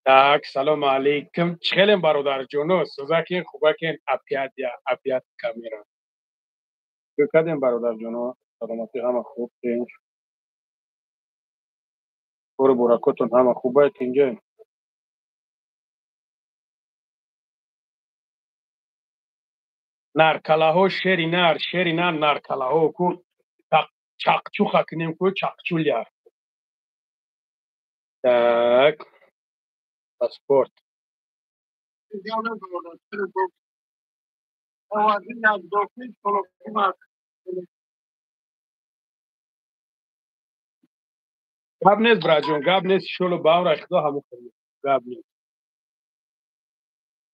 Так, салом алейкум. Чхелем бародарҷоно, сӯзакин хубакин афият камера. Чӯкадем бародарҷоно, саломатӣ ҳама хуб, тинҷ. Бору буракотон ҳама хубай, тинҷе? Наркалаҳо шери нар наркалаҳо ку чақчуха кинем ку чақчуля. Так, паспорт. Гап нест браҷон, гап нест, иншолло ба амр ахудо ҳамон хеле. Гап нест.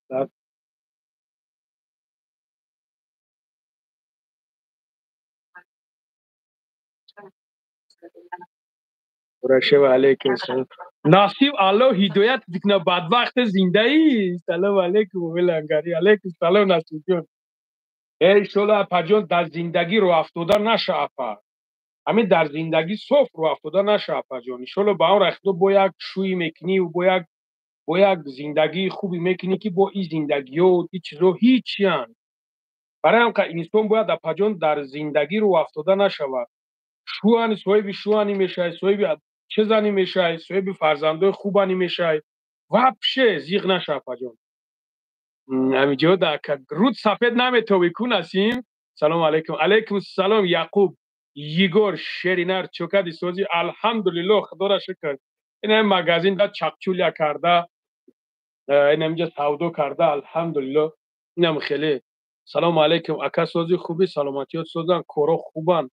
Так. Бурашева алейкум салом. Насиб Алло ҳидоят дикна бадбахте зиндаӣ. Салом алейкум умилангари. Алейкум салом Насибҷон. Иншолло апаҷон дар зиндагӣ роҳафтода наша апа. Ҳамин дар зиндагӣ соф роҳафтода наша апаҷон. Иншолло ба амр ахудо бо як шӯӣ мекунӣ, бо як зиндагии хубе мекунӣ ки бо ин зиндагиҳо ин чизҳо ҳеҷиянд. Барои ҳам ка инсон бояд апаҷон дар зиндагӣ роҳафтода нашавад. Шӯани соҳиби шӯани мешавӣ, соҳиби чизани мешавӣ, соҳиби фарзандои хубани мешавӣ. Вапше зиқ наша апаҷон. Амиҷод ака руд сафед наметовӣ ку Насим? Салом алейкум. Алейкум салом Яқуб. Егор шери нар чӯкади созӣ алҳамдулилло худоро шукр. Ин ҳам магазин да чақчуля карда, ин ҳаминҷа савдо карда алҳамдулилло. Инам хеле. Салом алейкум ака созӣ хубӣ, саломатиёт созан, коро хубанд.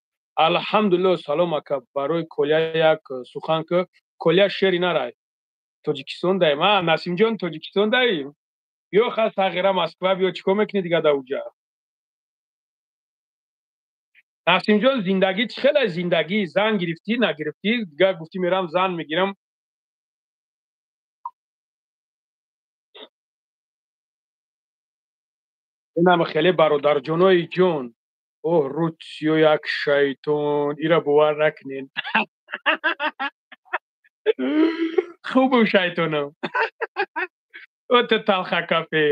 Алҳамдулилло салом ака. Барои Коля як сухан ку Коля шери нарай. Тоҷикистон даем. Насимҷон Тоҷикистон даем? Биё хас тағира Москва биё чӣ кор мекунӣ дига дар уҷа? Насимҷон зиндагӣ чӣ хеле зиндагӣ? Зан гирифтӣ, нагирифтӣ? Дигар гуфтӣ мерам зан мегирам. Инам хеле бародарҷонои ҷон. Оҳ рутсиё як шайтон. Ира бовар накунед. Хубу шайтонам. Оту талхакафе.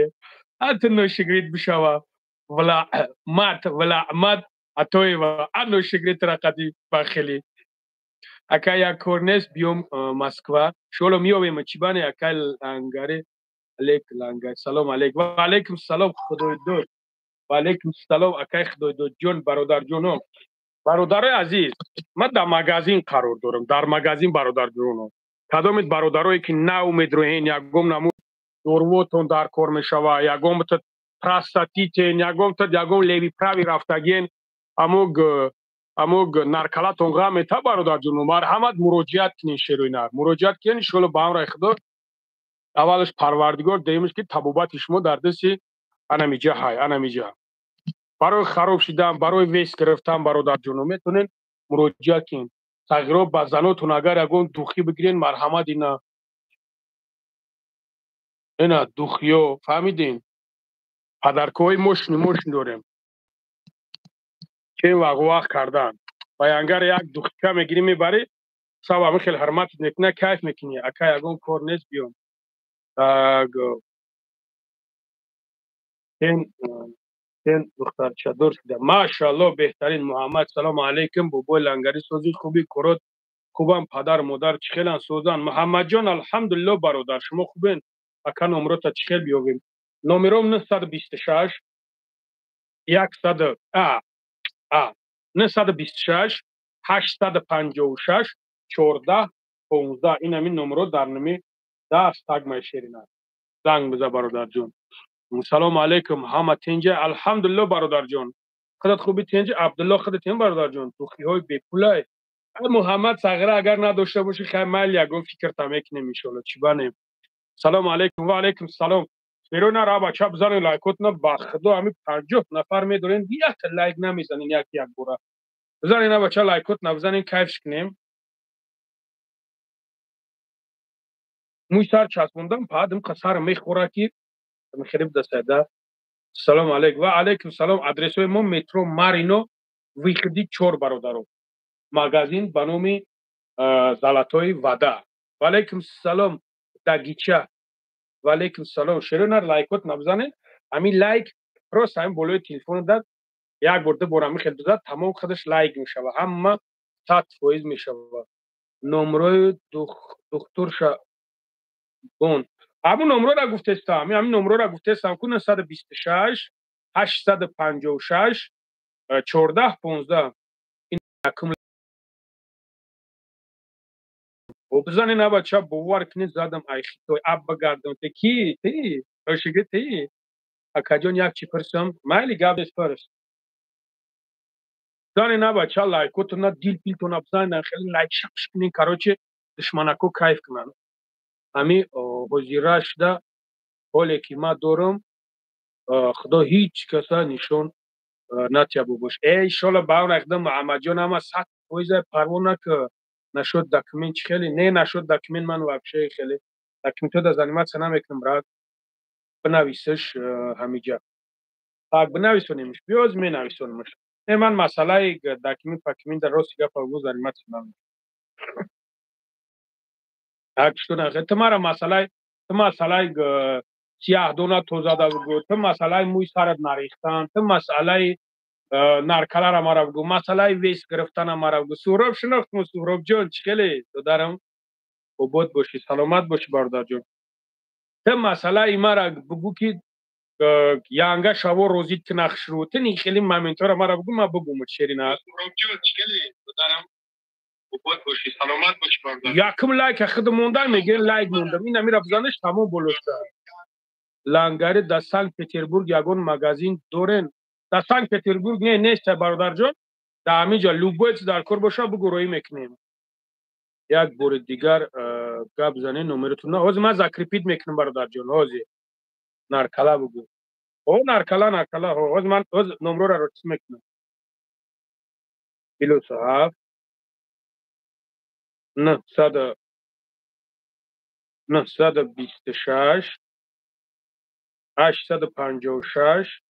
Ату ношигрид бишава. Валаъмат Атоева. Ношигридра қади бахелӣ. Ака як кор нест биём Москва. Иншолло меёвем чӣ бане ака лангаре. Лангар. Салом алейкум. Ва алейкум салом Худоидод. Ва алейкум салом акаи Худоидодҷон, бародарҷоно. Бародарои азиз, ман дар магазин қарор дорам. Дар магазин бародарҷоно. Кадомит бародарое ки наумед роҳен, ягон намуд дорувотон дар кор мешава, ягон бутад простатитен, ягон леви прави рафтаген, амуг наркалатон ғам мета бародарҷоно. Марҳамат муроҷиат кунед шерои нар. Муроҷиат кунед иншолло ба амри Худо. Аввалаш Парвардигор деимш ки табобати шумо дар дасти анамиҷа ҳай, анамиҷа. Барои хароб шидан, барои вес гирифтан бародарҷоно метонед муроҷиат кунед. Тағйирот ба занотон агар ягон духӣ бигирен, марҳамат ина духиё фаҳмидин? Падаркоҳои мошин дорем. Кен вағ кардан. Ба янгар як духика мегирӣ мебарӣ, саб ҳамин хел ҳурматит мекуна, кайф мекунӣ. Ака ягон кор нест биём. Кен духтарчадор шуда. Машаалло беҳтарин Муҳаммад. Салому алейкум. Бобои лангари созӣ хубӣ, корот хубанд, падару модар чӣ хеланд созанд? Муҳаммадҷон алҳамдулилло бародар. Шумо хубен? Ака номерота чӣ хел биёвем? Номером 926 926 856 14 15. Ин ҳамин номерот дар номи даст тагмаи шерина. Занг биза бародарҷон. Салому алейкум. Ҳама тинҷа? Алҳамдулилло бародарҷон. Худат хуби тинҷа? Абдулло худат тин бародарҷон? Тухиҳои бепулай. Муҳаммад сағира агар надошта бошӣ хай майли ягон фикрта мекунем иншолло. Чӣ банем? Салому алейкум. Ва алейкум салом. Берои нара бача бизанед лайкотна ба худо ҳамин 50 нафар медорен. Як лайк намезанен як бора. Бизанед на бача лайкотна бизанем кайфш кунем. Мӯй сар часпондам паъдим сарам мехӯра ки мехириб дастада. Салому алейкум. Ва алейкум салом. Адресои мо метро Марино виҳди 4 бародаро. Магазин ба номи Залатои Вада. Ва алейкум салом Дагича. و علیکم السلام شیرینار لایکات نبزنه همین لایک راست همین بالای تلفن داد یک برده برام خیلی داد تمام خودش لایک میشه و همه 100% میشه نمره دکتر شابون همون نمره را گفتستم همین نمره را گفتستم که 926 856 14 15 این رقم و بزنین ابا چا باور کنی زدم ای خیلی اب بگردم تی اشگه تی اکاجون یک چی پرسم مایلی گابس پرس زنین ابا چا لایکوتو نا دیل پیلتو نا بزنین خیلی لایک شخص کنین کاروچه دشمنکو کیف کنن همی وزیراش ده حالی که ما دارم خدا هیچ کسا نشون نتیابو باش ای شالا باون اقدام محمد جان اما 100% پروانه که نشد دکمنت خیلی نه نشد دکمنت من وابشه خیلی دکمنت از انیمات سنا میکنم برات بنویسش همینجا так بنویسونیمش بیاز می نویسونیمش نه من مسئله دکمنت پکمنت در راست گپ او انیمات سنا اکشتون تمہارا مسئله سیاه دونا تو زده بگو تو مسئله موی سرت نریختن تو مسئله نرکله را مرا بگو مسئله ویس گرفتن مرا بگو سهراب شناختم سهراب جان چخیلی دادرم عبود باشی سلامت باشی بردار جان تو مسئله ایما را بگو که ینگه شوا روزید که نقش رو تو نیخیلی ممنطور مرا بگو ما بگو مچشیرین هست سهراب جان چخیلی دادرم عبود باشی سلامت باشی بردار یکم لایک خود موندن میگه لایک موندم این امیر افزانش تمام بلوسته لنگری در سنت پتربورگ یگون مگازین دورن در سنت پتربورگ نه نیست برادر جان در همینجا لوبویت در کار باشه بگو روی میکنیم یک بار دیگر گپ زنه نمرتون نه حاضر من زکریپید میکنم برادر جان حاضر نرکلا بگو او نرکلا حاضر من نمره را رتس میکنم کیلو صاحب نه 926 856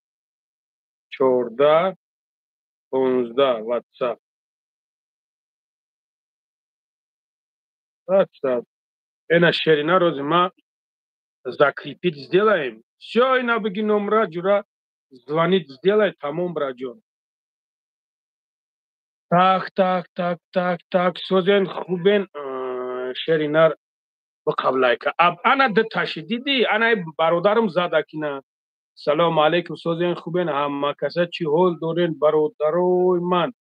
14 15 واتساپ اینا شیرینا روز ما закрепить сделаем. Все, и на беги номера, джура, звонить сделай, тамом, браджон. Так, созен хубен шеринар бақавлайка. Аб ана да таши диди, ана бародарым зада кина. Салом алейкум, созен хубен, ҳама каса чӣ ҳол дорен бародарои ман.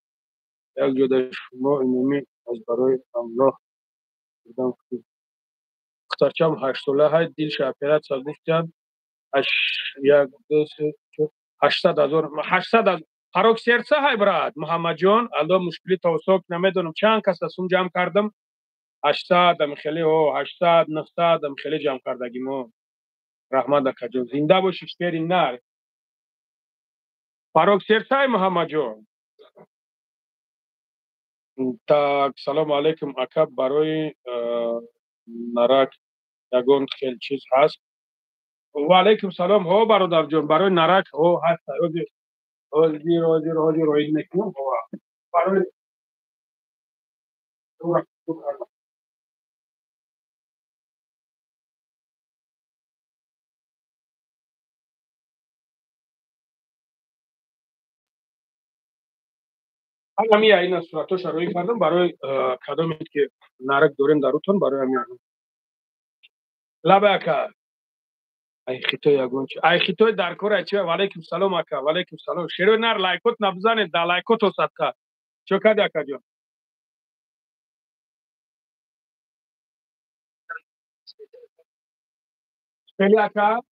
Як ҷода шумо инами аз барои Аллоҳ будам духтарчам 8 сола ҳай дилша оператсия гуфтанд як ду се чор 800,000 ҳарок сердца ҳай брат муҳаммадҷон алло мушкили тавсок намедонам чанд каса сум ҷамъ кардам 800 амихеле 800 900 амихеле ҷамъ кардагимо раҳмат акаҷон зинда бошӣ шери нар ҳарок сердца ҳай муҳаммадҷон так салому алейкум ака барои нарак ягон хел чиз ҳаст ва алейкум салом ҳо бародарҷон барои нарак ҳо ҳаст حاضر این میکنم برای همین این صورتش روی کردم برای کدامی که نرک داریم دروتون برای همین لبه اکا ای خیتو یگون چی ای خیتو در کار چی و علیکم سلام اکا و علیکم سلام شیرو نر لایکوت نبزنید در لایکوت و صدقه چو کدی اکا جان خیلی اکا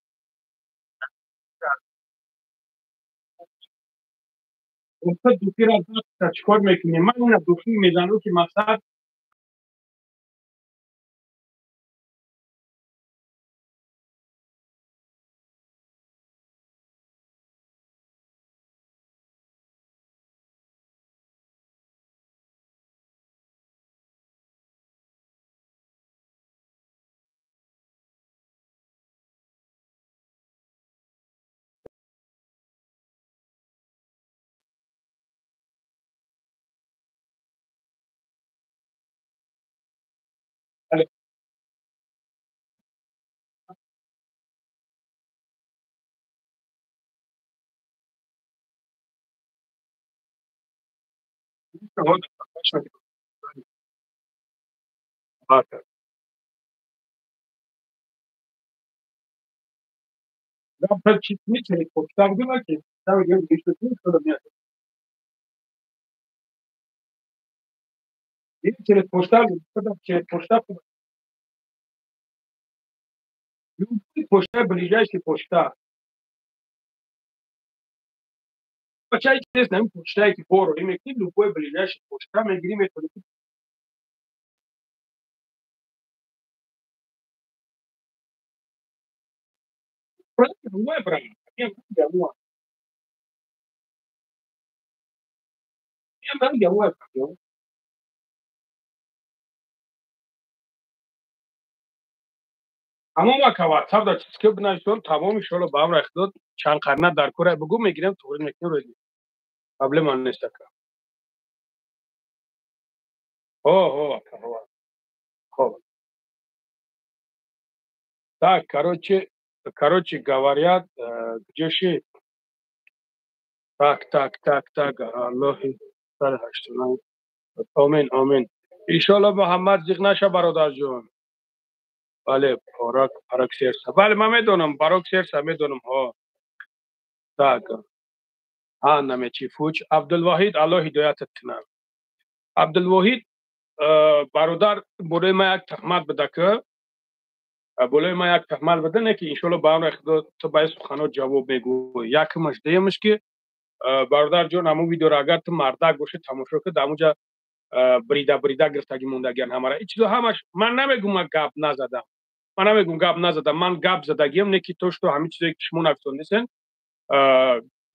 اصلا دوکی را چکار میکنیم من این دوکی میزنم که مقصد Завтра чуть-чуть почтар делайте. Там я пишу, что мне. И через почтар, потом через почтар, любой почта, ближайший почта. Почайте, если почитаете пору, имейте любой ближайший почта, мы говорим, это просто любой брать. Я могу. اما واتساپ دا چیزی که بنویسم تمام شغل با هم ریخت چند قرنه در کوره بگو میگیرم تو میکنم روزی قبل من نیست که خب так короче говорят где так Аллахи سر هشتونای آمین ایشالله محمد زیغ نشه برادر جون بله پاراک سرسه بله من میدونم پاراک سرسه میدونم ها так نمیچی فوچ عبدالواحد الله هدایتت کنم عبدالواحد برادر برای ما یک تهمت بده که نه که انشالله با هم خدا تو باید سخنات جواب بگو یکمش دیمش که برادر جان همون ویدیو را اگر تو مردک باشه تماشا که دموجا بریده گرفتگی موندگیان همه این چیزا همش من نمیگم من گپ نزدم من گپ زدگیم نه که توش تو همین چیزایی که شما نفسون نیستن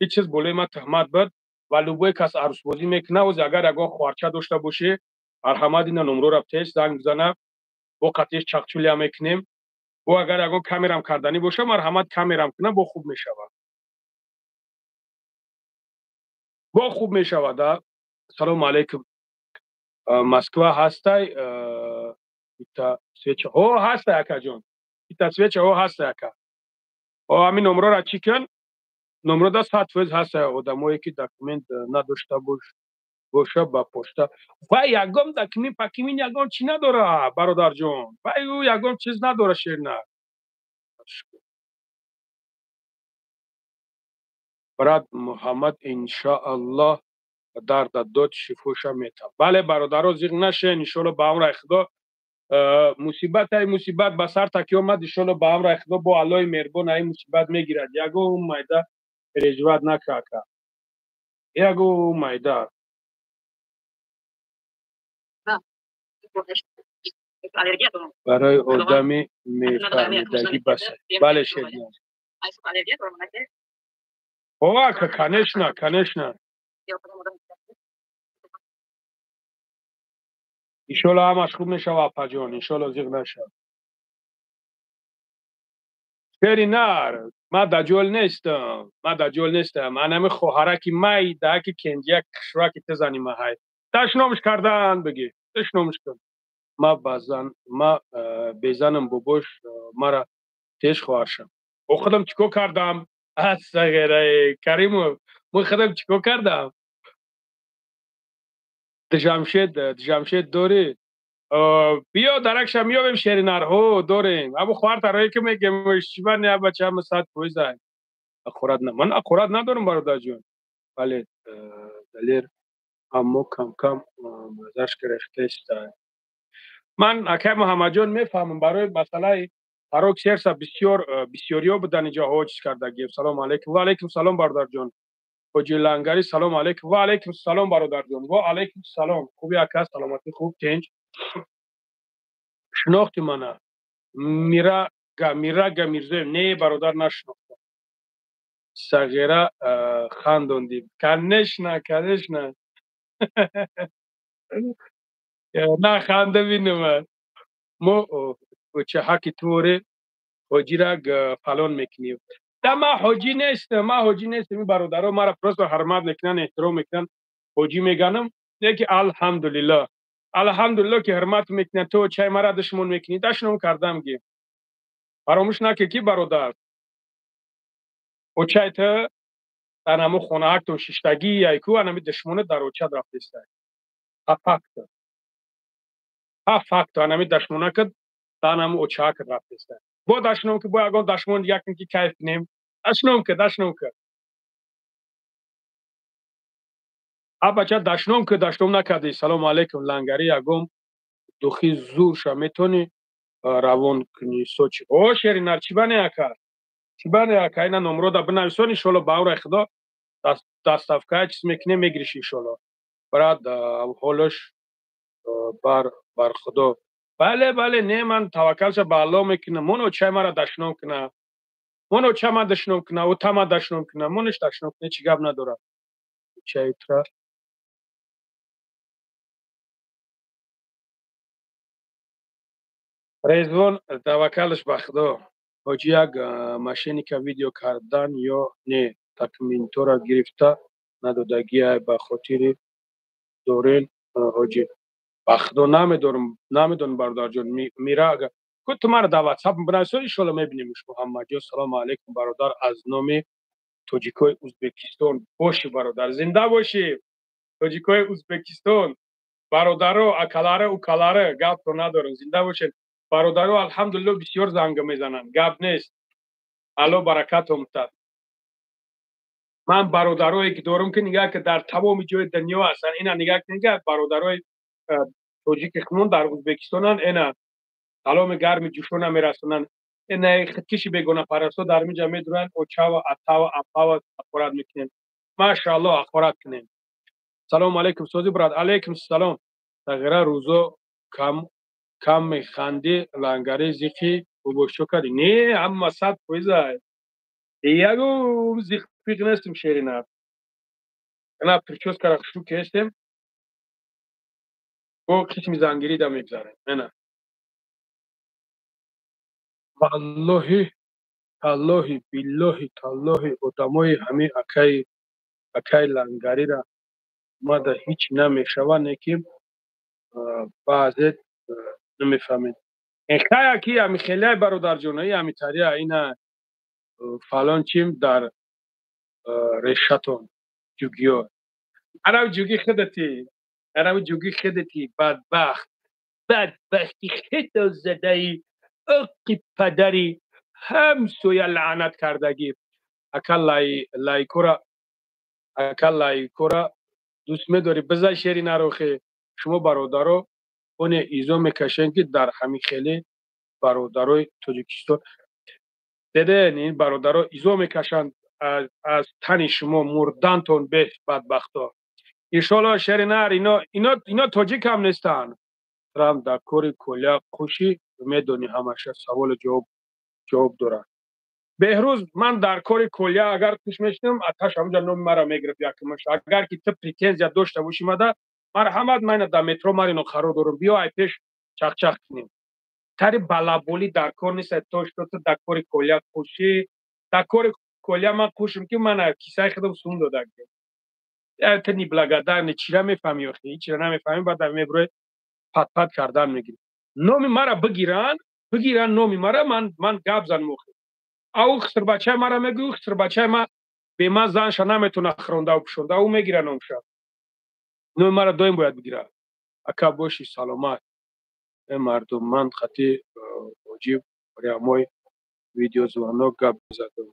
هیچ چیز بوله ما تهمت بد و لوبوی کس عروس بازی میکنه و اگر اگه خوارچه داشته باشه مرحمت اینا نمرو را بتیش زنگ بزنه با قطعش چقچولی هم میکنیم و اگر اگه کامیرام کردنی باشه مرحمت کامیرام کنه با خوب میشود سلام علیکم مسکو هستی ایتا سویچ او هستی اکا جون ایتا سویچ او هستی اکا او همین نمرو را چی کن نمرو دا ساتویز هستی آدمایی که دکمنت نداشته باشه با پشتا و یگم دکمین پاکیمین یگم چی نداره برادر جون و او یگم چیز نداره شیرنه براد محمد انشاءالله درد داد شفوش میته بله برادرها زیغ نشه انشالله با هم را خدا مصیبت به سر تکی آمد انشالله با هم را خدا با الله مهربان این مصیبت میگیرد یگو مایده رجوت نکه یگو مایده برای آدمی میفهمیدگی بسه بله شیرین اوه که کنشنه انشالله همش خوب میشه واپا جان انشالله زیغ نشه شیرینار ما دجال نیستم من همه خواهرکی مای ده که کنجی کشرکی تزنی ما های تشنامش کردن بگی تشنامش کن ما بزنم باباش مرا تیش خواهرشم او خودم چیکو کردم از سگره کریمو من خودم چیکو کردم جمشید دوری بیا درکشم میابیم شیرینار ها داریم ابو خوار ترایی که میگم شیبا نه بچه همه ساعت پویزن من اخورات ندارم برادر جون ولی دلیر اما کم مزش گرفته است من اکه محمد جان میفهمم برای مسئله فراک سرس بسیاریا بودن اینجا حاجز کردگیم سلام علیکم و علیکم سلام برادر جان حاجی لنگری سلام علیکم و علیکم سلام برادر جان و علیکم سلام خوبی اکه سلامتی خوب تنج شناختی منه میره گمیرزه نه برادر نشناختم صغیره خندوندیم کنش نه نه خنده بینم ما چه حکی توره حاجی را فلان میکنیم ده ما حاجی نیستم این برادرها مرا پرست و حرمت میکنن احترام میکنن حاجی میگنم دیگه الحمدلله که حرمت میکنن تو چای مرا دشمن میکنی دشمن کردم گیم فراموش نکه کی برادر او چای تا تنمو خونه هک تو ششتگی یایکو انمی دشمن در اوچه رفته است Faktor. Ha faktor anami dashmona kad tanam ochak rafista. Bo dashnom ke bo agon dashmon yakin ki kayf nim. Dashnom ke. Abacha dashnom nakadi. Salam alaykum langari agom dukhi zur shametoni ravon kni sochi. O sherinar chibane aka. Chibane aka ina nomro da bnavsoni sholo bavra khdo dastavka chis mekne megrishi sholo. Brad holosh بر خدا بله نه من توکلش به الله میکنم منو چه مرا دشنام کنه منو چه ما دشنام کنه و تما دشنام کنه منش دشنام کنه چی گپ نداره چه ایترا رضوان توکلش به خدا حاجی یک ماشینی که ویدیو کردن یا نه تکمینتو را گرفته ندادگی به خاطر دورین حاجی به خدا نمیدونم برادر جان میره اگر تو مرا در واتساپ بنویسید ان شاء الله میبینیمش محمد جان سلام علیکم برادر از نام توجیکوی ازبکستان باشی برادر زنده باشی توجیکوی ازبکستان برادرو اکالاره و کالاره گپ تو ندارن زنده باشین برادرو الحمدلله بسیار زنگ میزنن گپ نیست الله برکت امتد من برادرایی که دارم که نگاه که در تمام جای دنیا هستن اینا نگاه که نگاه برادرای توجیک خمون در ازبکستان اینا سلام گرم جوشون میرسونن این خودکشی بگونه پرستو در میجا میدونن اوچا و اتا و اپا و اخبارات میکنن ماشاءالله اخبارات کنن سلام علیکم سوزی براد علیکم السلام تغیره روزو کم میخندی لنگری زیخی ببوشو کردی نه اما صد کویزای یگو زیخ پیق نستیم شیرینه انا پرچوز کرخ شو کشتیم او قسم زنگیری دا میگذاره نه والله الله بالله تالله ادامای همه اکای لنگری را ما در هیچ نمیشوانه که بعضی نمیفهمید اختا کی همی خیلی برادر جونایی همی تریا اینا فلان چیم در رشتون جوگیو ارم جوگی خدتی بدبختی خیلی زده ای اقی پدری همسوی لعنت کردگی اکل لایکورا دوست می‌داری بزن شیری نروخه شما برادرو اون ایزو میکشن که در همین خیلی برادرای تاجیکستان دیده این برادرها ایزو میکشن از تن شما مردنتون به بدبختا انشالله شهر نهر اینا تاجیک هم نیستن رام در کور کلیا خوشی میدونی همشه سوال جواب دارن بهروز من در کار کلیا اگر توش میشنم اتش همونجا نام مرا میگرفت یکمش اگر که تو پریتنزیا داشته باشی مده مرحمت من در مترو مرینو خرو دارم بیا ای پیش چخ کنیم تری балаболи дар кор нест то что ту дар кори колия кушӣ дар кори колия ман кушим ки ман кисаи худам сум додак ты неблагодарный чира мефаҳмӣ охи чира намефаҳмӣ баъд мебурӣ пат кардан мегирӣ номи мара бигиран номи мара ман гап занам охи ау хисрбачаи мара мегӯ хисрбачаи ма бе ман занша наметавона хирондаву пушонда ӯ мегира номша номи мара доим бояд бигира ака боши саломат мардум ман хати واجب прямой видеозвонок гап задам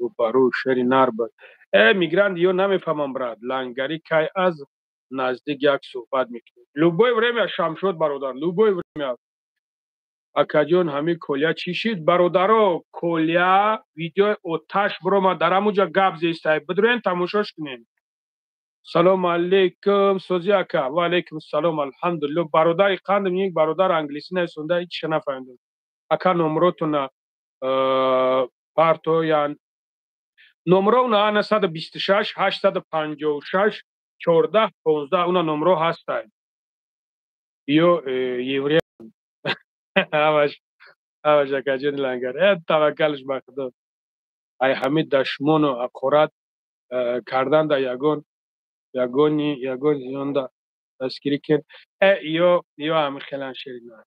рӯбарӯ шери нар буд мигрант ё намефаҳмам брат лангари кай аз наздик як суҳбат мекунем любое время шамшод бародар любое время акаҷон ҳамин колия чӣ шид бародаро колия видеои оташ биромад дар ҳамунҷа гап зистай бидурен тамошош кунем салому алейкум сози ака ва алейкум салом алҳамдулилло бародари қандим ин бародар англисӣ насонда ҳичиша нафаҳмидам ака номротуна партоян номроуна ана 126 856 14 15 уна номро ҳастай ё евре ҳаваш акаҷони лангар таваккалш ба худо ай ҳамид дашмону ақорат карданда ягони зиёнда дастгирӣ керд ё ҳами хелан ширина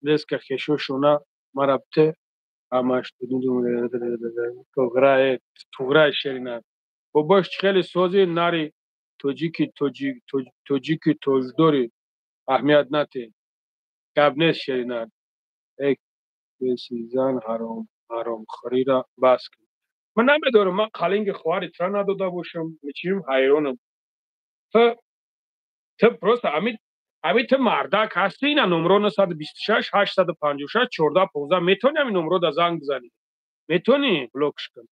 резка хешошуна марабте ҳамаш туғрае ширина бобош хеле сози нари توجیکی توجدوری اهمیت نته گبنش شرینر یک سیزن حرام خوری را بس کن. من نمیدارم من قلنگ خواری ترا نداده باشم میچیم حیرانم. تو پروست امید تو مردک هستی اینا نمرو 926 856 14 15 میتونی همین نمرو دا زنگ بزنی میتونی بلوکش کن.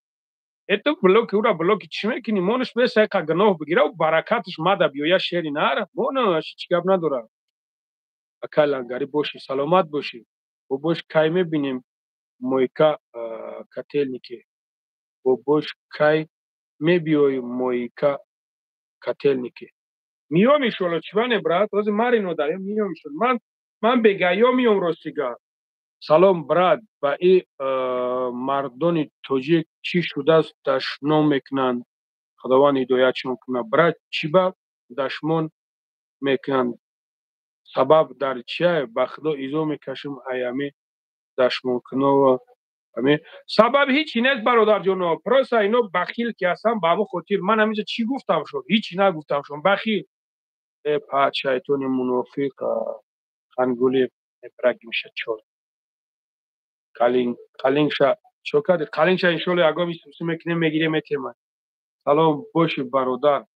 اتو بلوک او را بلوک چی میکنی مونش بسه که گناه بگیره و برکاتش ماده بیویا شیری نره مونش چی گپ نداره. اکل انگاری باشی سلامت باشی و باش کی میبینیم مویکا کتل نیکی و باش کی میبیوی مویکا کتل نیکی میام ایشالا چیوانه برات روز مارینو داریم میام ایشالا من بگایم میام رستیگا سلام برات با ای مردان توجیه چی شده است دشنو میکنند خداوند هدایتشون کنه برات چی با دشمن میکنند سبب در چیه به خدا ایزو میکشم ایامی دشمن کنه و همین سبب هیچی نیست برادر جون پروسا اینو بخیل که هستم با همون خاطر من همیشه چی گفتم شو هیچی نگفتم شو بخیل پاچ شیطان منافق خانگولی برگ میشه چور قالینشا شوکاد قالینشا انشالله اگه میسوسه میکنه میگیره میتیمه سلام باشی برادر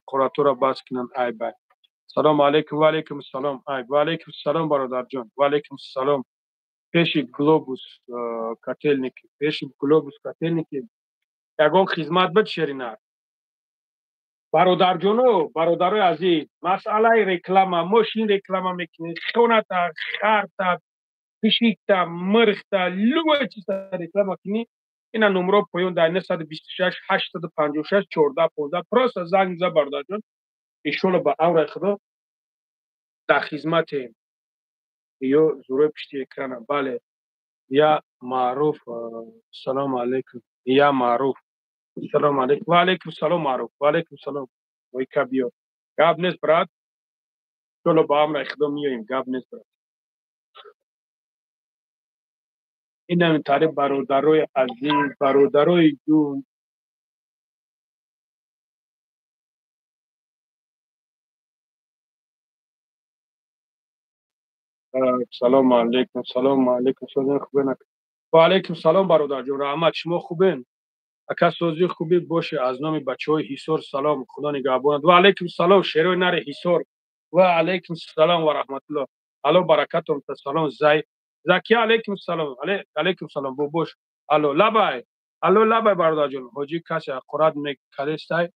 قراتورا باز کنن ای بای سلام علیکم و علیکم السلام ای و علیکم السلام برادر جان و علیکم السلام پیش گلوبوس کاتلنیک پیش گلوبوس کاتلنیک یگان خدمت بد شرینه برادر جانو برادرای عزیز مسئله رکلام ماشین رکلام میکنه خونتا خارتا پیشیتا مرختا لوگو چیزا رکلام کنی اینا نمره پایون در 926 856 14 15 پروسه زنگ زد برادر جان ایشون با امر خدا در خدمت یا زور پشتی اکران بله یا معروف سلام علیکم یا معروف سلام علیکم و علیکم السلام معروف و علیکم السلام وای کبیو گاب نیست برات چلو با امر خدا میایم گاب نیست برات این هم تعریف برادرای عزیز برادرای جون سلام علیکم سلام علیکم سلام خوبین و علیکم سلام برادر جون رحمت شما خوبین اکا سوزی خوبی باشه از نام بچه های حیسور سلام خدا نگهباند و علیکم سلام شیروی نر حیسور و علیکم سلام و رحمت الله الو برکاتم سلام زکی علیکم سلام علیکم سلام بو باش الو لبای برادر جون حاجی کسی اقرات کدستای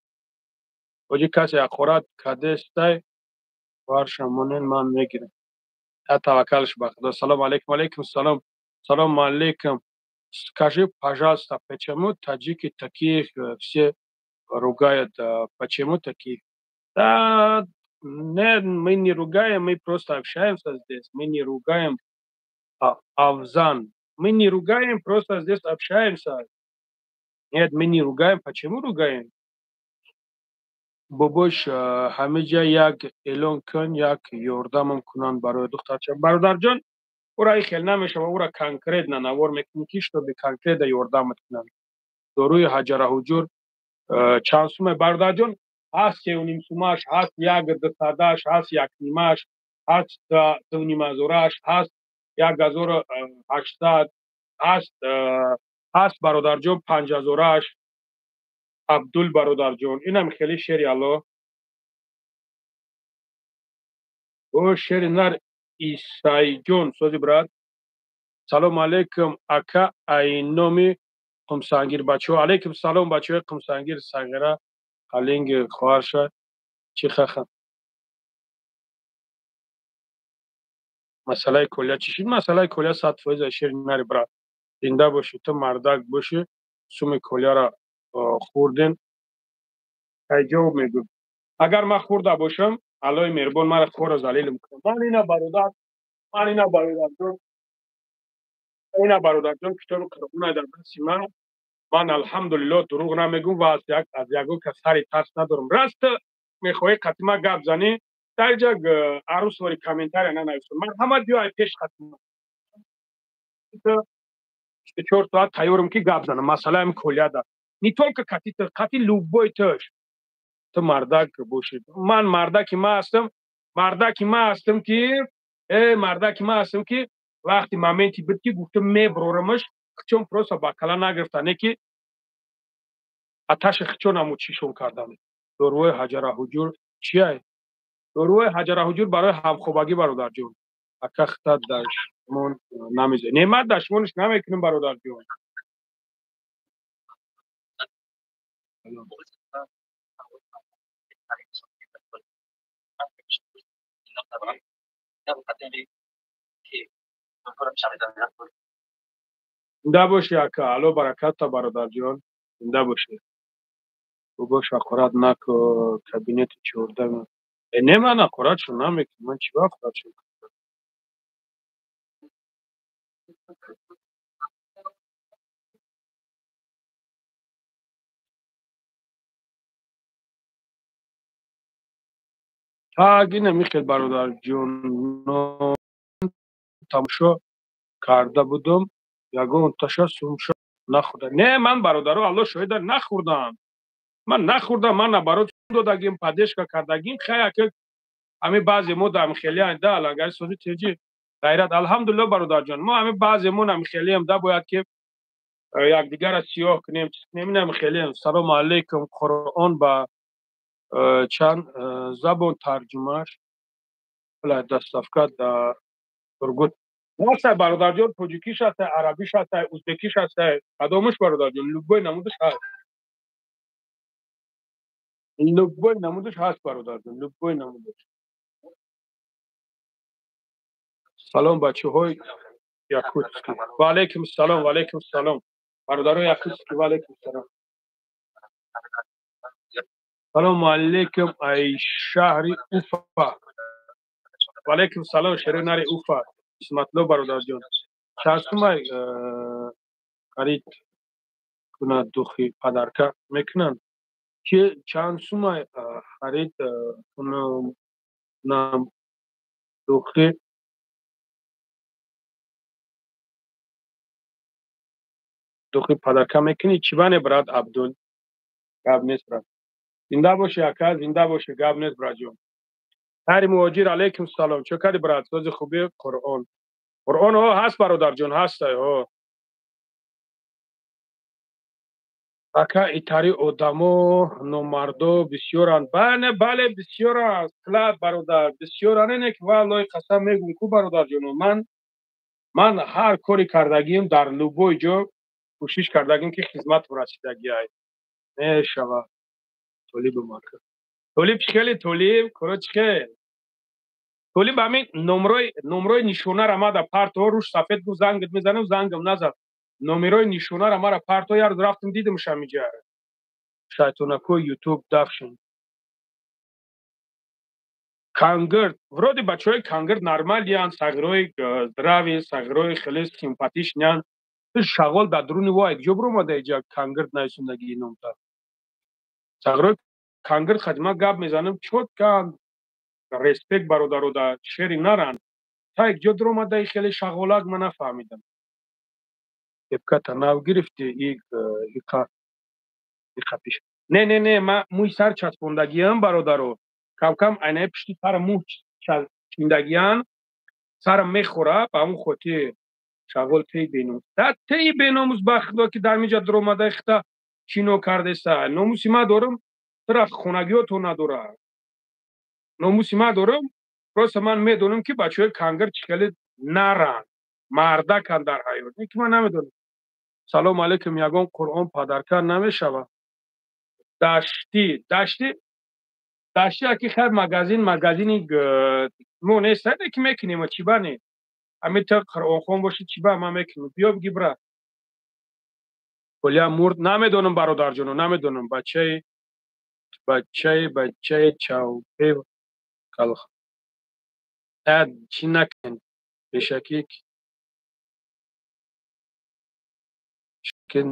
حاجی کسی اقرات کدستای وارشمونین من میگیرم توکلش به خدا سلام علیکم علیکم سلام سلام علیکم скажи пожалуйста почему таджики таких все ругают почему таких да нет мы не ругаем мы просто общаемся здесь мы не ругаем авзан мы не ругаем просто здесь общаемся нет мы не ругаем почему ругаем бобош همه جا یک اعلان کن یک یاردمم کنن برای دخترچه برادر جان او را خیلی نمیشه و او را کنکریت ننوار میکنی که تو به کنکریت یاردمت کنن داروی حجر حجور چند سومه برادر جان هست که اونیم سومش هست یک دستادش هست یک نیمش هست دو نیم ازورش هست 1800 هست هست برادر جان 5000 عبدال برادر جان اینم خیلی شعری الله او شعر نر ایسای جان سوزی براد سلام علیکم اکا اینومی قمسانگیر بچه ها علیکم سلام بچه های قمسانگیر سنگره قلنگ خوارشه چی خخم مسئله کلیه چی شد مسئله کلیه 100% شیر نری براد زنده باشی تو مردک باشی سوم کلیه را خوردین ای جواب میگو اگر من خورده باشم علای مهربان مرا خور زلیل میکنم من اینا برادر جان کتاب قرآن در دست من الحمدلله دروغ نمیگم و از یگو که سری ترس ندارم راست میخوای قطمه گپ زنی در جا عروس وری کامنتار ننویسون من همه دیو ای پیش قطمه 24 ساعت تیارم که گپ زنم مسئله هم کلیه ده نی только кати любой тож تو مردک باشید. من مردکی ما هستم. مردکی ما هستم که مردکی ما هستم که وقتی مومنتی بود که گفتم میبرورمش چون پروسا با کلا نگرفتنه که آتش خچون همو چیشون کردم. دروی حجر حجور چیه؟ دروی حجر حجور برای همخوابگی برادر جون. اکخت دشمون نمیزه. نعمت دشمونش نمیکنیم برادر جون. زنده باشی اکا. الو برکت تا برادر جون. زنده باشی. بگو شاکرات نکو کابینت چوردم. نه من اکورات شو نمیکنم. من چی وقت شو؟ اگه نمیخواد برادر جون تماشا کرده بودم یگان تاشا سومشا نخوردم. نه من برادرو الله شاید نخوردم. من نخوردم. من برات دادگیم پدیشکا کردگیم خیلی که همه بعضی ما دم خیلی انده الانگار سوزی چیزی غیرت الحمدلله برادر جان ما همه بعضی ما هم خیلی هم ده باید که یک دیگر از سیاه کنیم نمیدونم خیلی هم سلام علیکم قرآن با چند زبان ترجمهش بله دستافکت در ترگوت هست برادر جان توجیکیش هست عربیش هست ازبکیش هست کدامش برادر جان لوبای نمودش هست لوبای نمودش هست برادر جان لوبای نمودش سلام بچه های یکوتسکی و علیکم السلام و علیکم السلام برادر یکوتسکی و علیکم السلام سلام علیکم ای شهر اوفا و علیکم السلام شهر نر اوفا مطلب برادر جان شخص خرید کنه دوخی پدرکه میکنن که چند سومه خرید کنه دوخی دوخی پدرکه میکنی چی بانه براد عبدال گاب نیست براد زنده باشی اکا زنده باشی گاب نیست براد جون هری مواجیر علیکم السلام چه کردی براد سوز خوبی قرآن قرآن ها هست برادر جون هست ها اکا ایتاری آدمو نومردو بسیارند بله بله بسیار است کلاد برادر بسیارانه نه که والله قسم میگم کو برادر جون من هر کاری کردگیم در لوبوی جا کوشش کردگیم که خدمت ورسیدگی ای نشوه تولیب مارکت تولیب چخیلی تولیب کرو چخیل تولیب همین نمروی نشونه را ما در پارتو روش سفید گو زنگت میزنم زنگم نزد نمروی نشونه را ما را پارتو یار رفتم دیدم شمیجه شایطونکو یوتیوب دافشن کانگرد вроде بچهای کانگرد نرمالیان сагрои здравие сагрои خیلی سیمپاتیش نیان شغال در درون وای جبرو ما دیجا کانگرد نایسوندگی نمتا сагрои کانگرد خدمت گاب میزنم چوت کان ریسپکت برادرو در شری نران تا یک جا درو ما دی خیلی شغالات من نفهمیدم ابکت ناو گرفتی ای کار ای خفیش نه ما موی سر چسبوندگی هم برادرو کم کم عینه پشتی سر مو چندگیان سرم میخوره به اون خاطر شغل تی بینم در تی بیناموز بخدا که در میجا در اومده اختا چینو کرده سا ناموسی ما دارم طرف خونگی ها تو نداره ناموسی ما دارم راست من میدونم که بچه های کنگر چکلی نرن مرده کن در حیات این که من نمیدونم سلام علیکم یگان قرآن پادرکر نمیشوه دشتی اکی خیر مگزینی مو نیست که میکنیم و چی بانی همه تا قرآن خون باشی چی با ما میکنیم بیا بگی برا کلیا مرد نمیدونم برادر جونو نمیدونم بچه چاوپی کلخ چی نکن بشکی که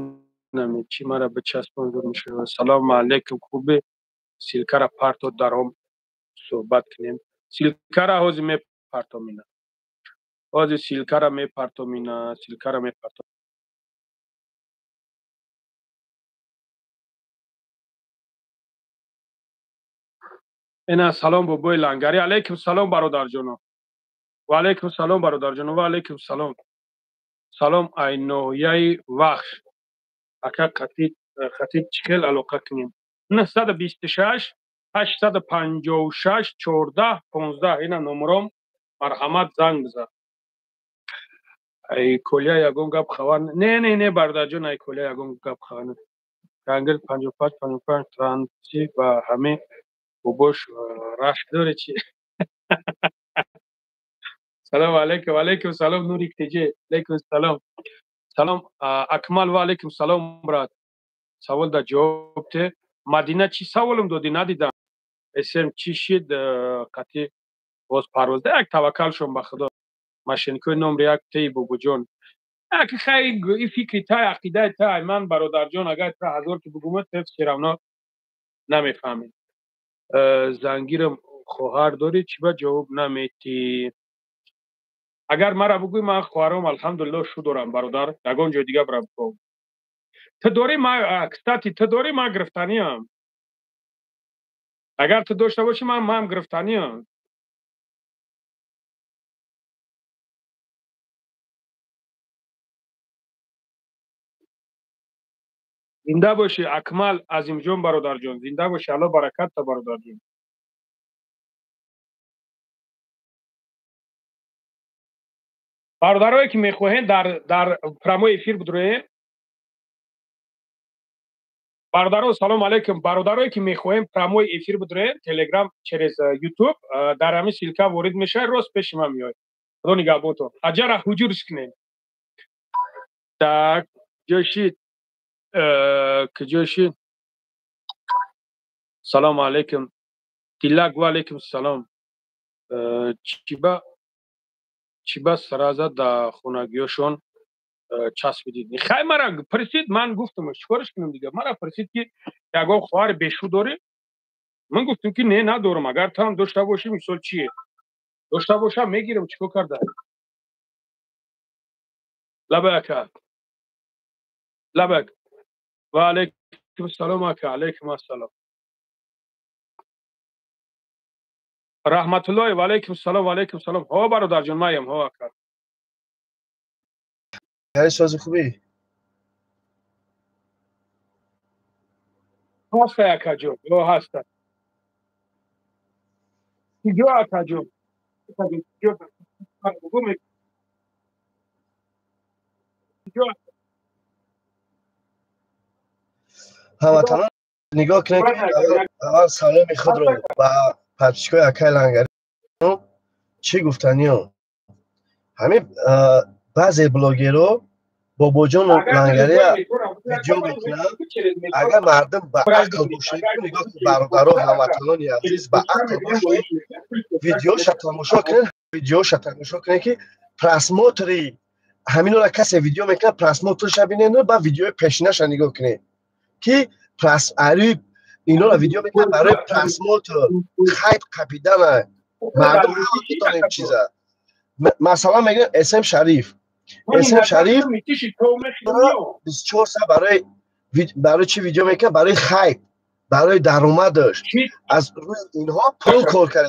نمی چی مرا به چسبان دور میشه سلام علیکم خوبه سیلکر پارتو درام صحبت کنیم سیلکر هاوزی می پارتو مینا هاوزی سیلکر می پارتو مینا سیلکر می پارتو اینا سلام بابای لنگری. علیکم سلام برادر جانم. و علیکم سلام برادر جانم. و علیکم سلام. سلام اینویای وحش. اکا خطیب چکل علاقه کنیم. 926 856 14 15 اینا نمرم. مرحمت زنگ بزن. ای کلیا یگون گپ خبر نه برادر جان، ای کلیا یگون گپ خبر جنگل 55 55 ترانسی و همه بوش راش داره چی. سلام علیکم. و علیکم سلام نوری تیجه. علیکم سلام. سلام اکمل. و علیکم سلام برات. سوال دا جواب ته مدینه چی سوالم دادی ندیدم. اسم چی شد قطعی باز پرواز ده یک توکل شم به خدا. ماشینکوی نمره یک تی بابو جان. اگه خیلی این فکری تا عقیده تا من برادر جان اگر تا هزار که بگومت تفس شیرمنا نمیفهمید. زنگیرم خواهر داری چی با جواب نمیتی. اگر مرا بگوی من خواهرم الحمدلله شو دارم برادر یگان جای دیگه برم بگم تو داری ما اکستاتی تو داری ما گرفتانی هم. اگر تو داشته باشی من هم گرفتانی هم. زنده باشی اکمل عظیم جان برادر جان. زنده باشی الله برکت تا برادر جان. برادرایی که میخواهند در پرامو افیر بدروین. برادران سلام علیکم. برادرایی که میخواهیم پرامو افیر بدروین تلگرام چرز یوتیوب در همین سیلکا وارد میشه راست پیش من میاد. خدا نگهبانتون. اجر حضورش کنین. Так, جوشید جوشید سلام علیکم. تیلاک و علیکم سلام. چیبا سرازه در خونگیوشون چسبیدید. خیلی مرا پرسید من گفتم چیکارش کنم دیگه. مرا پرسید که یگان خواهر بشو داره. من گفتم که نه ندارم. اگر تو هم داشته باشی مثال چیه داشته باشم میگیرم چیکار کرده. لبک لبک. و علیکم السلام اکا. علیکم السلام رحمت الله. و علیکم السلام. و علیکم السلام. ها برادر جان مایم ها اکا. هر ساز خوبی هست اکا جان. او هست. جو اکا جان. جو جو هموطنان نگاه کنید که اول سلام خود رو با پرچیکای اکای لنگری چی گفتنی هم همین بعضی بلاگرها بابا جان و لنگری ویدیو میکنن. اگر مردم به عقل باشید نگاه که برادرها هموطنان عزیز به عقل باشید ویدیوش تماشا کنید که پرسموتری همین را کسی ویدیو میکنه پرسموترش ببینید با ویدیو پیشینش نگاه کنید که پرس عریب اینا را ویدیو میکنه برای پرسموتر خیط قپیدن مردم داریم چیزه. مثلا میگن اسم شریف 24 ساعت برای چی ویدیو میکنه؟ برای خیط برای درآمدش از روی اینها پول کار کرده.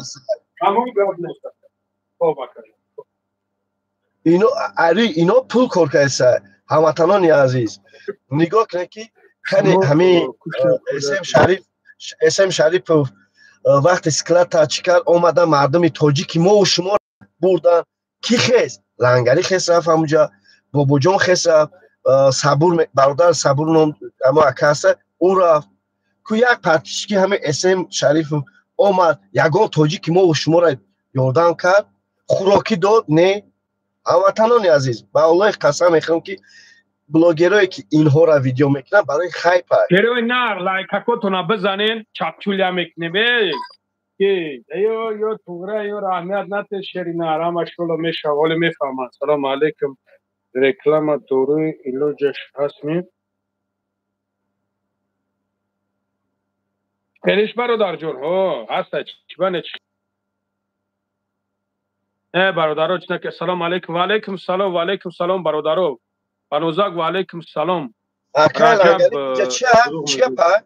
اینا پول کار کرده. هموطنان عزیز نگاه کنید که همین اسم شریف وقتی سکلت چیکار اومدن مردم تاجیکی ما و شما بردن کی خیز لنگری خیز رفت همونجا بابا جان خیز رفت صبور برادر صبور اما اکاسه اون رفت که یک پرتیشکی همه اسم شریف اومد یگان تاجیکی ما و شما را یاردن کرد خوراکی داد نه. هموطنان عزیز با الله قسم میخورم که بلاگرایی که اینها را ویدیو میکنن برای خیپ است. گروه نار لایکاتون بزنین چاپچولیا میکنه به که یا توره یا رحمت نت شیرین آرام اشکال میشه ولی میفهمم. سلام علیکم. رکلام دوروی ایلوجش هستیم. خیلیش برادر جون ها هست چی نه برادرها چنه که سلام علیکم. و علیکم السلام. و علیکم السلام برادرها بنوزاک. و علیکم السلام. رجب چی پا؟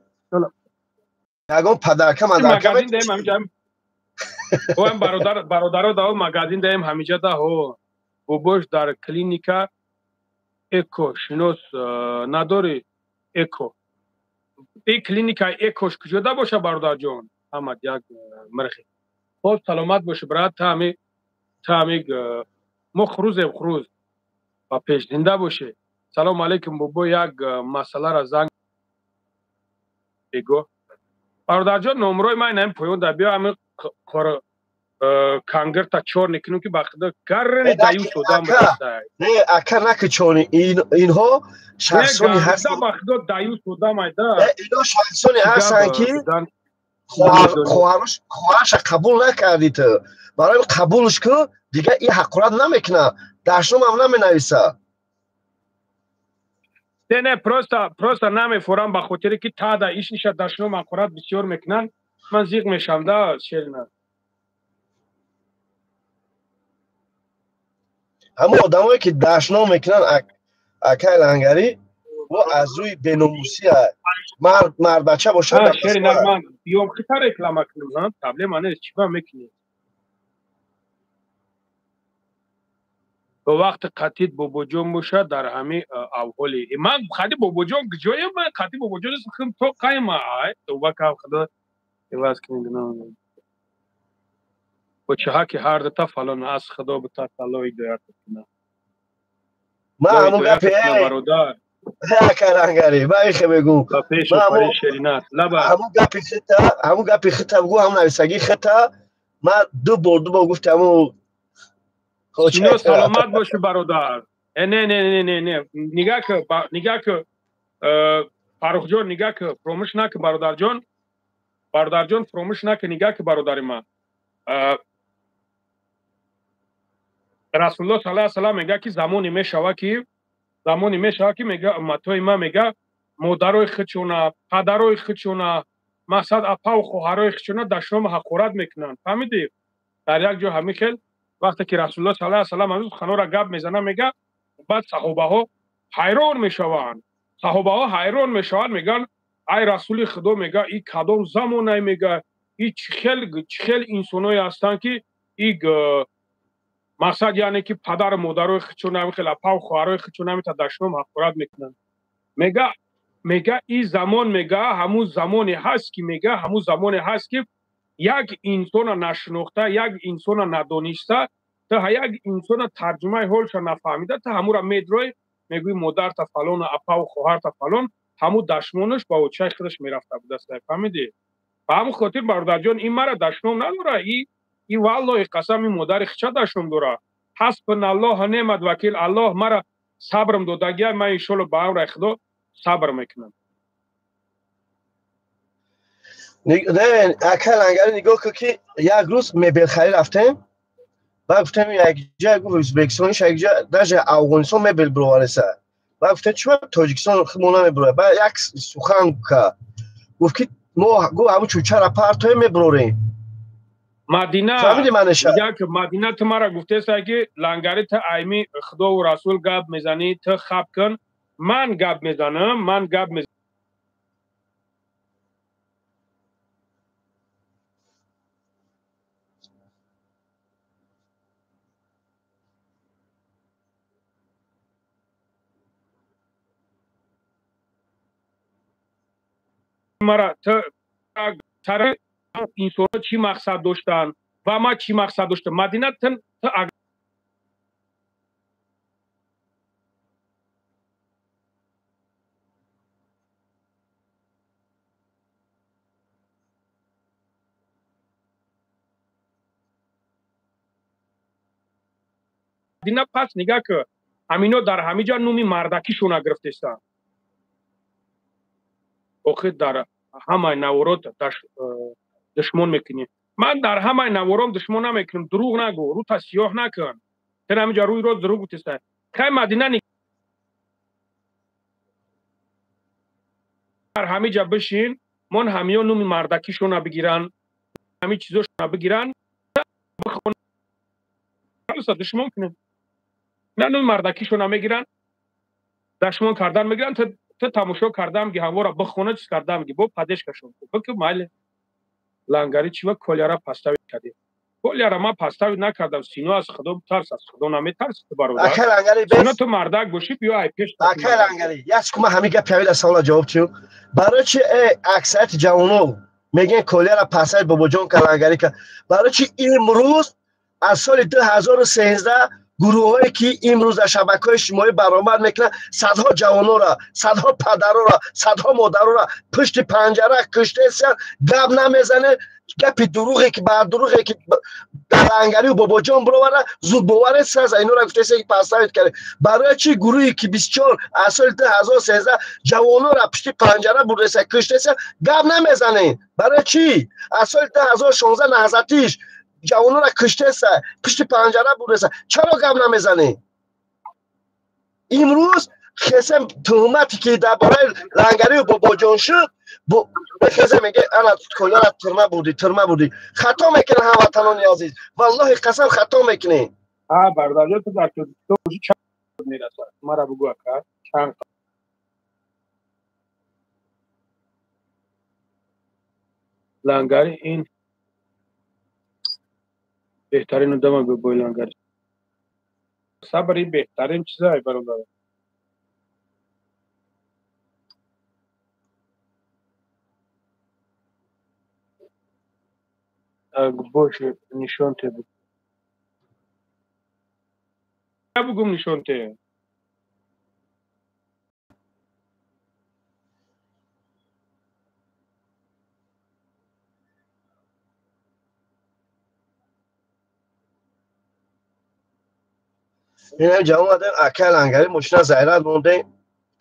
نگم پدرکم هم برادر داو مگازین دایم همیشه دا هو بوبوش در کلینیکا اکو شنوس نداری اکو این کلینیکا اکوش کجا باشه برادر جان احمد یک مرخی خود سلامت باشه برات تامی مخروز و پیش زنده باشه سلام علیکم بابا یک مسئله را زنگ بگو برادر جان نمرای من نمی پویون در بیا همه کانگر تا چور نکنم که بخدا کرنی دایو شدم بسته نه اکا نکه چونی اینها شخصونی هستن بخدا دایو شدم ایده اینا شخصونی هستن که خواهرش قبول نکردی تو برای قبولش کن دیگه این حقورت نمیکنه درشنم هم نمی نویسه نه پروستا نمیفورم به خاطر که تا دا ایش نیشه درشنم حقورت بسیار میکنن من زیغ میشم ده شیرینه همه آدمایی که دشنام میکنن اکای لنگری و از روی بیناموسی مرد بچه باشه شیرین من بیام خیلی رکلام کنم تبله منه چی با میکنی به وقت قطید باباجون باشه در همه اولی من خیلی باباجون جای من قطید باباجون سخم تو قایم آی تو وقت خدا ایواز کنید و چه ها که هر دتا فلان از خدا به تا تلوی دیات کنه ما همون گپی برادر کلنگری من ایخه بگو همون گپی خطا بگو همون نویسگی خطا من دو با گفت همون سینو سلامت باشه برادر نه نگاه که فاروق جان نگاه که فراموش نکه برادر جان فراموش نکه نگاه که برادر من رسول الله صلی الله علیه و سلام میگه که زمانی میشه که میگه امتای ما میگه مادرای خودشون پدرای خودشون مقصد اپا و خواهرای خودشون دشنام حقارت میکنن فهمیدی در یک جا همین خیل وقتی که رسول الله صلی الله علیه و سلام از خانو را گپ میزنه میگه بعد صحابه ها حیران میشوند میگن ای رسول خدا میگه این کدام زمانه میگه این چخیل انسانایی هستن که این مقصد یعنی که پدر مادرای خودشون نمیخواد اپا و خواهرای خودشون نمیتونه دشنام حقارت میکنن میگه این زمان میگه همون زمانی هست که یک انسان نشناخته یک انسان ندانسته تا یک انسان ترجمه حالش نفهمیده تا همون را میدروی میگوی مادر تا فلان اپا و خواهر تا فلان همون دشمنش با اوچه خودش میرفته بوده است فهمیدی به همون خاطر برادر جان این مرا دشمن نداره این والله قسم این مادر خچه دشمن داره حسبنا الله و نعم الوکیل الله مرا صبرم دادگی من ان شاء الله با امر خدا صبر میکنم نه اکل انگاری نگاه که یک روز میبل خرید رفتیم بعد گفتم یک جای گفت ازبکستانش یک جای در افغانستان میبل بروارسه بعد گفتم چرا تاجیکستان خودمون نمیبره بعد یک سخن گفت که ما گفت همون چوچه را پرتای میبروریم مدینه فهمیدی منشه میگه که مدینه تو مرا گفته است که لنگری تو ایمی خدا و رسول گپ میزنی تو خب کن من گپ میزنم مرا تو سر انسان چی مقصد داشتن و ما چی مقصد داشتم مدینه تو مدینه پس نگاه که همینو در همه جا نومی مردکیشون گرفته استن اوخی در همه نورات دشمن میکنی من در همه نورام دشمن نمیکنم دروغ نگو رو تا سیاه نکن تر همه جا روی روز دروغ گوتسته خیلی مدینه در همه جا بشین من همیان نومی مردکیشون بگیرن همه چیزاشون بگیرن بخون دشمن کنن نه نومی مردکیشون میگیرن دشمن کردن میگیرن تا تماشا کردم که هوا را بخونه چیز کردم که با پدش کشون بک مال لنگری چی و کلیرا پستاوی کردیم کلی را ما پستاوی نکردم سینو از خدا ترس از خدا نمیترس تو برادر اکل انگلی سینو بس تو مردک باشی بیا ای پیش اکل انگلی یه کما همین گپ پیدا سوال جواب چیو برای چی اکثریت جوانو میگن کلی را پسای بابا جان کلانگری که برای چی امروز از سال 2013 گروهایی که امروز در شبکه‌های اجتماعی برآمد میکنن صدها جوانو را صدها پدرها را صدها مادرها را پشت پنجره کشته هستند گپ نمیزنه گپ دروغی که بعد دروغی که کلانگری و بابا جان برآورده زود باور است از اینا را گفته که پسایت کرده برای چی گروهی که 24 از سال 2013 جوانو را پشت پنجره برده کشته هستند گپ نمیزنه برای چی از سال 2016 نهضتیش جوانو را کشته است پشت پنجره بوده است چرا گپ نمیزنی امروز خصم تهمتی که درباره لنگری و بابا جان شد بخزه میگه انا کلا ترمه بودی خطا میکنه هموطنان عزیز والله قسم خطا میکنی برادر تو در تو چند میرسه مرا بگو اکا چند لنگری این بهترین دم به بوی لنگری صبری بهترین چیزه برادر باشه نشان ته بگم نشان ته این جوان آدم اکل لنگری ماشین زیرت مونده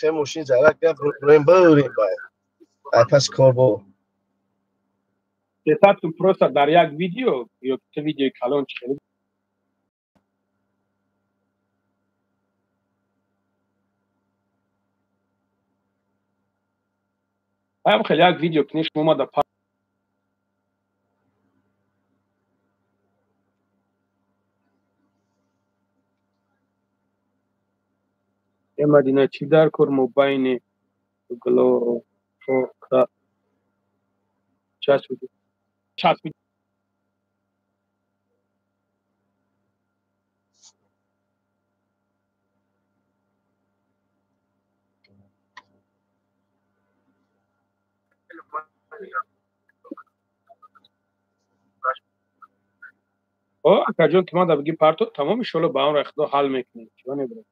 ته ماشین زیرت بیا بریم باید پس کار با که تو پروسه در یک ویدیو یا تو ویدیو کلان چه هم خیلی یک ویدیو کنیش اومد یه مدینه چی در کر مبین گلو فوق چسبید اکا جان تو ما در بگی پرتو تمام شلو با اون رخدا حل میکنی چون نبره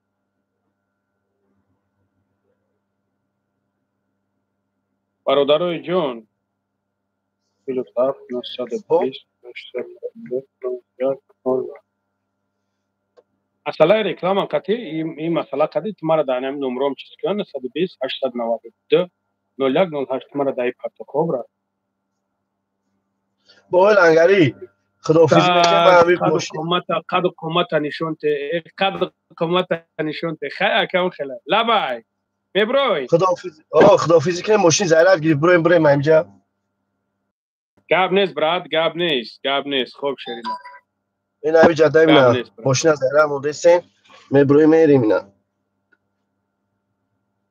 برادرای جان فیلوساف 920 اصلا رکلام هم قطعی این مسئله قدی تو مرا در نمی نمرام چیز کن 920 892 0108 مرا در پرتو خوب را با لنگری خداحافظی میکنه با همین ماشین قد و قومت نشونته قد قومت نشونته خیلی اکم خیلی لبای میبروی خداحافظی کنه ماشین زیرت گیری بریم اینجا گاب نیست براد گاب نیست خوب شرینا این همی جده اینا ماشین زیرت مونده سین میریم اینا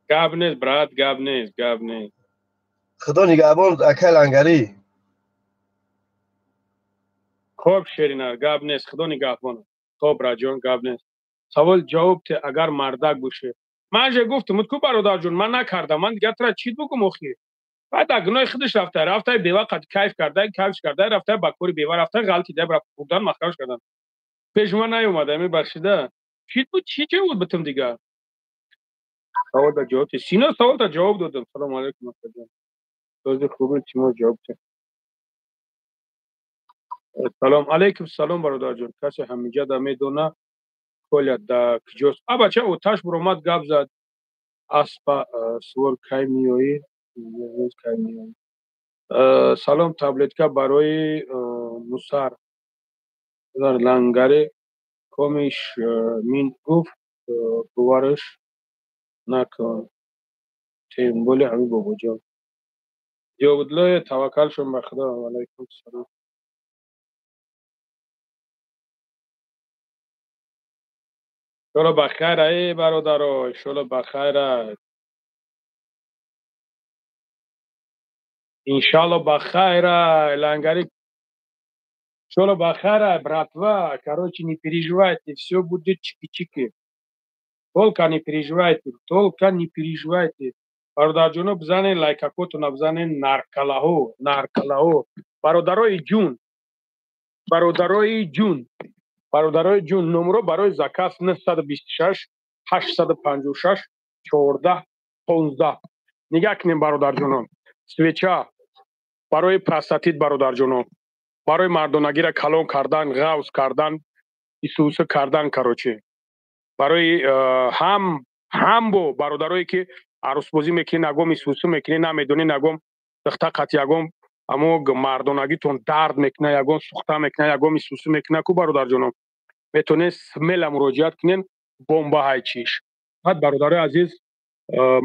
گاب نیست براد گاب نیست خدا نگهبان اکل لنگری خوب شرینا گاب نیست خدا نگهبان خوب راجون گاب نیست سوال جواب ته اگر مردک باشه من جه گفتم کو برادر جون من نکردم من دیگه ترا چیت بگم اخی بعد اگنای خودش رفته بیوه قد کیف کرده رفته بکوری بیوه رفته غلطی ده برفت بودن مخرج کردن پیش من نیومده می بخشیده چیت بود چی بود بتم دیگه سوال دا جواب سینا سوال دا جواب دادم سلام علیکم جان روز خوبی تیمور جواب ته سلام علیکم سلام برادر جان کسی همیجا دا میدونه کل دا کجاست بچه اوتاش برومد گپ زد اسپا سور کای میوی روز کای میوی سلام تبلت برای نصر در لنگره کمیش مین گفت بوارش نکن تیم بولی همین بابا جان دیوبدلای توکل شما به خدا و علیکم السلام شلو بخیر ای برادر شلو بخیر انشالله بخیر لنگری Шола бахара, братва, короче, не переживайте, все будет чики-чики. Только не переживайте, только не переживайте. Бародарҷоно бизанед лайкакотона бизанед наркалаҳо. Бародарои ҷун номро барои заказ 926 856 14 15. Нигоҳ кунем бародарҷонон. Свеча барои простатит бародарҷонон, барои мардонагиро калон кардан, ғавз кардан, исӯсӣ кардан, короче барои ҳамбо бародарое ки арӯсбозӣ мекунед, нагом исӯсӣ мекунед, намедонед нагом дихтақат ягон амо мардонагитон дард мекунад, ягон сухта мекунад, ягон исӯсӣ мекунад ку бародарҷонон, метавонед смела муроҷиат кунед бомба ҳайчиш. баъд бародарои азиз,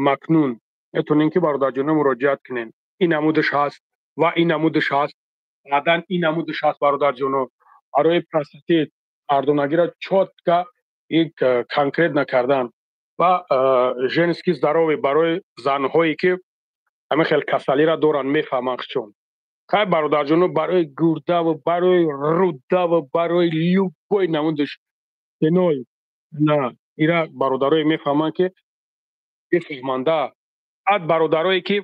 макнун метавонед ки бародарҷонон муроҷиат кунед. Ин намудаш ҳаст ва ин намудаш ҳаст, баъдан ин намудаш ҳаст бародарҷонон. барои простатит мардонагиро чотка конкретно кардан ва женский здоровье барои занҳое ки ҳамин хел касалиро доранд мефаҳманд чун. хай бародарҷонон, барои гурдаву барои рудаву барои любой намудаш фенол, на ира бародарое мефаҳманд ки бифаҳманда. баъд бародарое ки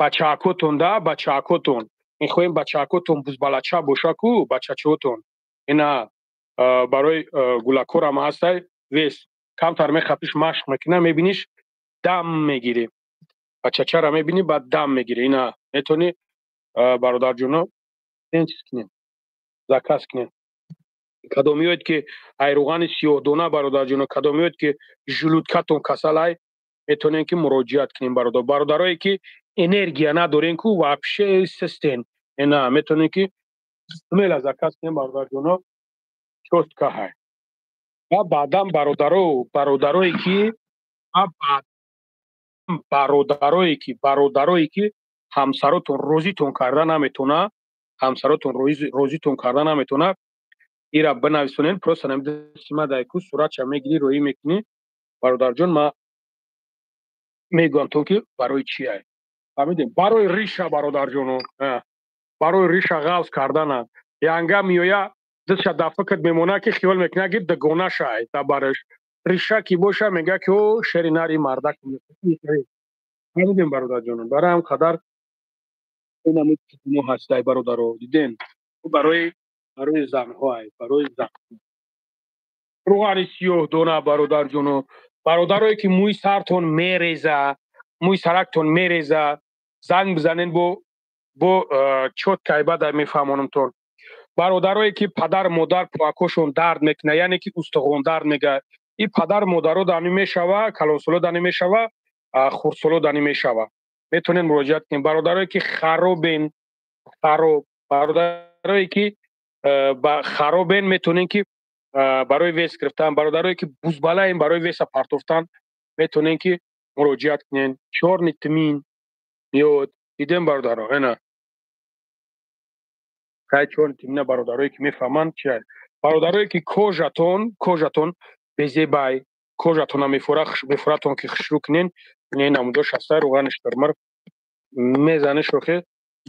бачаакотон бачаакотон мехоҳем бачаакотон бузбалача боша ку бачачаотон ина барои гулакорам ҳастай вес камтар мехапиш машқ мекунад, мебиниш дам мегирӣ, бачачаро мебинӣ баъд дам мегирӣ. ина метавонӣ бародарҷоно чиз кунед, заказ кунед. кадом меояд ки айруғани сиёҳдона бародарҷоно, кадом меояд ки жӯлудкатон касалай, метавонем ки муроҷиат кунем. бародарое ки энергия надорем ку вообще систен, ина метавонем ки смела заказ кунем бародарҷоно, чётка ҳай. ва баъдан бародарое ки ҳамсаротон розитон карда наметавонад, ҳамсаротон розитон карда наметавонад, ира бинависонед, просто намедасимадайку суратша мегирӣ, роӣ мекунӣ. бародарҷон, ма мегӯям ки барои чи ай. фаҳмидем? Барои риша бародарҷонон, барои риша ғавз кардана. янга меояд дистша дар фикрт мемонад ки хиёл мекунад ки дугонаша ай табараш. риша ки боша мегӯяд ки о шери нари мардак. фаҳмидем бародарҷонон? барои ҳам қадар инамуд мо ҳастай бародаро, дидем? барои занҳо ай, барои занҳо. рӯғани сиёҳдона бародарҷонон, бародарое ки мӯи сартон мереза, мӯи сарактон мереза, занг бизанед бо чотка айбада мефаҳмонамтон. бародарое ки падар модар кӯмакҳошон дард мекунад, яъне ки устуғон дард мегӯяд. ин падар модаро данӣ мешава, калонсоло данӣ мешава, хурдсоло данӣ мешава. метавонед муроҷиат кунед. бародарое ки харобен, бародарое ки харобен, метавонед ки барои вес гирифтан, бародарое ки бузбалаем барои веса партофтан, метавонед ки муроҷиат кунед. чорни тмин меояд, дидем бародаро? ина хай чорни тмина бародарое ки мефаҳманд чи ай. бародарое ки кожатон безебай, кожатона мефуратон ки хушрӯ кунед, ин намудош ҳастай, рӯғани штирмир мезани шӯхӣ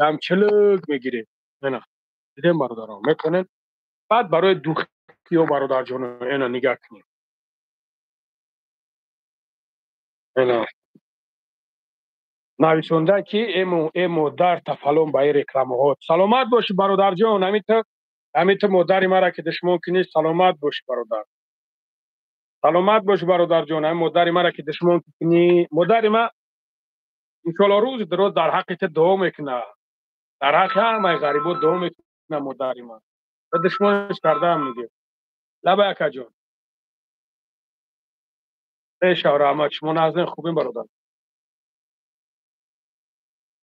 ямчилик мегирӣ. ина дидем бародаро? метавонед. баъд барои духиё бародарҷоно, ина нигоҳ кунед. ина нависонда ки е модар тафалон ба ин рекламаҳо. саломат бошӣ бародарҷон. ҳамита модари мара ки душмон кунӣ, саломат бошӣ бародар. саломат бошӣ бародарҷон. ҳамин модари мара ки душмон кунӣ, модари ма иншоалло рӯзи дароз дар ҳаққи ту дуо мекунад, дар ҳаққи ҳамаи ғарибот дуо мекунад модари ма. ба душмониш кардаам мегӯ. лаба якаҷон. бешав раҳмат. шумо назден хубин бародар?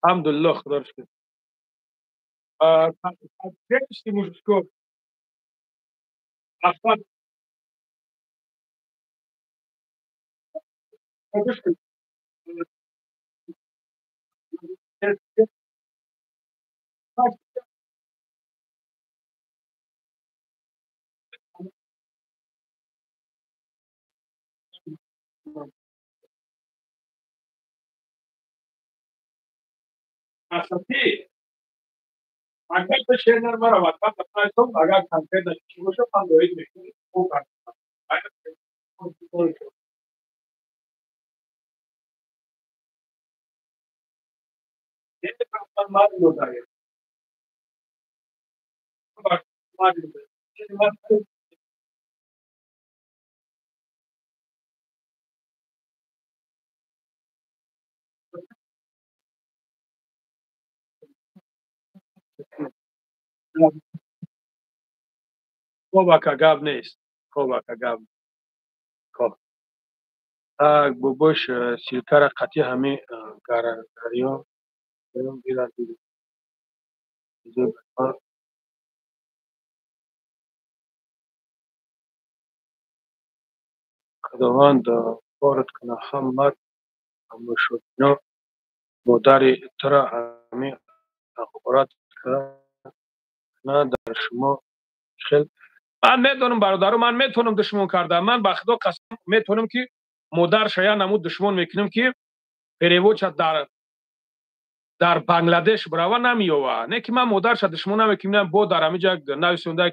алҳамдулиллах, худо ро шукр. Девушки, мужиков. Красоты. Anche se non mi ha fatto questo, magari anche da ci vuole quando è di un po'. Niente per male lo dai. Kova kagab نیست. Kova kagab. خب بوبوش سیرکار قطعی همه گاریو بیرون دیگه خداوند وارد کنه هم مرد هم شد اینا مادر ترا همه اخبارات کنه در شما خیلی من میدونم برادرم من میتونم دشمن کردم من به خدا قسم میتونم که مادر شاید نمود دشمن میکنم که پریوچ در بنگلادش براوا نمیوه نه که من مادرش دشمن نمیکنم با در همینجا نویسونده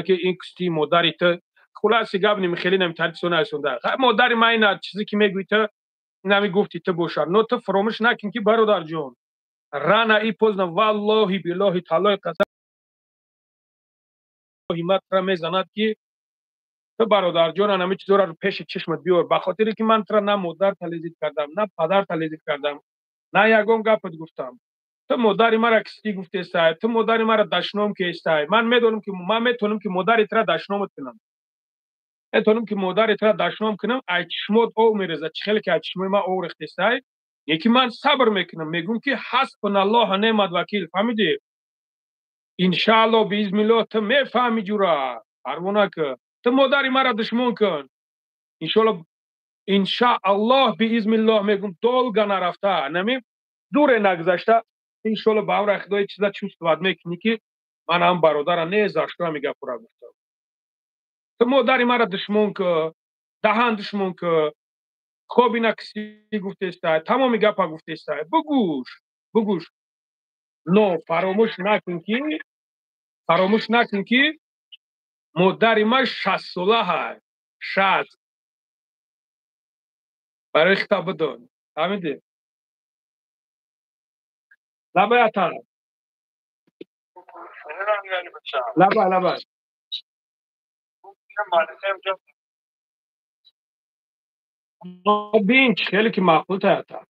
که این کستی مادری تو خلاصی گپ نمیخیلی نمیتونی نویسونده مادر من این چیزی که میگوی تو نمیگفتی تو بوشار نو تو فراموش نکن که برادر جون رانا ای پوزنا والله بالله تعالی قسم همت را میزند که تو برادر جان همه چیزا رو پیش چشمت بیار به خاطر که من ترا نه مادر تلیزید کردم نه پدر تلیزید کردم نه یگم گپت گفتم تو مادر مرا کسی گفته است تو مادر مرا دشنام که است من میتونم که مادر ترا دشنام کنم میتونم که مادر ترا دشنام کنم ای چشمات او میرزه چخیل که چشم ما او رخت است یکی من صبر میکنم میگم که حسبنا الله و نعم الوکیل فهمیدی ان شاء الله باذن الله تو میفهمی جورا پروانه که تو مادر مرا دشمن کن ان شاء الله ان شاء الله باذن الله میگم долго نرفته نمی دور نگذشته ان شاء الله باور خدای چیزا чувствовать میکنی که من هم برادر نذاشتم میگه پورا گفتم تو مادر مرا دشمن که دهان دشمن که خوب اینا کسی گفته است تمام گپا گفته است بگوش نو فراموش نکن که مادر ما 60 ساله های 60 برای خطاب بدون فهمیدی لبا لبا بین خیلی که معقول تا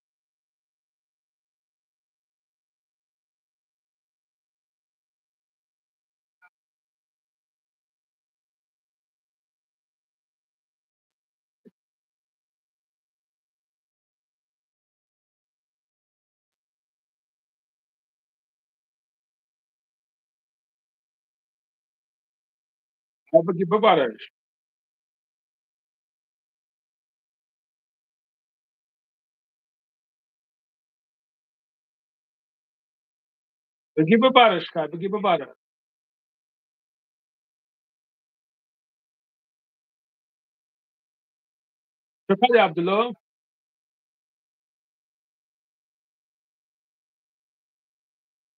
بگی ببرش بگی ببرش چطوری عبدالله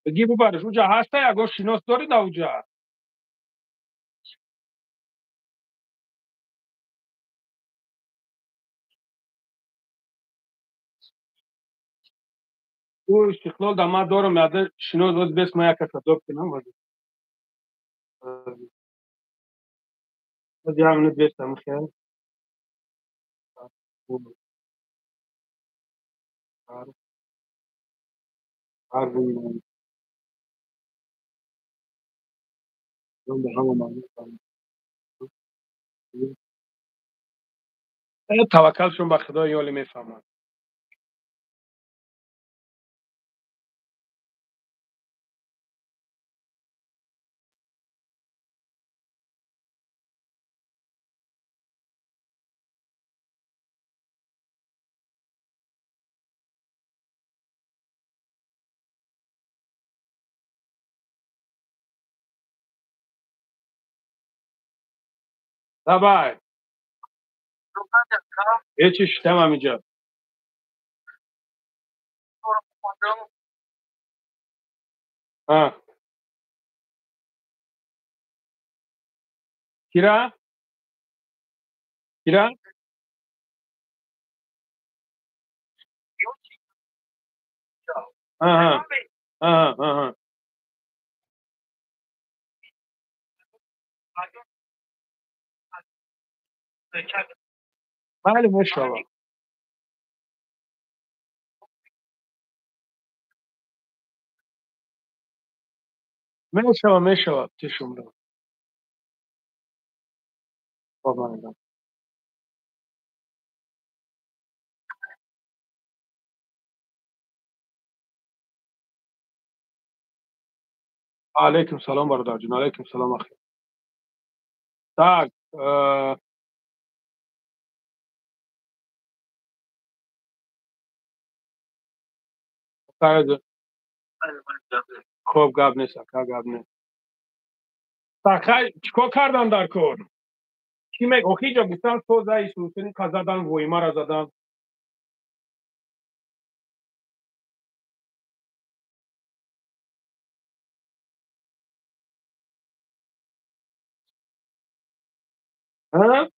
بگی ببرش اونجا هسته اگه شناس داری در اونجا او استقلال در من دارم یاده شناس باز بس ما یک کتاب کنم باز یه همینه بستم خیلی هر بویم به همه معنی توکلشون به خدا یالی میفهمن دبای هیچی شتم همینجا ها کیرا کیرا آها آها آها بله مشتاق مشتاق چشم رو بابا علیکم سلام برادر جون علیکم سلام اخی tak فرد خوب گاب نیست که گاب نیست tak چیکار کردن در کار کی میگه اوکی جا گفتن تو زای سوسن کا زدن وایما را زدن ها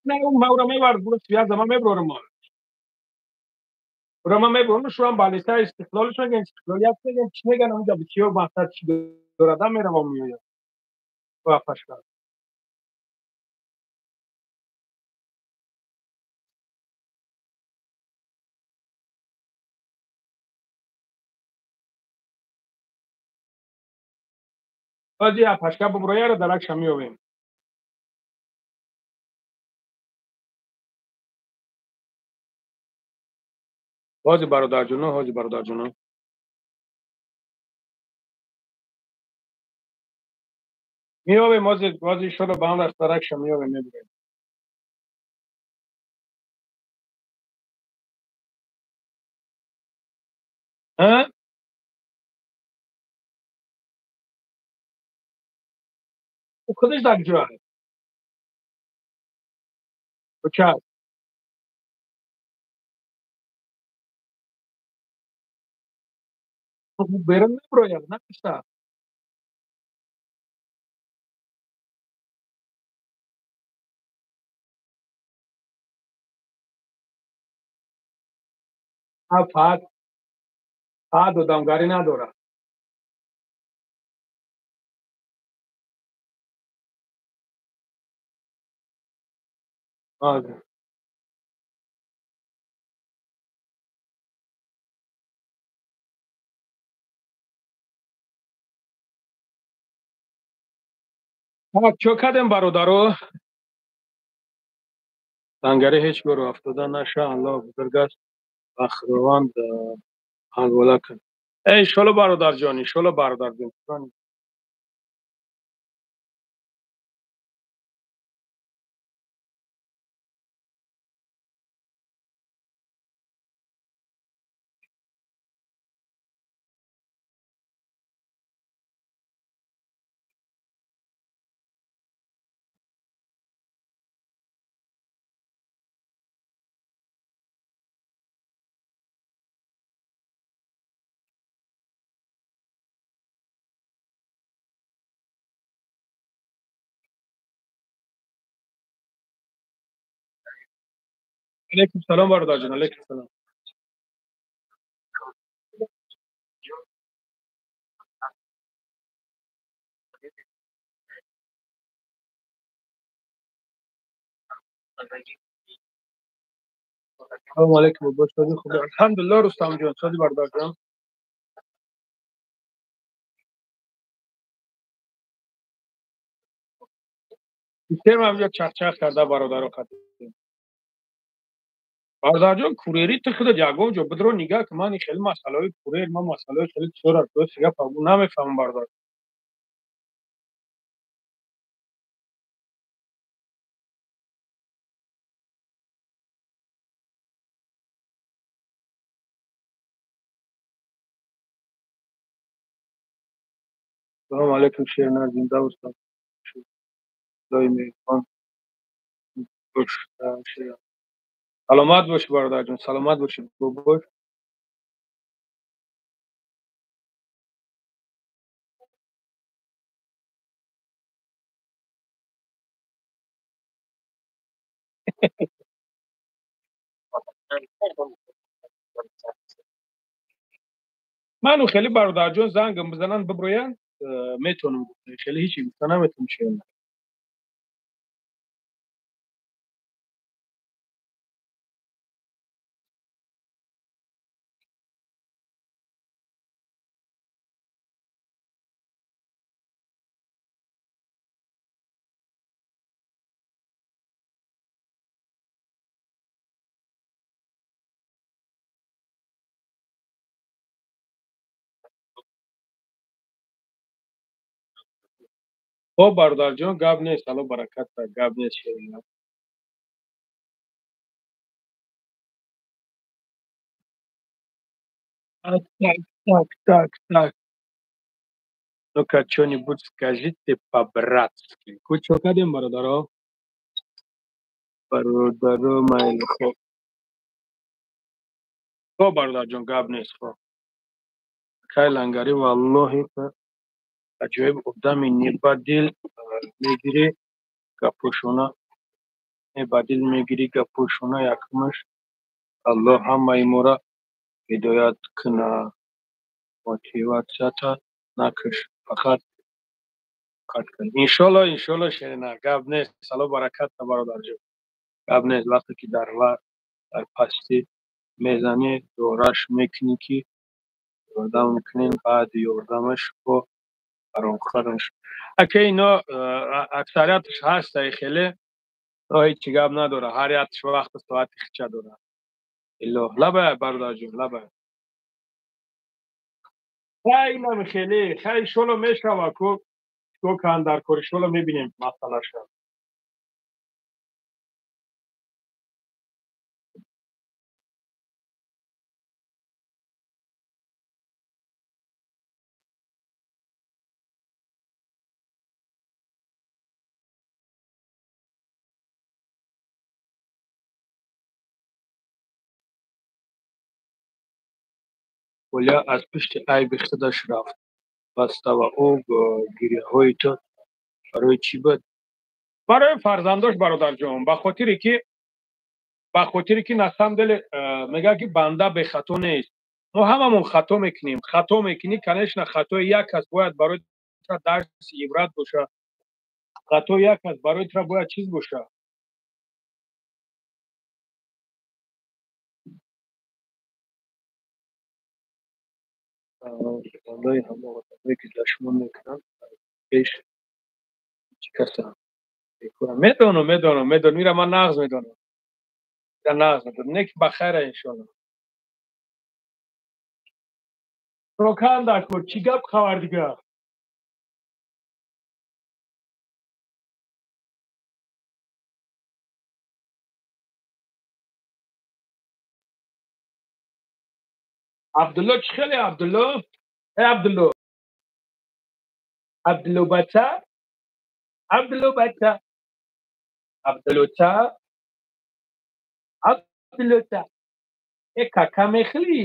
نه اون مورا میبرد برو سیاه زمان میبرم ما برو ما میبرم شو هم بالسته استقلالش میگن استقلالیت میگن چی میگن اونجا به چیو مقصد چی دارد میرم و میاد واپس کرد بازی اپشکا ببرویا رو درک شمیویم بازی برادر جون حاجی برادر جون میویم بازی شو رو به هم دست درک شمیویم میبریم ها او خودش در جا اوکی برم میبرویا نه کسا ها فاد و دمگاری نداره آره ها چو کدم برادرو دنگری هیچ برو افتاده نشه الله بزرگست اخروان حلواله کن ای شلو برادر جانی شلو برادر جانی علیکم سلام برادر جان علیکم سلام سلام علیکم باش خوب الحمدلله رستم جان سادی برادر جان سیستم همجا چخ کرده برادر خط. برادر جان کوریری تو خود جاگو جو بدرو نگاه که من خیلی مسئله های کوریر من مسئله خیلی چرا تو سیگا فهمون نمیفهمم برادر. سلام علیکم شیرنا زنده استاد. دایمی خان خوش شیر. سلامت باشی برادر جان سلامت باشی بابا. منو خیلی برادر جان زنگ بزنن ببروین میتونم خیلی هیچی گفتن نمیتونم شیرنا. خب برادر جان گاب نیست الله برکت گاب نیست شیرنا. Так, так, так, так. Ну-ка, что-нибудь скажите по-братски. Кучу кадем, бародаро? Бародаро майло. Хо, бардар ҷон, гап нест. Хо. Кай лангари валлоҳи аҷоиб одами небадил мегирӣ гапошона небадил мегирӣ гапошона якмаш Аллоҳ ҳамаи моро ҳидоят кина, мотиватсията накаш. Фақат қат кун. Иншолло шерина. Гап нест. Алло баракатта бародарҷон. Гап нест. Вақте ки дар пастӣ мезанӣ, дораш мекунӣ ки ёрдам мекунем, баъди ёрдамаш бо фаромхӯриш. Ака ино аксарияташ ҳастаи хеле ҳеҷ гап надора. Ҳар якташ вақту соати хича дора. Илоҳ. Лабай бародарҷон, лабай. Хай нами хеле. Хай иншолло мешава ку чикор кардн дар кор. Иншолло мебинем масъалаша. Оля аз пишти айби худаш рафт. Баста ва ӯ гирияҳои ту барои чӣ буд? Барои фарзандош бародарҷон. Ба хотире ки на самом деле мегӯяд ки банда бехато нест. Мо ҳамамон хато мекунем. Хато мекунӣ, конечно, хатои як кас бояд барои ту дарси ибрат боша. Хатои як кас барои ту бояд чиз боша. Бандаи ҳамон одамое ки дашмон мекунанд пеш чӣ касанд? Медонам. Мира ман нағз медонам. Нек ба хайра иншолло. Рокан дар кор. Чӣ гап хабар дигар? Абдулло чӣ хеле Абдулло? Абдулло. Абдулло бача? Абдулло бача? Абдуллота? Абдуллота. Кака мехлӣ?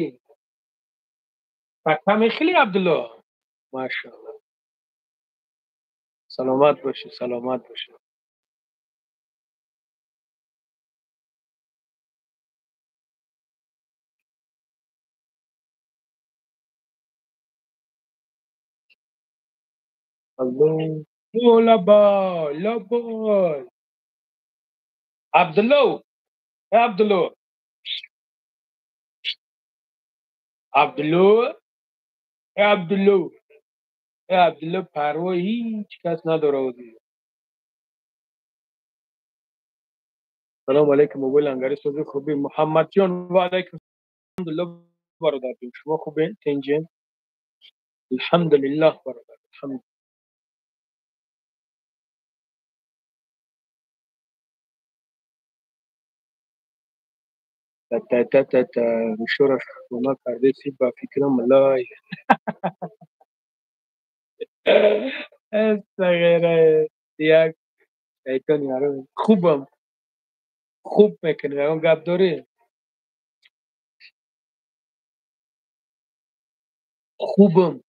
Кака мехлӣ Абдулло? Машалло. Саломат бошӣ, саломат бошӣ. Алло. О, лабай, лабай. Абдулло. Абдулло. Абдулло. Абдулло. Абдулло парвои ҳеҷ кас надорад. سلام علیکم موبایل انگاری سوز خوبی محمد جان و علیکم الحمدلله برادر جون شما خوبین تنجین الحمدلله برادر الحمد تا تا تا تا تا شورش اونا کرده سی با فکرم لای غیره یک ایتون یارو خوبم خوب میکنی اون گپ داری خوبم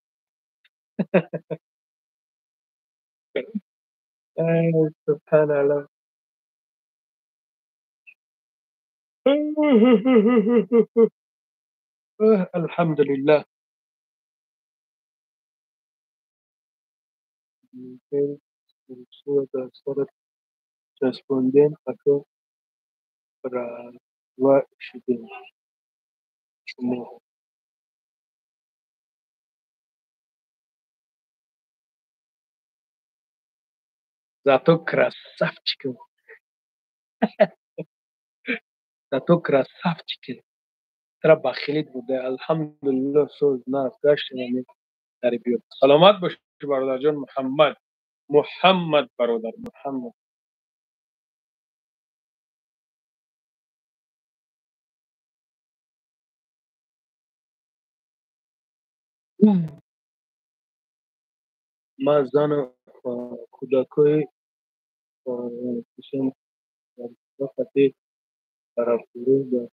سبحان الله الحمد لله چسبوندین خطا را و شدین شما зато красавчики зато красавчики ترا بخیلید بوده الحمدلله سوز نه گشت نمی در بیاد سلامت باش برادر جان محمد محمد برادر محمد ما زن کودکای کشم در خطی طرف برو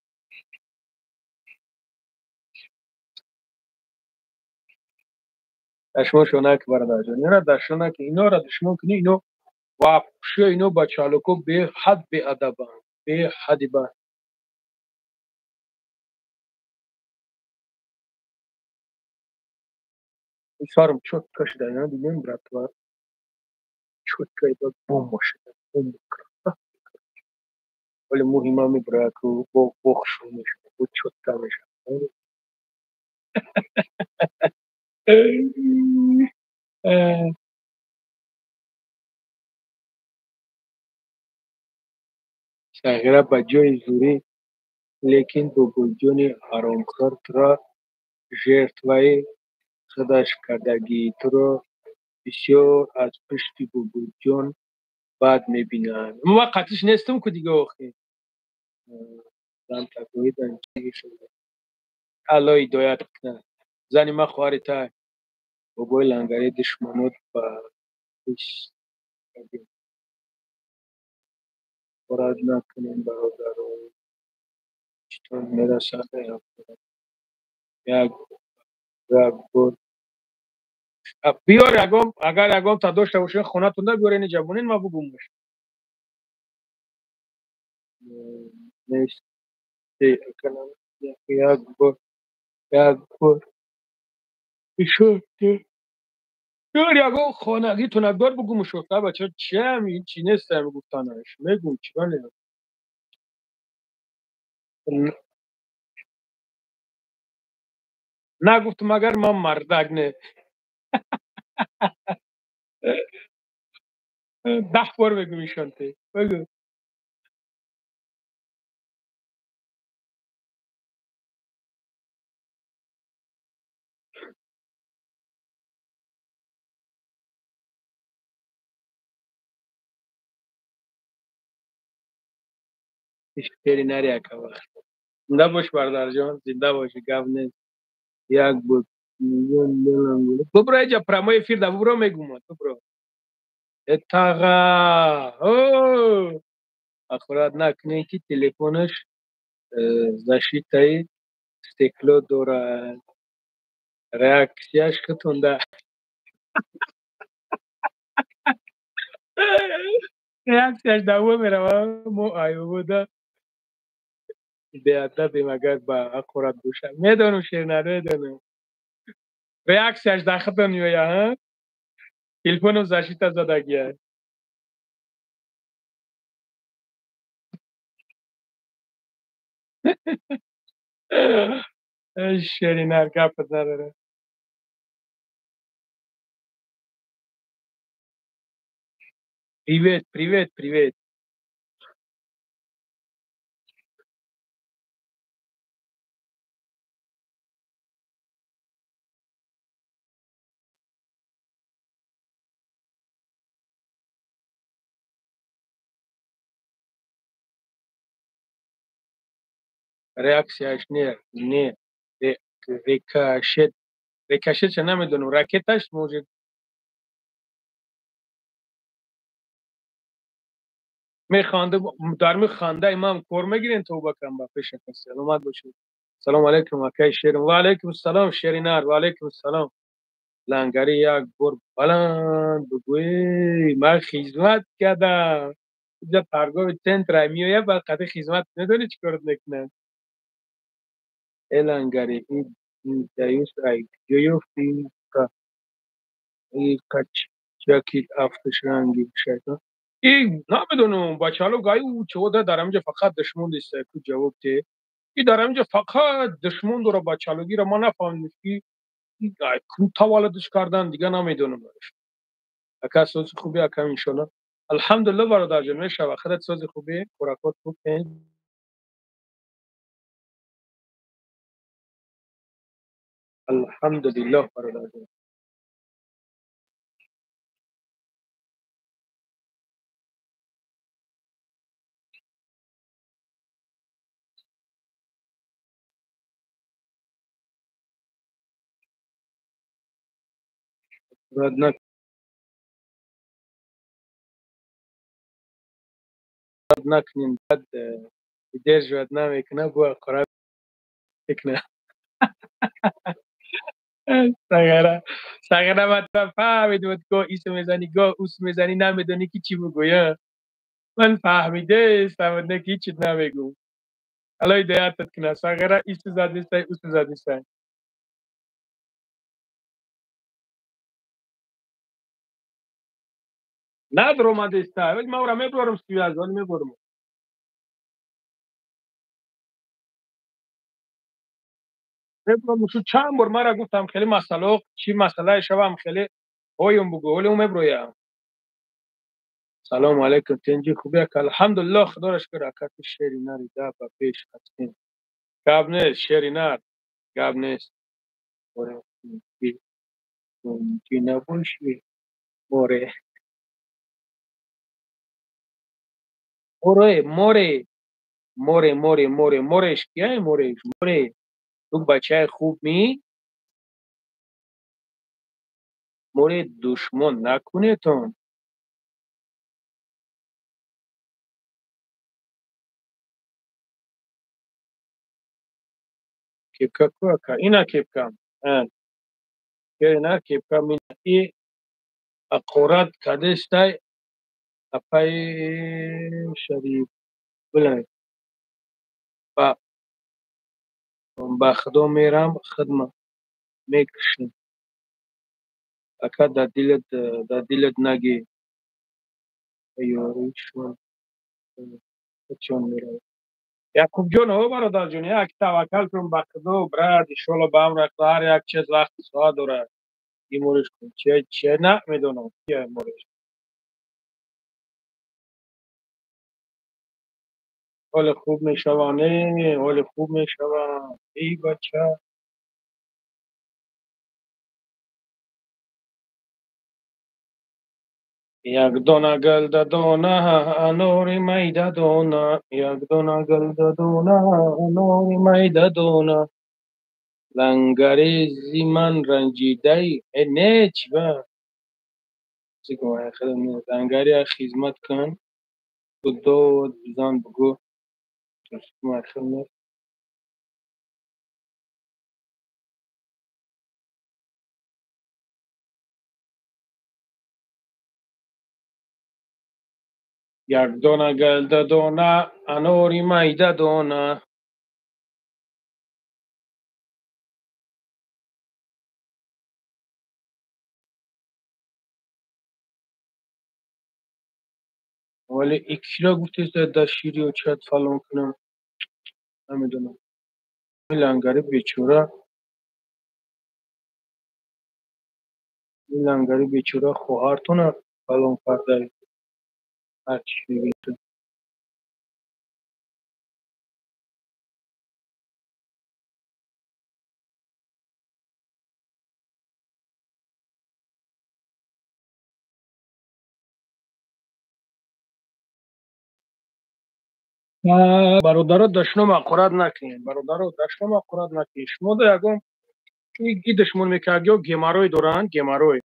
دشمن شونک برادر جان اینا دشمنک اینا را دشمن کنی اینو вообще اینو با چالکو به حد به ادب به حد با سرم چوت کشیده اینا دیگه برات و چوت که با بوم شده بوم ولی مهمه میبره که با بخشو میشه با چوت که میشه شاگرد با جای زوری لیکن با گلجون حرامخور ترا жертвой خودش کردگی تو را بسیار از پشت گلجون بد میبینند ما قطعش نیستم که دیگه آخی زن تقوی دنچه شده الله هدایت کنه زنی ما خواهر تا بابای لنگری دشمنات با پیش فراد نکنیم برادر و چطور میرسد یک یک بود بیار یکم اگر یکم تا داشته باشه خونه تونده بیار این جوانین ما بگم باشه نیست کنم یک بود یک بود شد بیار یکم خانگی تونکدار بگم شد بچه چه همی چی نیست همی گفتنش میگم چی بله نگفت مگر من مردک نه 10 بار بگو میشانته بگو اشتری نری اکا وقت زنده باش برادر جان زنده باشی گپ نیست یک بود میلیون دلم بود ببرو اینجا پرمای فیر ده ببرو میگم تو برو اتاقا او اخورات نکنه که تلفنش زشیتای استیکلو دوره reaksiyاش که تونده reaksiyاش دوام میره مو آیو بوده بیادب مگر با اخورات دوشه میدونم شیر نداره reaksiyاش داخل میوه ها تلفنم زشیت زدگیه شیرین گپت نداره привет привет привет реакціяш не рикошет. Рикошет چه نمیدونم راکتش موجود میخوانده در میخوانده امام کور میگیرین تو بکن با پیش کسی سلامت باشید. سلام علیکم اکای شیر و علیکم السلام شیرینار و علیکم السلام لنگری یک بر بلند بگوی من خدمت کردم اینجا پرگاه سنتر میویه با قطع خدمت نداری چی کارت میکنن ای لنگری این دیوس رای گیوفتی که این کچ جاکیت افتش رنگی شد این نمیدونم بچه هالو گاهی او چه ده در اینجا فقط دشمون دیسته که جواب ته این در اینجا فقط دشمون داره بچه هالوگی را ما نفهمیم که این کم تولدش کردن دیگه نمیدونم اکا سوز خوبی اکا انشالله الحمدلله برادر جان میشه آخرت سوز خوبی خوراکات خوب الحمدلله برادر جان رد نکنین بد دیر جواد نمیکنه با قرار بکنه سگره سگره من فهمید بود که ایسو میزنی گاه اوس میزنی نمیدونی که چی بگویه من فهمیده استم که هیچی نمیگو الان هدایتت کنه سگره ایسو زدی سای اوسو زدی سای ندر اومده استا ولی من اورا میبرم سوی ولی میبرم میبرم شو چند بار مرا گفتم خیلی مسئله چی مسئله شبم خیلی هایم بگو ولی اون میبرویم سلام علیکم تنجی خوبی که الحمدلله خدا را شکر اکات شیری ناری دا با پیش هستیم گاب نیست شیری نار گاب نیست موره کی نباشی موره موره موره موره موره موره مورش کیه مورش موره تو بچه خوب می موره دشمن نکنه تون کیپکا کوکا اینا کیپکام شیری نار کیپکام ای اقورات کدشتای اپای شریف بلند با با خدا میرم خدمت میکشم اکا دا دیلت نگی یاری شو چون میره یعقوب جان او برادر جون یک توکل کن به خدا براد ایشالا به امر خدا هر یک چیز وقت ساعت داره این مورش کن چه نه میدونم چیه مورش حال خوب میشوانه حال خوب میشوان ای بچه یک دونه گل دونه نوری میده دونه یک دونه گل دونه نوری میده دونه لنگری زی من رنجیده ای نه چی با چی کنم خیلی لنگری خدمت کن تو دو زن بگو خدمت یک دونه گل دونه انوری میده دونه ولی اکیلا گفتی زده شیری و چت فلان کنم نمیدونم این لنگری بیچوره این لنگری بیچوره خواهرتونه فلان کرده هرچی بگی برادرات دشنام اقراد نکنین برادرات دشنام اقراد نکنین شما دا یگم گیدشمون میکرد یا گماروی دوران گماروی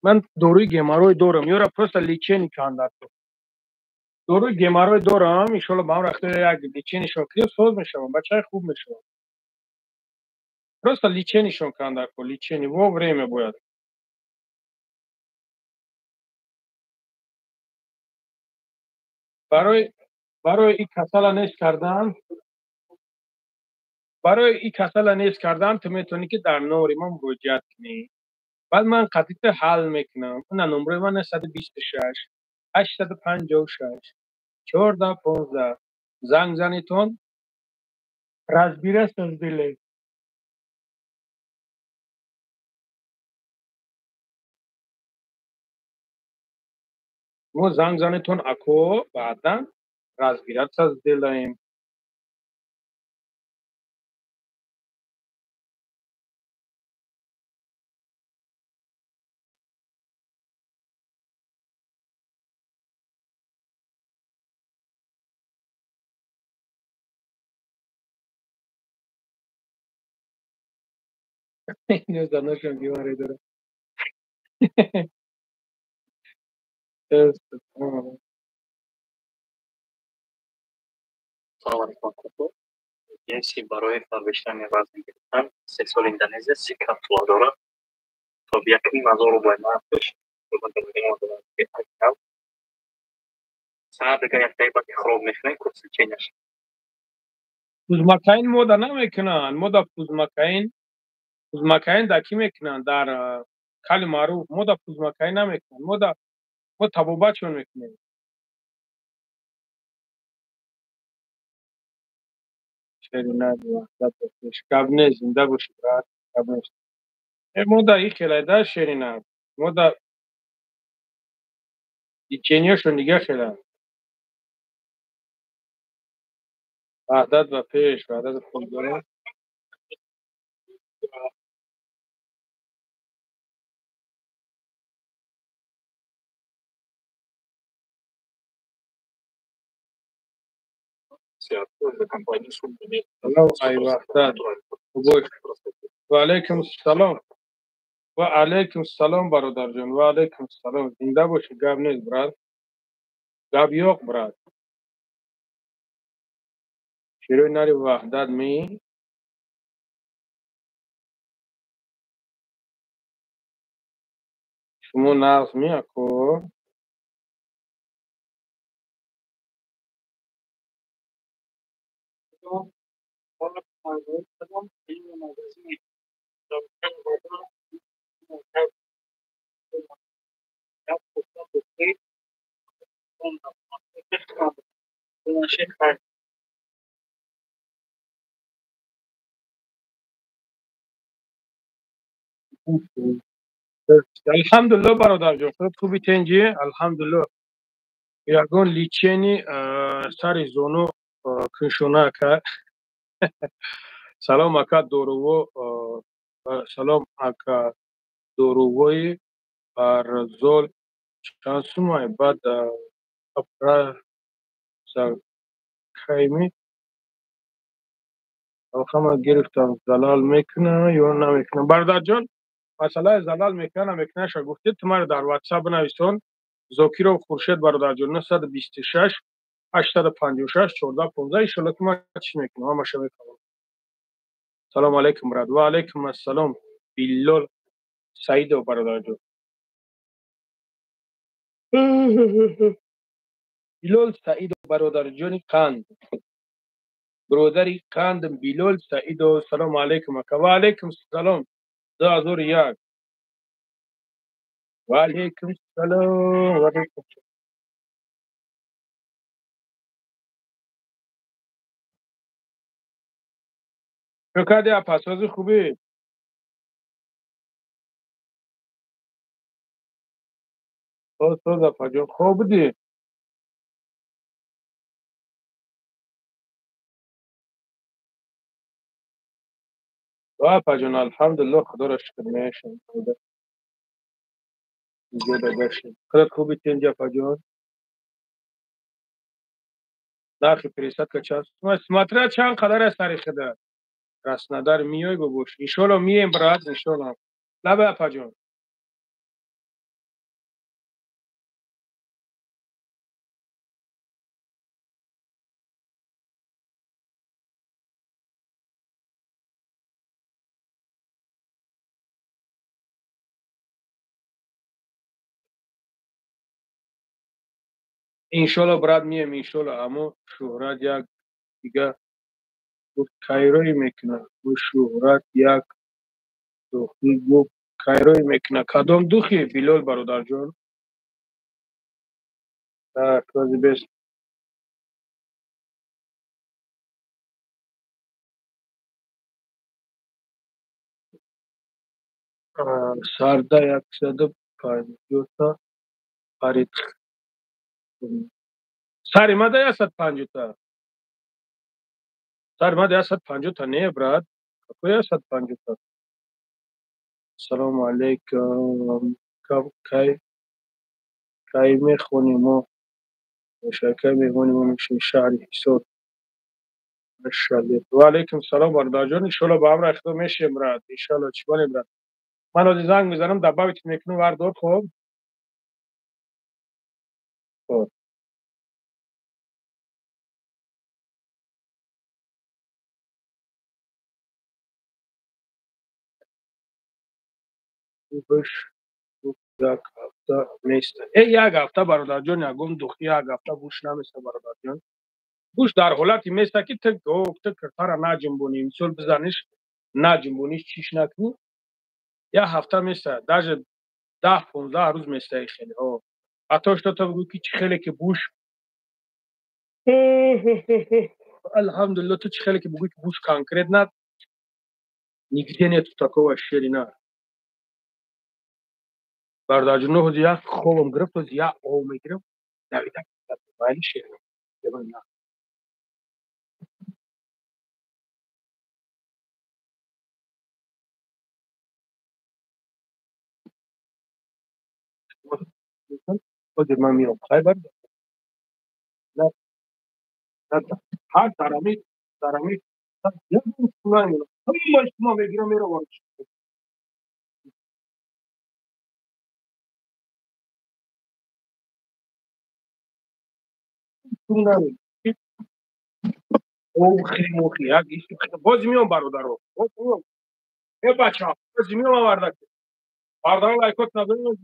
من دوروی گماروی دورم یورا پروستا لیچینی کاندار دوروی گماروی دورم ایشالا با هم رخته یک لیچینی شکری سوز میشم بچه خوب میشم پروستا لیچینی شون کاندار کو لیچینی و وریمه باید برای برای این کسل نیست کردن برای این کسل نیست کردن تو میتونی که در نوری من مراجعت کنی بعد من قطعیت حل میکنم اون نمره من 126 856 14 15 زنگ زنیتون разбира создали ما زنگ زنیتون اکو بعدا разбирать сделаем اینو زناشم بیماری داره سلام علیکم. یه سی برای فربشتن وزن گرفتن 3 سال اندونزیا 30 کم داره تا بیاکنی مزار رو باید نفتش رو من دارم دارم که اکنم ساعت دیگه یک تایبا که خراب میشنه کسی چینش پوزمکین مودا نمیکنن مودا پوزمکین دکی میکنن در کلی معروف مودا پوزمکین نمیکنن مودا ما تبوبه چون میکنیم شری ندیوه شکبنه زنده باشی برات شکبنه مودا ای خیلی ده شری ند مودا ای چینیشون دیگه خیلی وحدت و پیش وحدت خود داره سلام ای وحدت خوبش و علیکم السلام و علیکم السلام برادر جان و علیکم السلام زنده باشی گب نیست برات گب یوق برات شروع نری وحدت می شما نقص می اکو الحمدلله برادر جان خود خوبی تنجی الحمدلله یگون لیچینی سر زونو کنشونه که سلام اکا دورو سلام اکا دوروی رزول شانسومای بعد اپرا سرکایمی آخه گرفتم زلال میکنه یا نمیکنه برادر جان مسئله زلال میکنه شا گفتید تو رو در واتساپ بنویسون زوکی رو خورشید برادر جان 926 856 14 15 ان شاء الله تو ما چی میکنه ما شما میکنم سلام علیکم براد و علیکم السلام بیلال سعید و برادر جان بیلال سعید و برادر جان قند برادری قند بیلال سعید و سلام علیکم و علیکم السلام دا دور یک و علیکم السلام و علیکم شکر دی پاسوز خوبی تو زفا جان خوب دی زفا جان الحمدلله خدا را شکر میشم اینجا داشتیم خدا خوبی تین زفا جان нархи пересадка част смотря чанд қадар аст тариқида раснадар миёй бубош иншоалло мием брат иншоалло лаба апаҷон иншоалло брат мием иншоалло аммо шӯҳрат як дига гуфт кайрое мекунад бу шӯҳрат як духӣ гуфт кайрое мекунад кадом духе билол бародарҷон так рози бест сарда 150 харид сари мада 150 сари мада 150 не брат какой 150 салому алейкум кай мехонем мо кай мехонем мо мешавем шаҳри ҳисор машалле ва алейкум салом бародарҷон иншоалло ба амр ахтор мешавем брат иншоалло чӣ конем брат ман ҳозир занг мезанам дабавитон мекунам вардор хоб хоб гӯш як ҳафта места як ҳафта бародарҷон ягон духӣ як ҳафта гӯш наместа бародарҷон гӯш дар ҳолати места ки ту киртара наҷунбонӣ мисол бизаниш наҷунбониш чиш накунӣ як ҳафта месаяд даже 10-15 рӯз месаи хелеҳо ҳатто шуд бигӯӣ ки чӣ хеле ки гӯш алҳамдулилло ту чӣ хеле ки бигӯӣ ки гӯш конкретно нигде нету такого ширина бародарҷон ҳозир як хобам гирифт ҳозир як об мегирам давида майли ширина ҳозир ман миём хайбар ҳар дарамӣ ҳамаи шумо мегирам меравам охи мохи як бози миём бародаро боз миём бачаҳо бози миём вардака бародаро лайкот назаред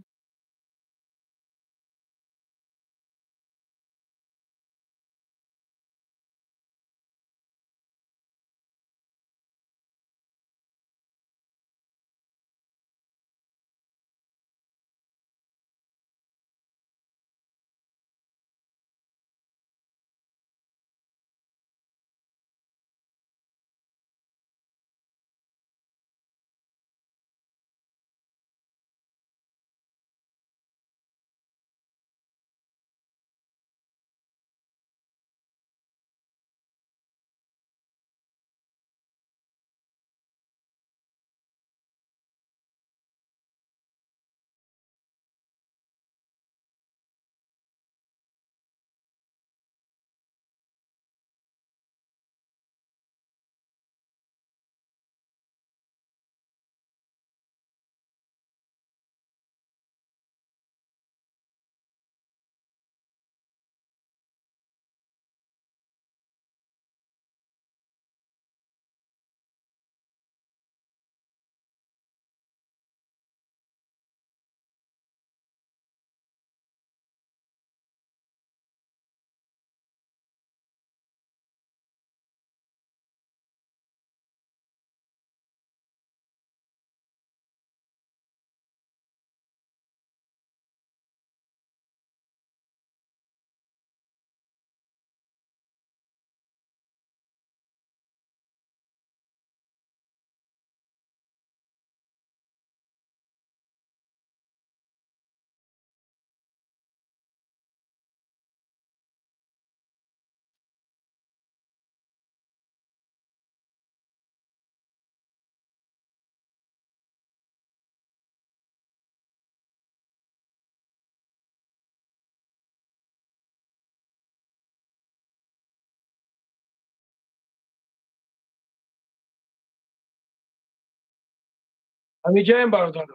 همه جایم برادر.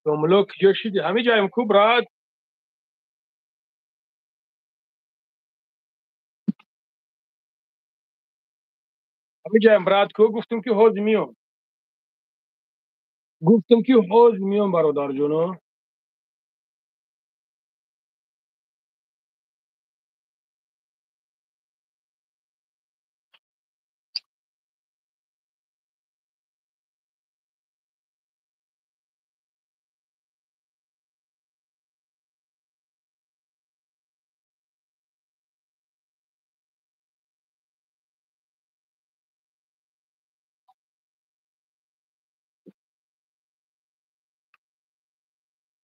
دوملو کجا شدی؟ همه جایم کو برات. همه جایم برات کو گفتم که حوض میام. گفتم که حوض میام برادر جونو.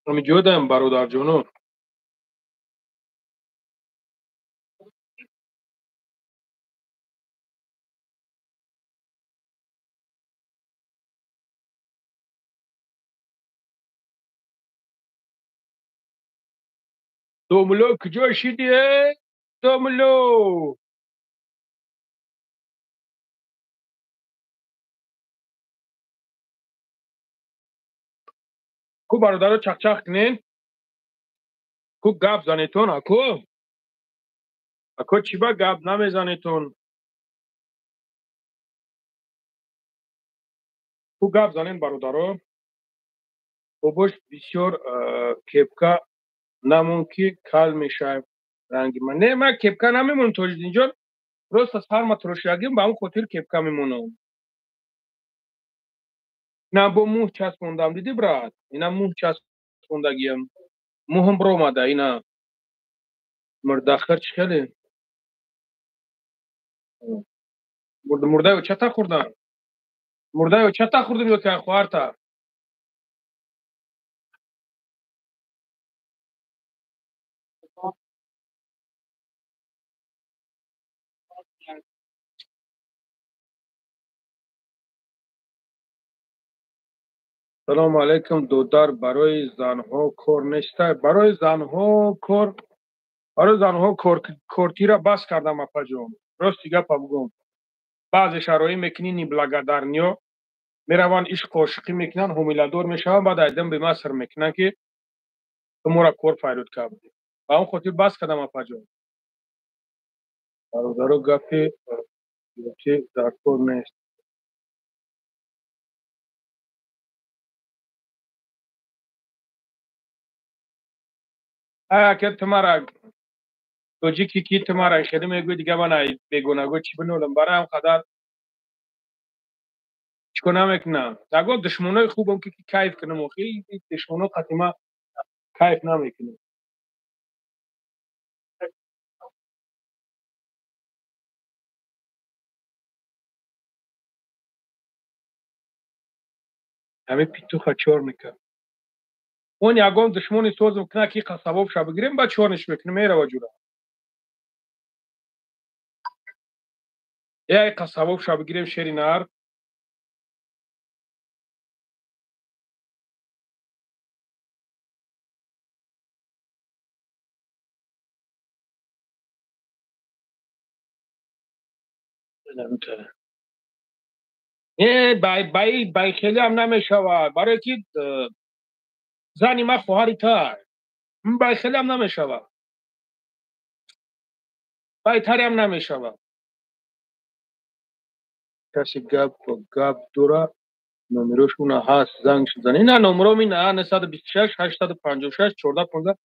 همه جودم برادر جونو. دوملو کجا شدی؟ دوملو. کو برادر چخ چخ کنین؟ کو گپ زنیتون اکو؟ اکو چی با گپ نمیزنیتون؟ کو گپ زنین برادرو؟ باباش بسیار کپکا نمون که کل میشه رنگ من. نه من کپکا نمیمون توش اینجا. راست از هر ما ترشیگیم با اون خاطر کپکا میمونم. نه با موه چسبوندم دیدی برات. اینا موه چسبوندگیم. موهم برو اومده اینا. مردخر چخله. مرده و چتا خوردن. مرده و چتا خوردن یا که خوارتا. سلام علیکم دودار. برای زنها کار نیسته. برای زنها کار. برای زنها کورتی را بس کردم اپا جون. راست دیگه پا بگم. بعضی شرایی میکنین این بلگردارنیو میروان عشق و عاشقی میکنن همیلادور میشون بعد ایدم به ما سر میکنن که تو مورا کور فایرود کرد. با اون خاطر بس کردم اپا جون. برادرو گپی که در کار نیست. که تمارا توجی کی تمارا شده میگوی دیگه من بیگونگو چی بنولم برای هم قدر چیکار نمیکنم. داگو دشمنای خوبم که کیف کنم و خیلی دشمنا قطعا کیف نمیکنم. همه پیتو خچور میکنم. اون یگان دشمنی سوزم کنه که قصابو شب بگیریم بعد چورنش میکنه میره وجودا. یا قصابو شب بگیریم شری نار. نه بای خیلی هم نمیشود برای که زنی ما خواهری تر. بای خیلی هم نمیشود. بای تری هم نمیشود. کسی گپ دورا نمروشون هست زنگ زنی نه نمرو می نه 926 856 14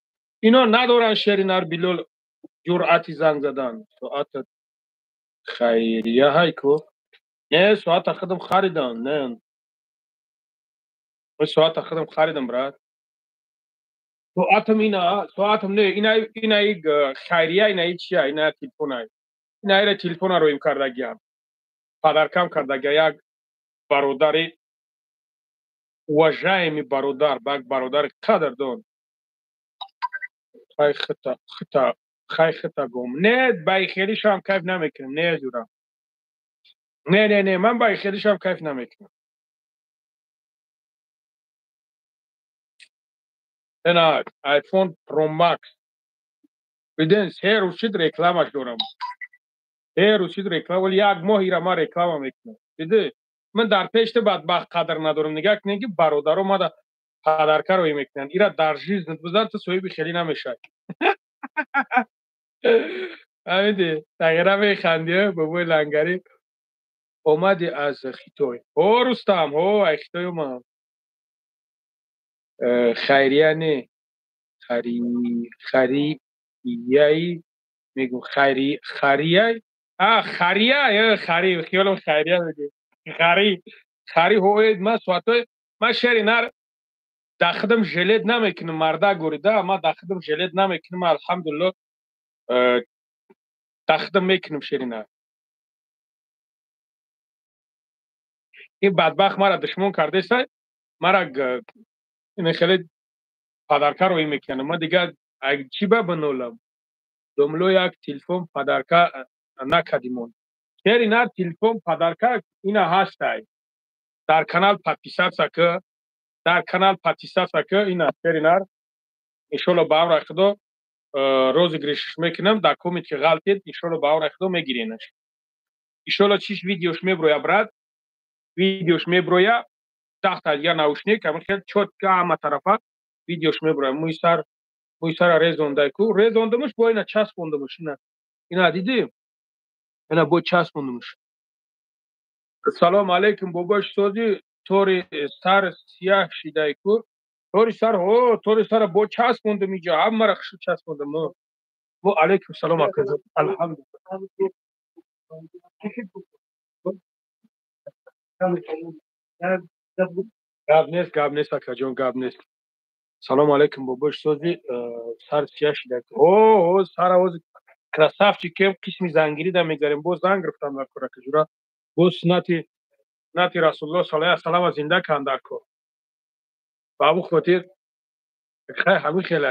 اینا ندارن شری نار بیلول جرأتی زنگ زدن. ساعت خیریه های کو. نه ساعت خودم خریدم. نه ساعت خودم خریدم برات. ساعتم اینا ساعتم نه اینا خیریه اینا چیه اینا تلفنای اینا ایره تلفن رو ایم کردگیم پدرکم کردگی یک برادری وجهمی برادر باگ برادر قدردان خیلی خطا گم نه بای خیلیش هم کیف نمیکنم نه جورا نه من بای خیلیش هم کیف نمیکنم. نه آیفون پرو ماکس بدین سه روزید رکلامش دارم. سه روزید رکلام ولی یک ماه ایرا ما رکلام میکنم دیدی من در پیشت بدبخت قدر ندارم نگاه کنین که برادر اومده پدرکه روی میکنن ایرا در جیز بزن تو صحیح خیلی نمیشه همیده تغییره میخندیه بابای لنگری اومدی از خیتوی او رستم او ای خیتوی ما خیریه نه خریه میگو خریه خریه خری خیالم خیریه میگه خری هوید ما سواتوی ما شهری نر داخدم جلد نمیکنم مردا گوریده ما داخدم جلد نمیکنم الحمدلله داخدم میکنم شهری نر این بدبخت مرا دشمن کرده است مرا این خیلی پدرکه روی میکنه ما دیگه چی ببنولم دوملو یک تلفن پدرکه نکدیمون شهری نر تلفن پدرکه اینا هستای در کانال پاتیسات که در کانال پاتیسات که اینا شهری نر ایشالا باور خدا روز گریشش میکنم در کومیت که غلطید ایشالا باور خدا میگیرینش ایشالا چیش ویدیوش میبرویا برات ویدیوش میبرویا تحت یا ناوشنیک همون خیلی چوت که همه طرفه ویدیوش میبرویا موی سر ریزونده کو ریزوندمش با اینا چسبوندمش اینا دیدی اینا با چسبوندمش سلام علیکم باباش سوزی طوری سر سیاه شیده کو طوری سر با چسبوندم اینجا هم مرخشو چسبوندم و علیکم سلام علیکم الحمدلله گاب نیست اکا جون گاب نیست سلام علیکم باباش سوزی سر سیاه شیده اوه سر آوز красавчик که قسمی زنگیری در میگذاریم باز زنگ گرفتم در کره کجورا باز نتی رسول الله صلی الله علیه وسلم زنده کن در کن بابو خاطر خیلی همین خیلی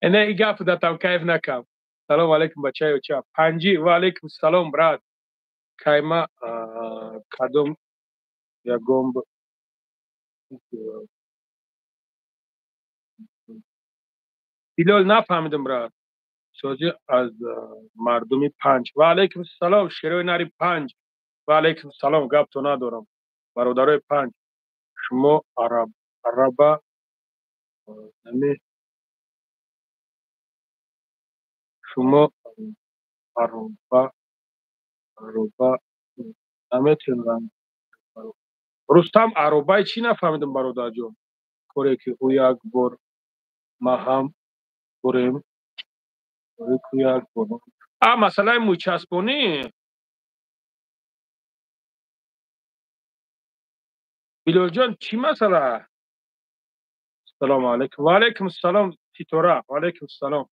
اینه ای گپ دادم کیف نکم سلام علیکم بچه چا پنجی و علیکم سلام برات کایما کدوم یا گومب بیلال نفهمیدم برات سوزی از مردمی پنج و علیکم سلام شیروی ناری پنج و علیکم سلام گپ تو ندارم برادرای پنج شما عربا نمی شما عربا نمیتونم رستم عربای چی نفهمیدم برادر جون کوره که او یک بار ما هم بریم کوره که یک بار مسئله موی چسبونی بیلال جان چی مسئله سلام علیکم و علیکم السلام تیتورا و علیکم السلام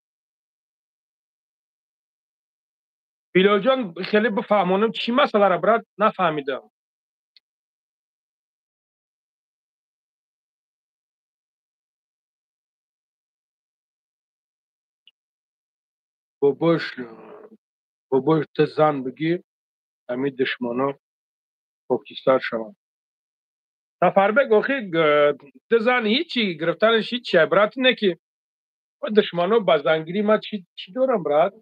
بیلال جان خیلی بفهمونم چی مسئله را برات نفهمیدم باباش تو زن بگیر همین دشمنا پاکیزتر شوند سفر بگو خیلی تو زن هیچی گرفتنش هیچی عبرت اینه که دشمنا بزنگیری ما چی دارم برات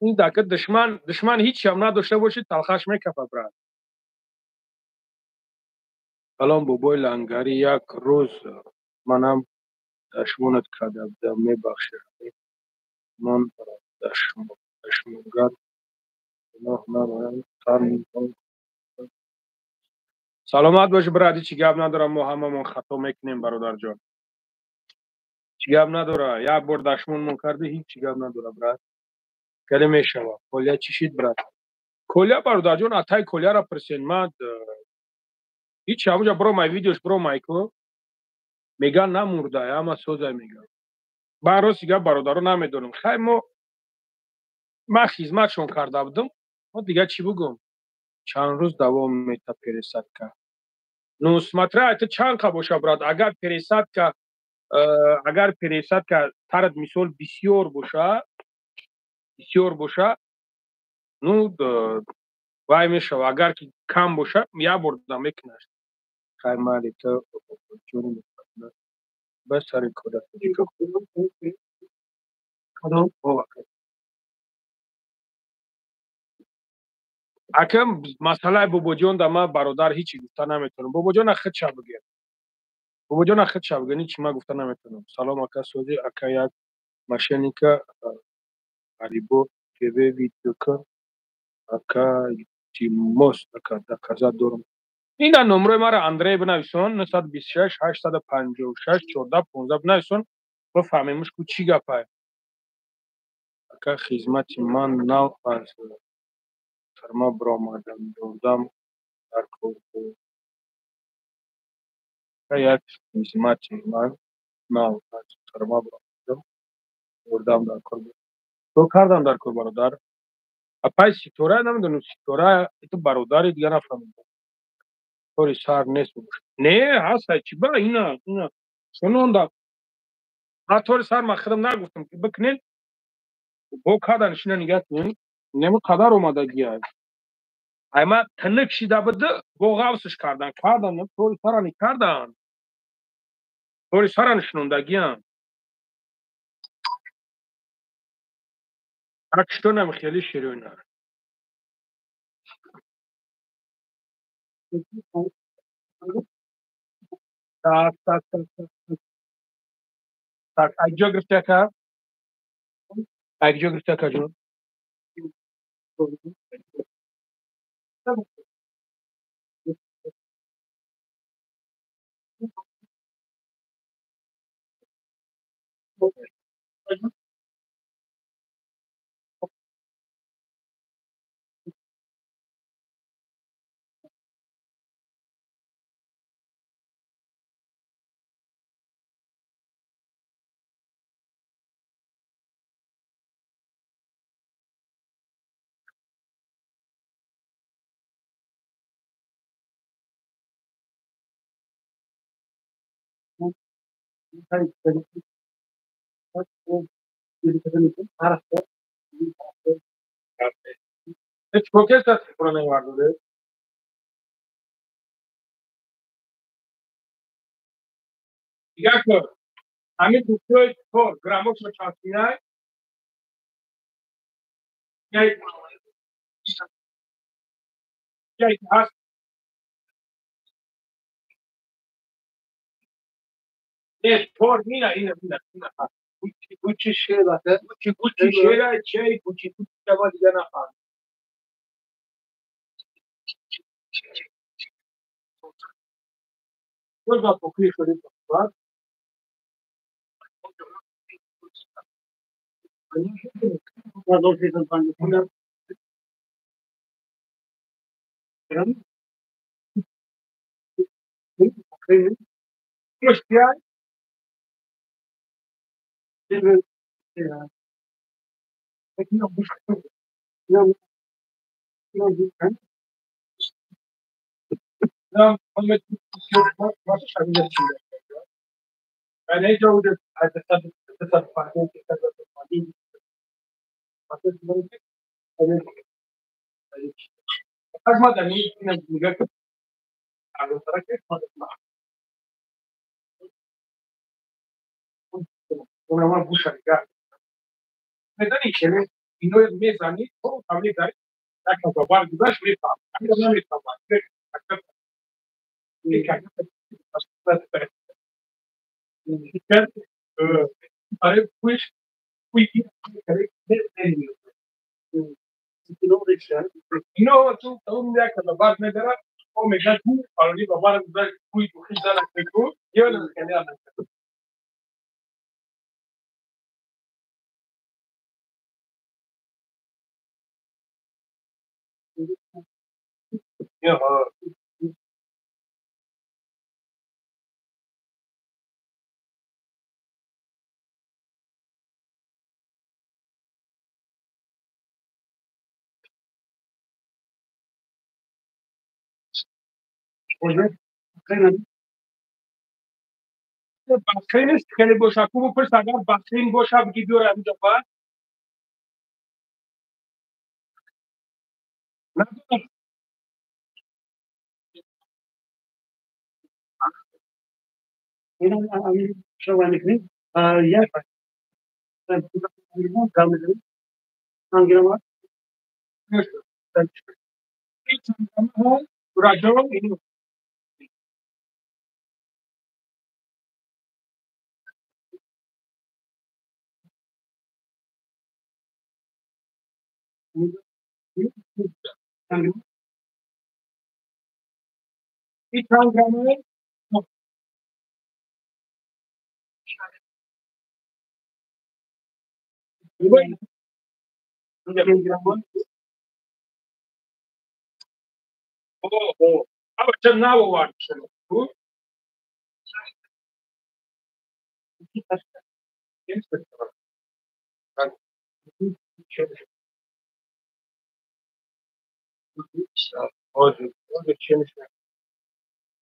این دکه دشمن هیچی هم نداشته باشید تلخش میکفه برات سلام بابای لنگری یک روز منم دشمنت کردم میبخشی من دشمنگر گناه ندارم سلامت باش برادی چی گپ ندارم ما هممون خطا میکنیم برادر جان چی گپ نداره یک بار دشمنمون کرده هیچ چی گپ نداره برات کلی میشوه کلیه چی شید برات کلیه برادر جان اتای کلیه را پرسین من هیچ همونجا برو مای ویدیوش برو مایکو میگن نمورده اما سوزه میگن من راست دیگه برادرو نمیدونم خیلی ما خدمتشون کرده بودم ما دیگه چی بگم چند روز دوام میته پریسد که نوسمتره ایت چند که باشه براد اگر پریسد که ترد مثال بسیار باشه نو وای میشه اگر که کم باشه یا برده میکنش خیلی مالی تو چونی بس سر کودک کدام اکم مسئله بابا جان در من برادر هیچی گفته نمیتونم. بابا جان خود شب بگیر. بابا جان خود شب بگیر هیچی من گفته نمیتونم. سلام اکا سوزی اکا یک ماشینیکا علیبو تیوی ویدیو که اکا تیموس اکا دکازا دورم. این نمره مرا اندری بنویسون 926 856 14 15 بنویسون بفهمیمش که چی گپه. اکا خدمت من نو از فرما برآمدم دوردم در کور یک خدمت من نو از فرما برآمدم دوردم در کور. تو کردم در کور برادر. اپای سیتوره نمیدونم سیتوره تو برادری دیگه نفهمیدم. طوری سر نیست بگوش. نه هست چی با اینا شنونده. من طوری سر من خودم نگفتم که بکنین با کردنش نگه کنین نمی قدر اومده گیاه. اما تنک شیده بده با غوصش کردن طوری سرانی کردن طوری سرانی شنوندگی هم اکشتو نمی خیلی شیرونه. tak tak tak tak tak اگجا گرفته که اگجا گرفته که جون هیچ کوکیس هستی پرانه وارده دیگه که همین دوستوی تو گراموش رو چانسی های یکی هست نه طور مینه اینه هست گوچی شیر بسه گوچی شیر چه گوچی که با دیگه نفهم کوز با پوکلی شده باید از اون سیزن پنجه کنم مشکل نعم محمد ما شامل يعني جودة التصفحات ما دني نجيك على تركه ما تطلع ولا ما بوش رجع ندني كلام إنه الميزاني هو عامل ده لكن بابار جداش بيطلع عامل ما بيطلع كان عارف وش ويجي No, tu me das que la base me dará, o me das tú, para ir a bar de fui tu hija la que tú, yo no me quedé a la yo, oye, بخشین است خیلی باشه کو پر اگر بخشین باشه بگی دور اینجا با نه شو میکنیم؟ یک کام میکنیم. انگار ما راجع به اینو این پروگرامر ama can nawa wa ko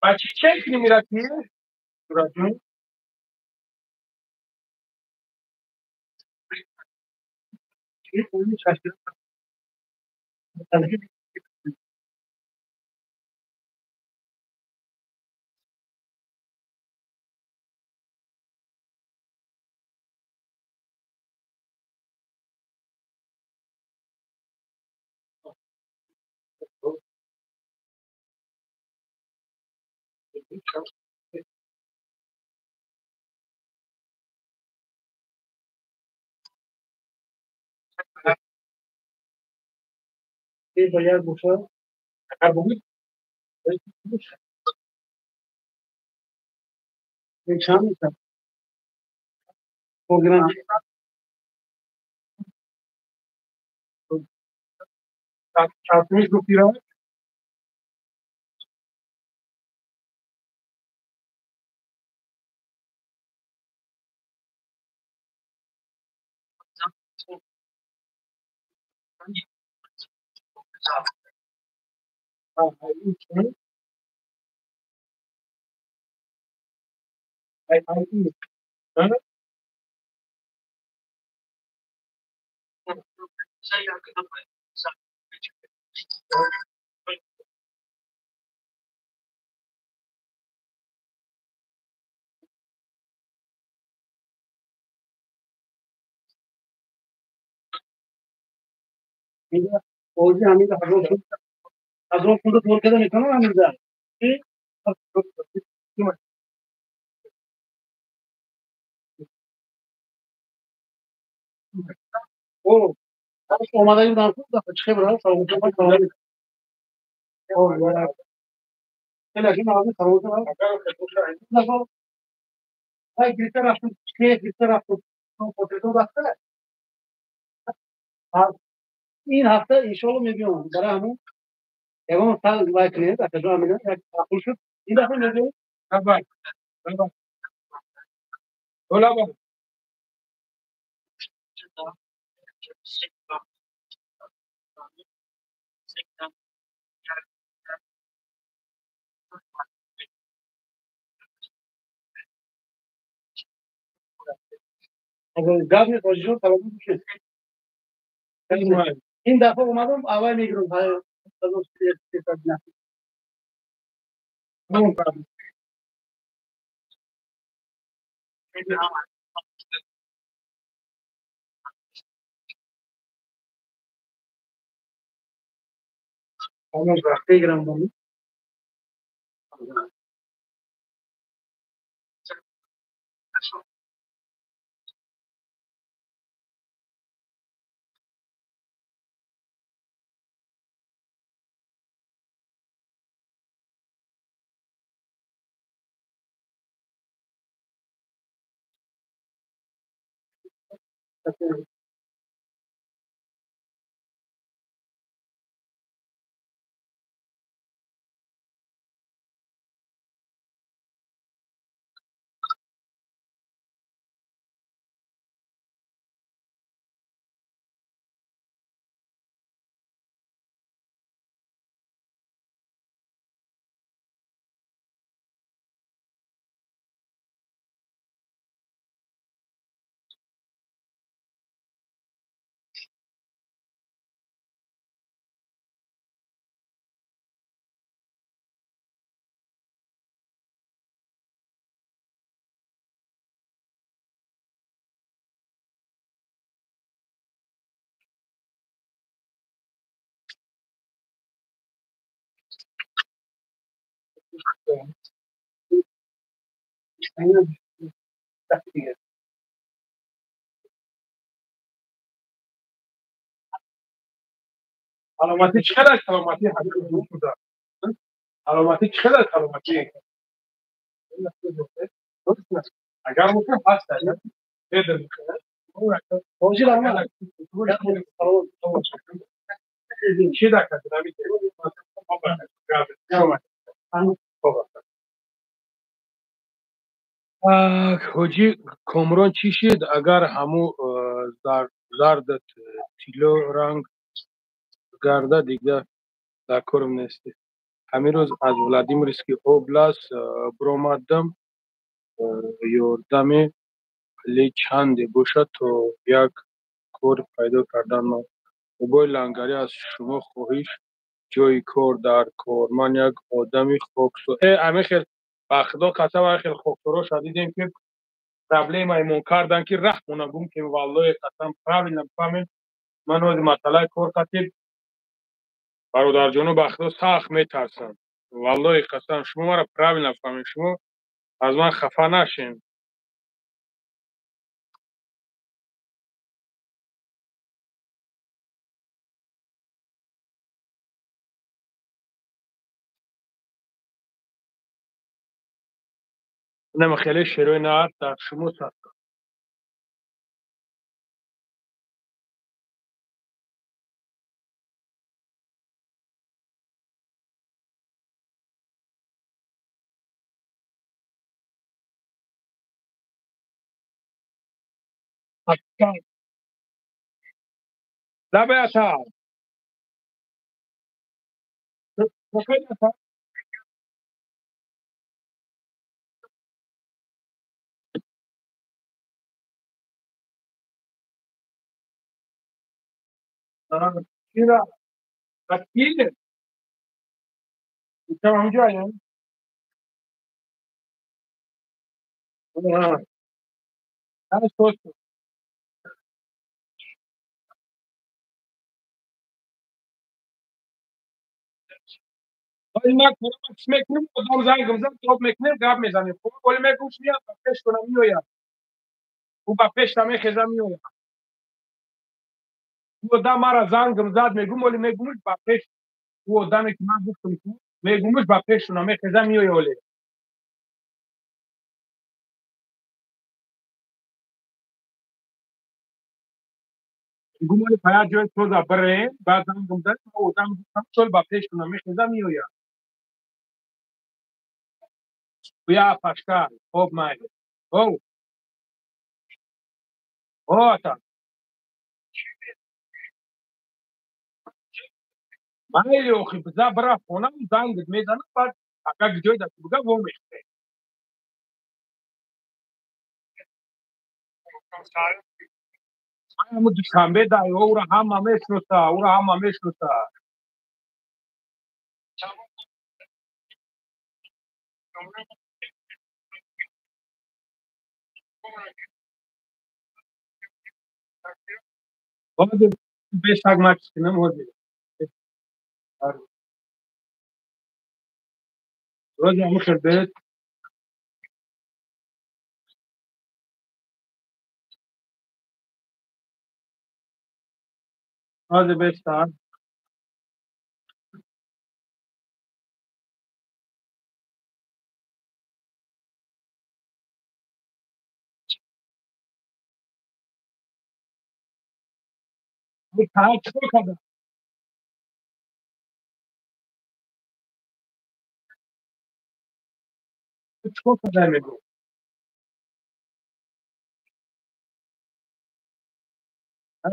Ma ci cerchi di miratire? Ragione. این باید باشه. این چند میشه؟ پروگرام Çarpmış bu piramit. میگه اوزی همین از اون فوندو تول کده میکنم همین در چی؟ او از اومده این دارم دفعه چه برای سرمون کنم کنم او خیلی نازی سرمون کنم دفعه های گریتر رفتم که گریتر رفتم پوتیتو دسته این هفته ایشالو میبینم برای همون یکم سال وای کنید دفعه جو همینه یک اپول شد این دفعه میبینم Bak. Bak. Ola bak. اگر گاز می پوزیشن تمام میشه این دفعه اومدم اول میگیرم های از استفاده Tamam abi. Tamam میگیرم بالا علامتی چقدر سلامتی حبیب رو شده علامتی چقدر سلامتی اگر ممکن هست بده توجیه لازم چی دکتر نمیشه حاجی کامران چی شد اگر همو زرد تیلو رنگ گرده دیگه در کارم نیستی همین روز از ولادیمیرسکی اوبلاست برآمدم یادم لی چند باشد تا یک کار پیدا کردن موبایل لنگری از شما خواهش جای کار در کار من یک آدمی خاکسار همه خیلی بخدا قسم خیلی خاکسارا شدیدیم که проблема ایمون کردن که رحمونه بوم که والله قسم правильно فهمید من از مسئله کار خاطر برادر جانو بخدا سخت میترسم والله قسم شما مرا правильно فهمید شما از من خفه نشین نمی خیلی شروع نه در شما سخت لبه اتا چرا اکیل تمام جایم انا صوت ولی من کنم اسمک نیم کدام زنگ بزنم تو میکنیم گپ میزنیم خب ولی میگوش میاد پیش کنم میویم او با پیش تامه خزم میویم او دا مرا زنگ زد میگم ولی میگوش با پیش او دمی که من گفتم تو میگوش با پیش کنم خزم میویم ولی میگم ولی پایا جای تو زبره بعد زنگ زد او دم گفتم چول با پیش کنم خزم میویم بیا پاشکار خوب مای او او تا مای اخی بزا برا خونم زنگ میزنم بعد اگه جای دست بگم و میخته همون دوشنبه دای او را هم میشناسه او را هم میشناسه بعد بیشتر ماچ کنم هودی روز مخیر بیت از بیشتر می کار چیکار کنم میگو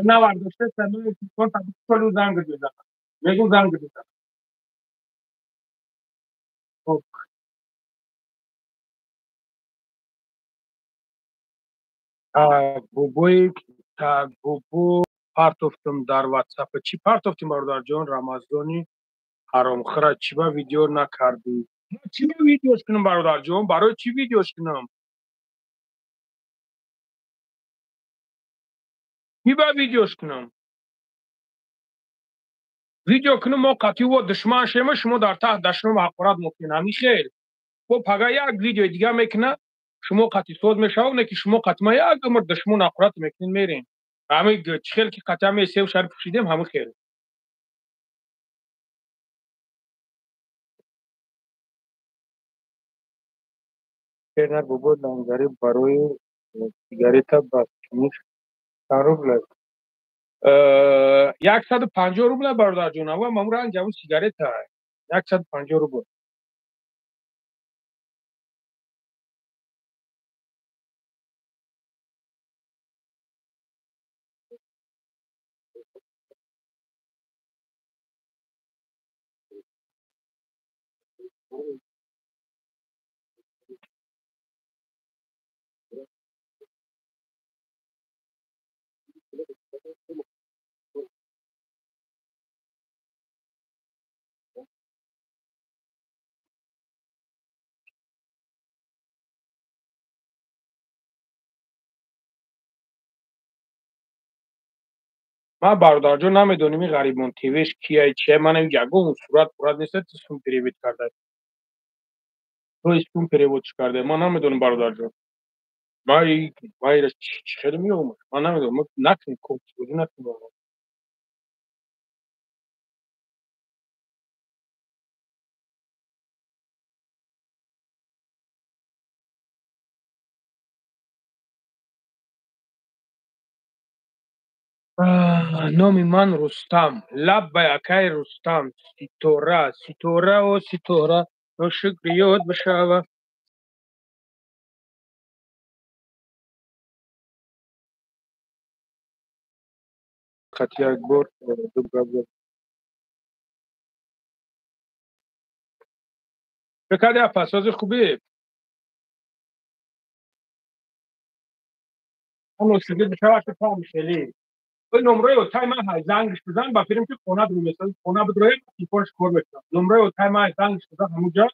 نه واردسته سنوی چیکار کنم چلو زنگ بزنم میگو زنگ بزنم خب بوبوی تا بوبو پارتوفتم در واتساپ چی پارتوفتم برادر جان رمضانی حرام خرا چی با ویدیو نکردی چی با ویدیوش کنم برادر جان برای چی ویدیوش کنم چی با ویدیوش کنم ویدیو کنم ما قطعی و دشمن شما شما در ته دشمن و حقارت ممکن همی خیر خب پگاه یک ویدیو دیگه میکنه شما قطعی صد میشونه که شما قطعا یک عمر دشمن نقرات میکنین میرین همه چخیل که قطعا می سیو شرف پوشیدیم همه خیر خیر بابا لنگری برای سیگاریت بس روبل 150 روبل برادر جون و مامور انجام سیگارت 150 روبل ما برادر جون نمیدونیم این غریبون تیوش کیه چیه من یگو اون صورت نیست اسم پریوت کرده تو اسم پریوت کرده ما نمیدونیم برادر جون ما ایرش خیلی میوم ما نمیدونم ما نکنیم کوچ بودی نکنیم نام من رستم لب به یکای رستم ستوره و ستوره نو شکر یاد بشوه خط یک بار دو برابر فکر یا پساز خوبی همون سیگه بشوه که پا میشلی این نمره و تای من های زنگش بزن با فریم که خونه برو مثلا خونه بدروی تیپاش کور بکنم نمره و تای من زنگش بزن همونجا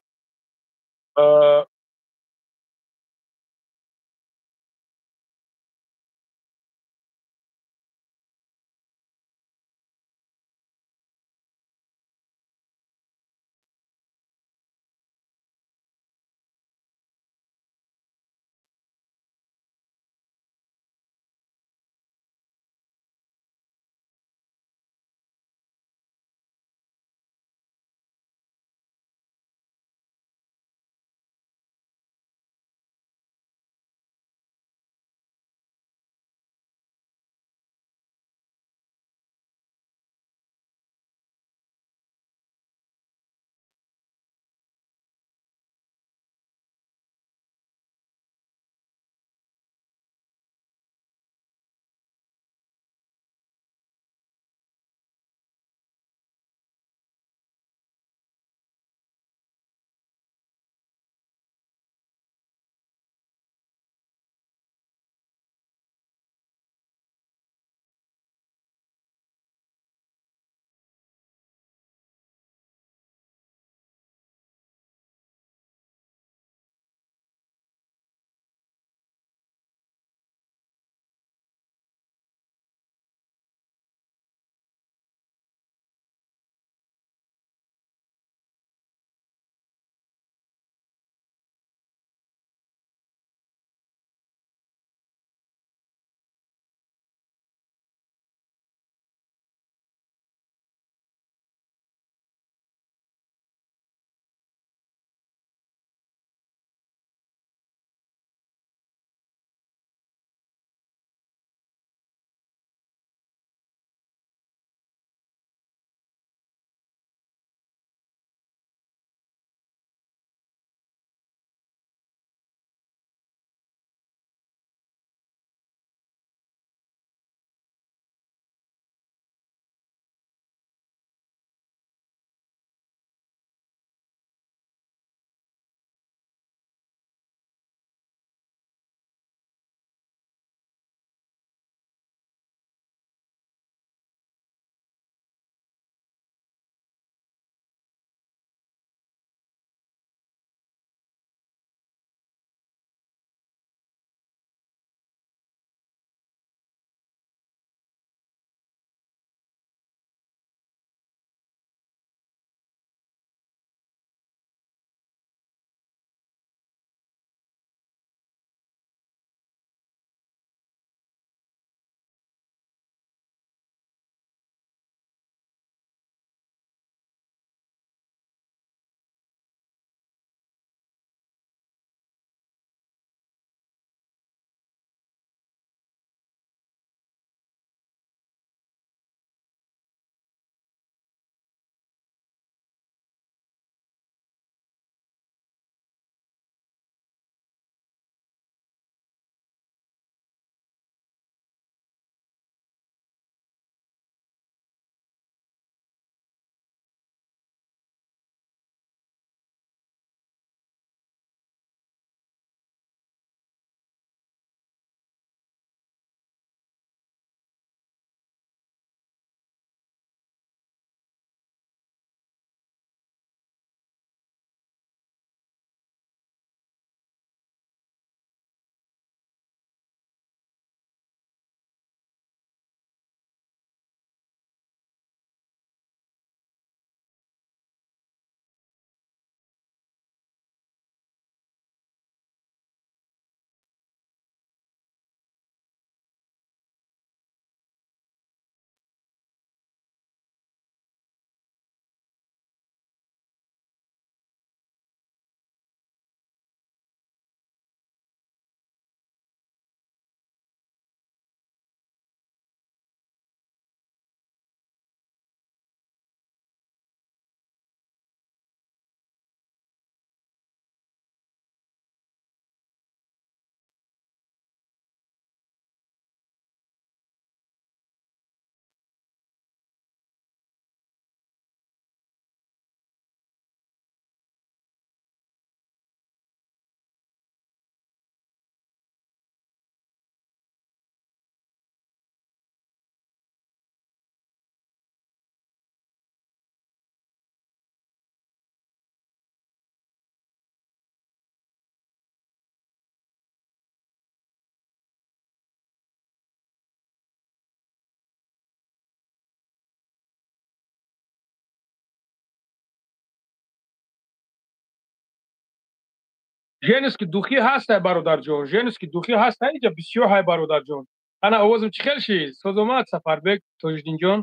женский духи ҳастай бародарҷон, женский духи ҳастай инҷа бисёр ҳай бародарҷон. Ана овозим чӣ хел шид? Соз омад Сафарбек Тоҷиддинҷон.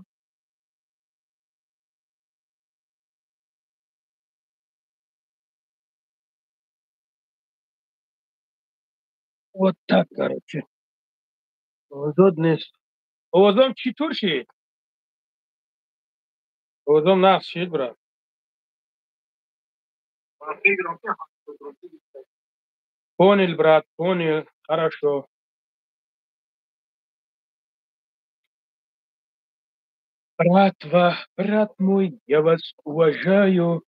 Вот так, короче. Озод нест. Овозом чӣ тур шид? Овозом нақс шид, брат. Понял, брат, понял. Хорошо. Брат мой, я вас уважаю.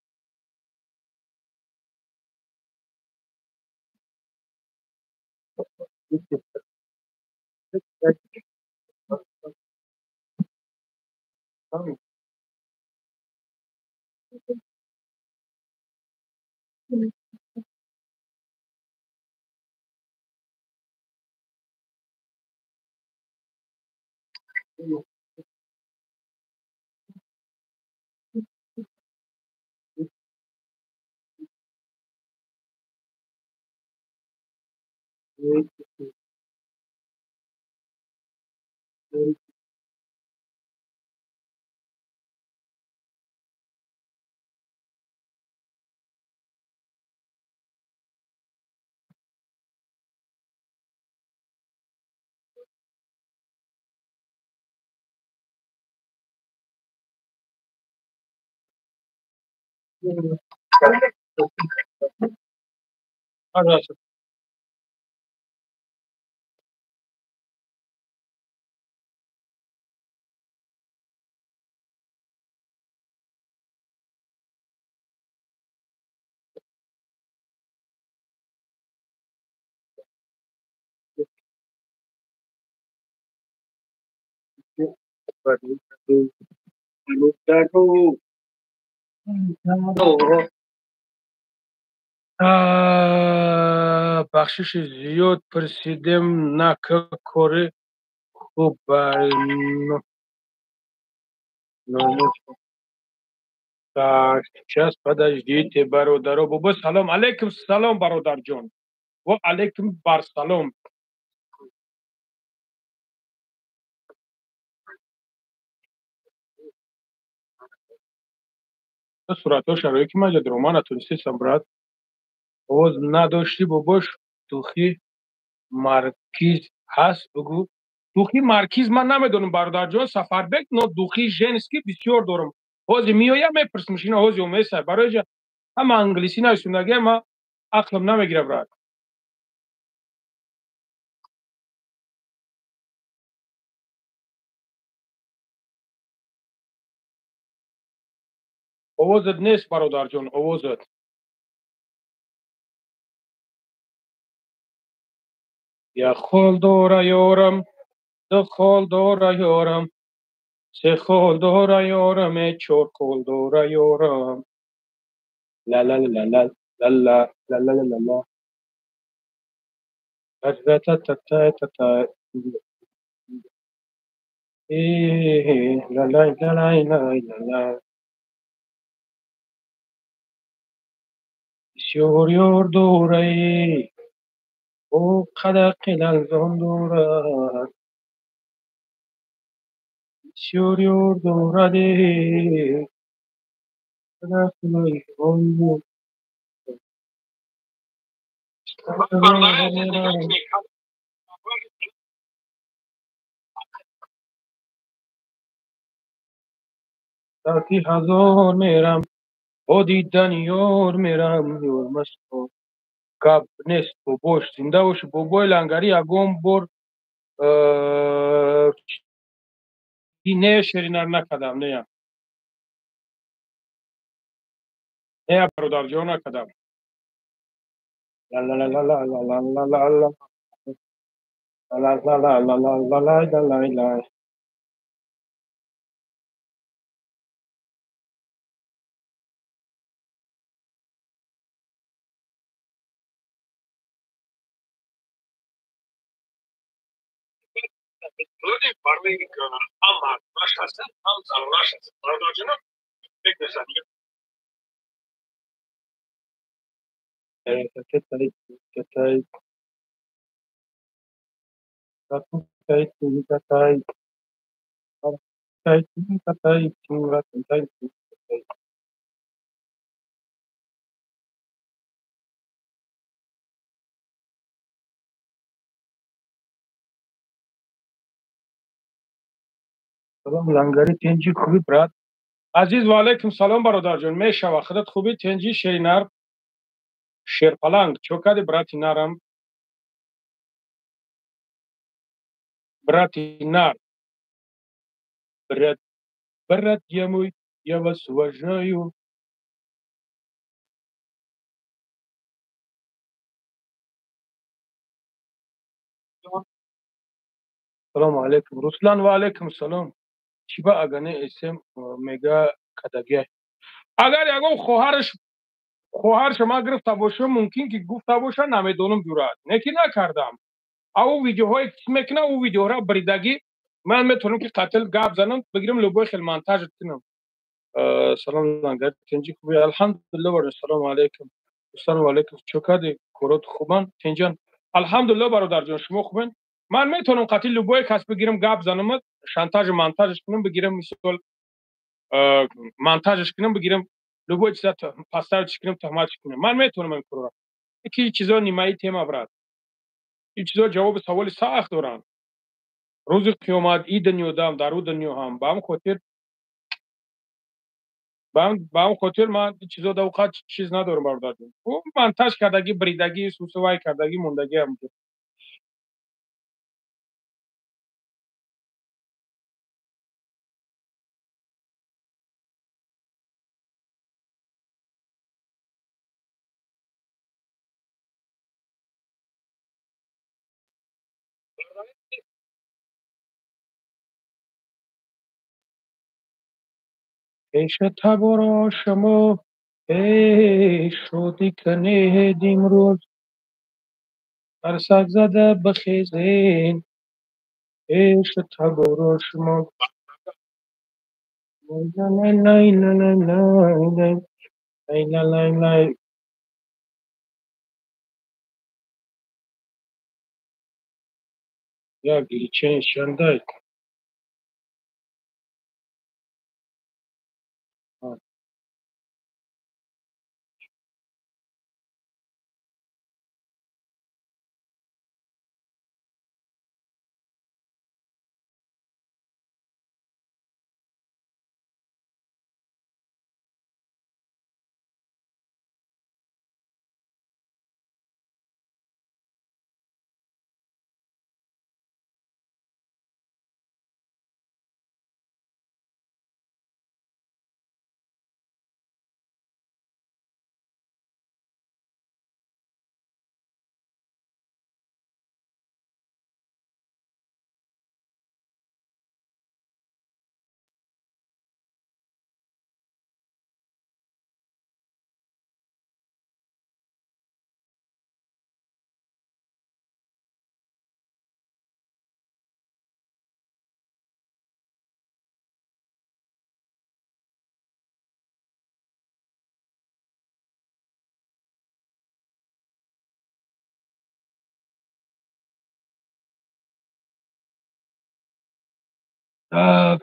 Пожалуйста. بخشش زیاد پرسیدم نه که کار خوب ناموس. Так, сейчас подождите, бародаро. Баба, салом алейкум, салом, бародарҷон. Ва алейкум барсалом. Суратҳо шарои ки ман ҷа ма натунистам, брат. Оз надошти бобош духи маркиз ҳаст бугу. Духи маркиз ман намедонам, бародарҷон. Сафарбек, но духи женский бисёр дорам. Ҳозир меоям мепурсам, шина ҳозир омеса. Барои ҷа ҳама англисӣ нависондагия ма ақлам намегира, брат. Овозат нест, бародарҷон, овозат. Я хол дора ёрам, ду хол дора ёрам, се хол дора ёрам, чор хол дора ёрам. Ла ла ла ла ла ла ла ла ла ла ла. Та та та та та та та. Ла ла ла ла ла ла ла. Бисёр ёр дорай, о қадақи ларзон дорад. Бисёр ёр дораде, қадақи ларзон дорад. ساعتی هزار میرم با دیدن یار میرم یار مستم کب نیست باباش زنده باشه بابای لنگری یگان بار نه شرینر نکدم نه برادر جان نکدم لا لا لا لا لا لا لا لا لا لا لا لا لا لا لا لا لا. Люди парли ama başkası tam sarılaşası. Bardarcının pek mesela کتای کتای کتای کتای کتای کتای سلام لنگری تنجی خوبی برات عزیز و علیکم سلام برادر جان میشوه خودت خوبی تنجی شیرینر شیرپلنگ چوکادی براتی نرم براتی نر برات برات یموی я вас уважаю سلام علیکم رسلان و علیکم سلام چی با اگانه اسم میگه کدگی اگر یگو خواهرش ما گرفته باشه ممکن که گفته باشه نمیدونم جورات نکی نکردم او ویدیوهای که میکنه او ویدیو را بریدگی من میتونم که قتل گپ زنم بگیرم لوگوی خیلی مونتاژ کنم سلام لنگر تنجی خوبی الحمدلله و سلام علیکم السلام علیکم چوکادی کورات خوبان تنجان الحمدلله برادر جان شما خوبین من میتونم قتل لوگوی کس بگیرم گپ زنم شانتاژ مونتاژش کنم بگیرم مثال مونتاژش کنم بگیرم لوگوی چیزا پاستاژ کنم تهمتش کنم من میتونم این کارو یکی چیزا نیمایی تема برات این چیزا جواب سوال سخت دارن روز قیامت ای دنیا دام در او دنیا هم با هم خاطر من این چیزا در اوقات چیز ندارم برادر جون او مونتاژ کردگی بریدگی سوسوای کردگی موندگی هم پیش تبارا شما ای شدی کنه امروز فرسک زده بخیزین پیش تبارا شما لای لای لای لای لای لای لای لای یا گیچه شنده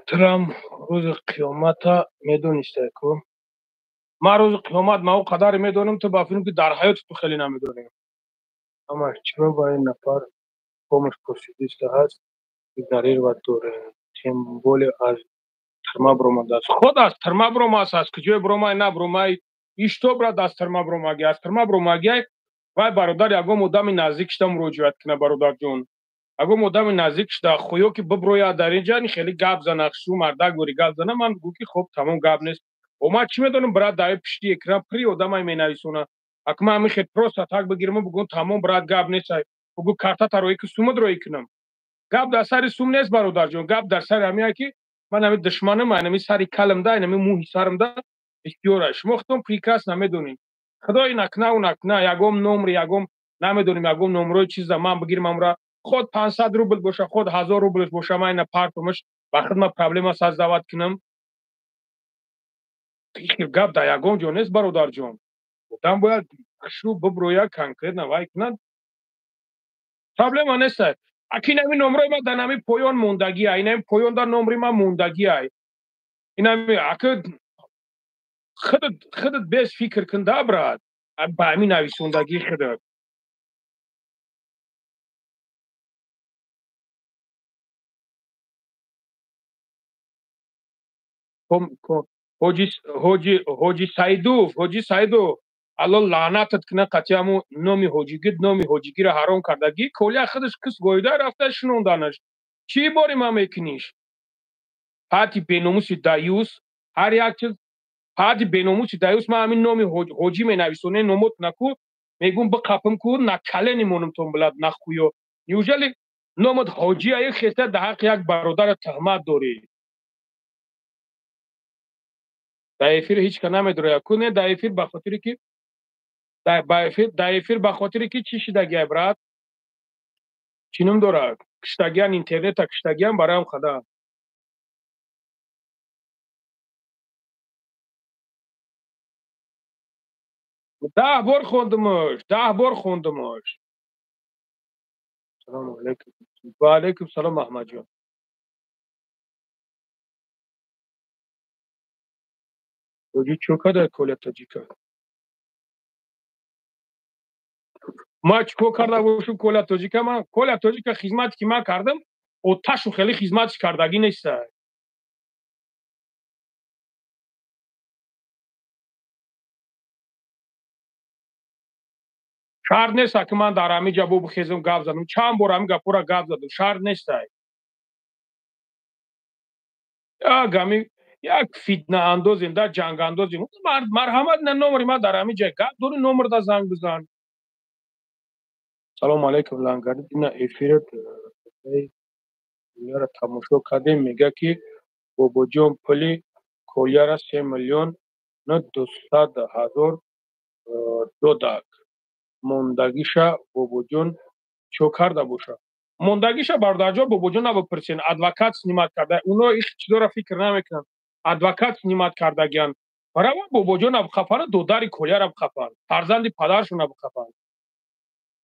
ترام روز قیامت میدونسته کو ما روز قیامت ما او قدر میدونم تو با فیلم که در حیات تو خیلی نمیدونیم اما چرا با این نفر قومش پرسیدیسته هست داریر و دوره تیمبول از ترما برومند است خود از ترما بروماس است که جای برومای نه برومای ایشتو براد از ترما بروماگی از ترما بروماگی وای برادر یگو مدام نزدیک شدم مراجعت کنه برادر جون اگه مدام نزدیک شده خویو که ببرویا در اینجا خیلی گپ زنه شو مردا گوری گپ زنه من گو که خب تمام گپ نیست و ما چی میدونم برات دای پشتی اکران پری آدمای می نویسونه اگه من میخواد پروست اتاک بگیرم بگم تمام برات گپ نیست بگو کارتا تا روی که سومد روی کنم گپ در سر سوم نیست برادر جون گپ در سر همین که من همین دشمنم من سری کلم ده همین مو حسارم ده استیورش مختم فیکاس نمیدونیم خدای نکنه و نکنه یگم نمر یگم نمیدونیم یگم نمره چیز من بگیرم امرا خود 500 روبل باشه خود 1000 روبل باشه من پارتمش وقت ما پرابلم از دعوت کنم هیچ گپ در یگم جون نیست برادر جون там باید شروع ببرویا کنکرت وای کنن проблема نیست اکی نمی نمره ما در نمی پویان موندگی ای نمی پویان در نمره ما موندگی ای این نمی اکی خودت بیش فکر کن دا براد با همین نویسندگی خودت حاجی سعیدو الله لعنتت کنه قطعا نامی حاجیگی را حرام کردگی کلی خودش کس گویده رفته شنوندنش چی باری ما میکنیش پاتی بیناموس دیوس هر یک چیز پاتی بیناموس دیوس ما همین نامی حاجی می نویسونه نموت نکو میگم بقپم کو نکله نیمونم تون بلد نخویو نیوجلی نامد حاجی ای خیسته در حق یک برادر تهمت داری در افیر هیچ که نمیداره کنه در افیر بخاطری که در افیر بخاطری که چی شدگی برات چینم داره کشتگیان اینترنت کشتگیان برایم خدا 10 بار خوندمش 10 بار خوندمش سلام علیکم و علیکم سلام احمد جان وجود چوکا در کل تاجیکا ما چکو کرده باشم کل تاجیکا من کل تاجیکا خدمتی که من کردم اوتاشو خیلی خدمتش کردگی نیست شرط نیست که من در همین جا بخیزم گپ زدم چند بار همین گپورا گپ زدم شرط نیست یا گمی یک فتنه اندازین در جنگ اندازین مرحمت نه نمری ما در همین جا گپ دوری نمر دا زنگ بزن سلام علیکم لنگردی دینا افیرت یارا تماشا کردیم میگه که بابا جان پلی کولیارا 3 میلیون نه 200,000 دادک موندگیشا بابا جان چو کرده باشه موندگیشا برادرجا بابا جان بپرسین ادوکات سنیمت کرده اونا ایش چیزا فکر نمیکنن ادوکات سنیمت کردگیان برای بابا جان خفر دوداری کولیارا خفر فرزند پدرشون خفر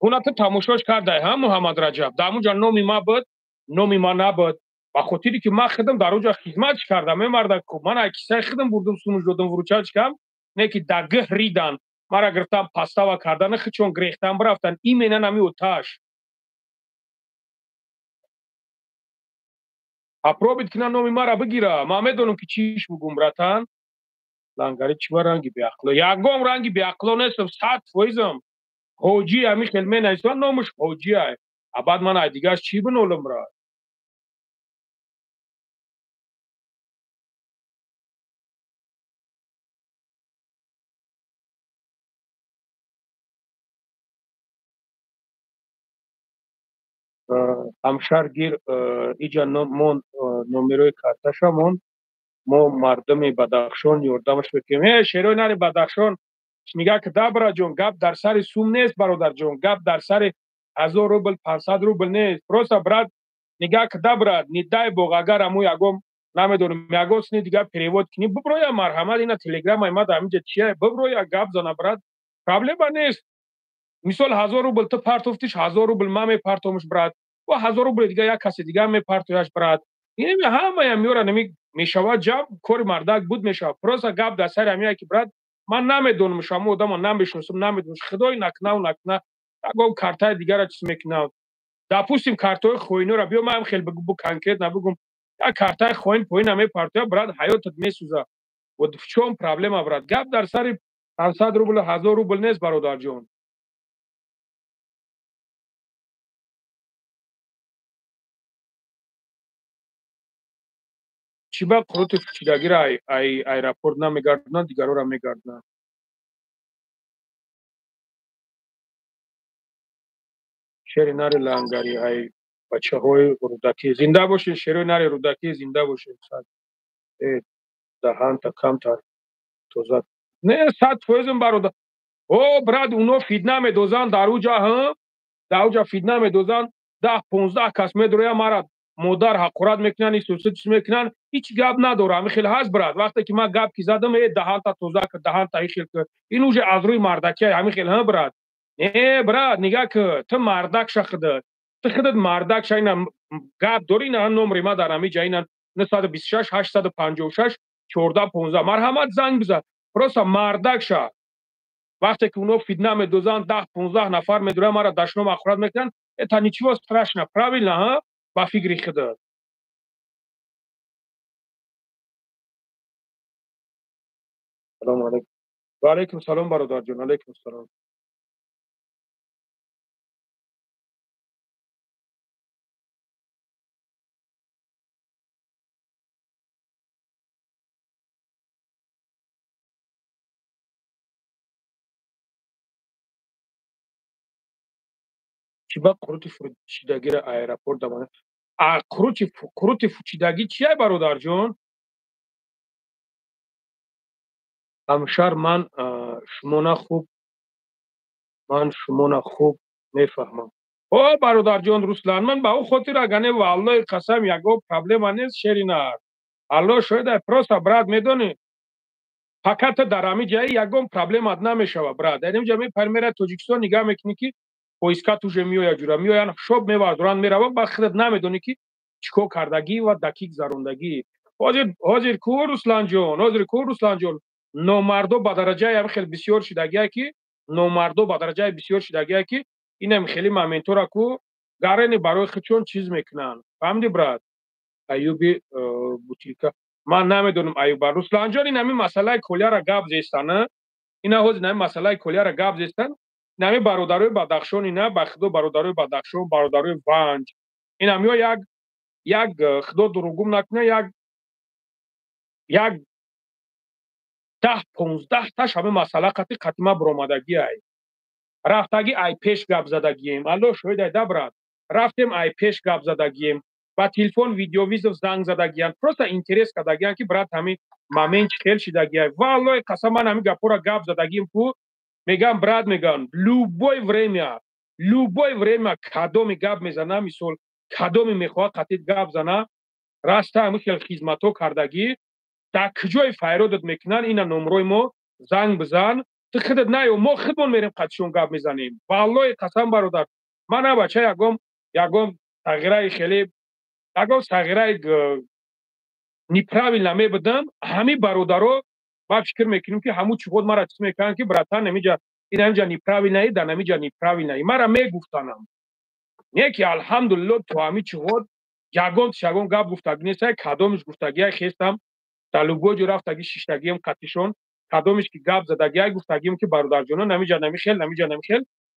اونا تو تماشاش کرده هم محمد رجب در اونجا نومی ما بود نومی ما نبود و خاطری که من خودم در اونجا خدمتش کردم مرد کو من کیسه خودم بردم سونش دادم وروچاش کم نه که دگه ریدن مرا گرفتم پاستا و کردن خچون گریختم برفتن ایمنه نمی اوتاش اپروبیت کنه نومی مرا بگیره ما میدونم که چیش بگم براتن لنگاری چی رنگی بی عقل یگام رنگی بی عقل نیستم 100% حاجی همی خلمه نیستن نامش حاجی های بعد من دیگه چی بنولم را همشهرگیر ایجا نومیروی کارتشمون ما مردم بدخشان یوردمش بکنیم شیروی نری بدخشان میگه که دبرا جون گپ در سر سوم نیست برادر جون گپ در سر 1000 روبل 500 روبل نیست پروسا براد میگه که دبرا ندای بوغاگر امو یگم نمیدونم میگوس نی دیگه پریوت کنی ببرویا مرحمت اینا تلگرام ما در اینجا چیه ببرویا گپ زنا براد پرابلم نیست مثال 1000 روبل تو پارتوفتش 1000 روبل ما می پارتومش براد و 1000 روبل دیگه یک کسی دیگه می پارتویش براد این همه میورا نمی میشوا جاب کور مردک بود میشوا پروسا گپ در سر همیا که براد من نمیدونم شما آدم نمیشناسم نمیدونم خدای نکنه و نکنه اگه کارتای دیگه را چیز میکنه داپوستیم کارتای خوینو را بیا من خیلی بگو کنکرت نبگم یا کارتای خوین پوین همه پارتیا براد حیاتت میسوزه و چون پرابلم براد گپ در سر 500 روبل 1000 روبل نیست برادر جون چی با قروت چیدگی را ای راپورت نمیگردن دیگرو را میگردن شیر ناری لنگاری ای بچه های رودکی زنده باشین شیر ناری رودکی زنده باشین دهان تا کم تا توزد نه 100% برادر او براد اونو فیدنا میدوزن در اوجا هم در اوجا فیدنا میدوزن 10 15 کس میدرویا مرا مادر حقارت میکنن سوسه چیز میکنن هیچ گپ نداره همین خیلی هست برات وقتی که من گپ کی زدم دهان تا توزه کرد دهان تا خیلی کرد این اوج از روی مردکی همین خیلی ها برات نه برات نگاه که تو مردک شخده تو خودت مردک شاین گپ داری نه نمره ما در همین جای نه 926 856 14 15 مرحمت زنگ بزن просто مردک شه وقتی که اونو فیدنا میدوزن 10 15 نفر میدوره مرا دشنام اخرات میکنن это ничего страшного правильно ها با فکری خودت سلام علیکم و علیکم سلام برادر جان علیکم سلام چی با کروتی فروشیدگی را ایرپورت دامنه کروتی فروشیدگی چیه برادر جان همشهر من شما نه خوب میفهمم او برادر جان رسلان من با او خاطر اگه والله قسم یگو پرابلم نیست شرینا الله شاید پروسا برات میدونی فقط در همین جایی یگم پرابلم اد نمیشه برات در اینجا می پرمیره توجیکستان نگاه میکنی که پویسکا توش میویا جورا میویان شب میوازران میره با خودت نمیدونی که چیکو کردگی و دقیق زروندگی حاضر کو رسلان جان حاضر کو رسلان جان نومردو با درجه هم خیلی بسیار شدگی که نومردو با درجه بسیار شدگی که اینم خیلی مامنتورا کو گارنی برای خودشون چیز میکنن فهمیدی برات ایوبی بوتیکا من نمیدونم ایوب رسلان جان این همین مسئله کلیه را گاب زیستانه اینا هوز نمی مسئله کلیه را گاب زیستن نمی برادرای بدخشان اینا بخدو برادرای بدخشان برادرای ونج این همیا یک خدا دروغم نکنه یک 10 15 تاش همه مسئله قطعی برآمدگی ای رفتگی ای پیش گپ زدگیم الله شاید دبرات رفتیم ای پیش گپ زدگیم با تلفن ویدیو ویزو زنگ زدگیم просто اینترس کردگیم که برات همین момент خیلی شدگی والله قسم من همین گپورا گپ زدگیم کو میگم برات میگم любой время کدوم گپ میزنه مثال کدوم میخواد قطعی گپ زنه راستا همین خیلی خدمتو کردگی در کجای فایرودت میکنن اینا نمروی ما زنگ بزن تو خودت نیو ما خودمون میریم قدشون گپ میزنیم والله قسم برادر من بچه یگم تغییرای خیلی یگم تغییرای неправильно میبدم همین برادرو با فکر میکنیم که همون چی خود مرا چیز میکنن که براتن نمیجا این همینجا неправильно در نمیجا неправильно مرا میگفتنم نه که الحمدلله تو همین چی خود یگم شگم گپ گفتگی نیست کدومش گفتگی خستم طالبو جو رفتگی ششتگیم قطیشون کدومش که گپ زدگی گفتگیم که برادر جون نمیجا نمیخیل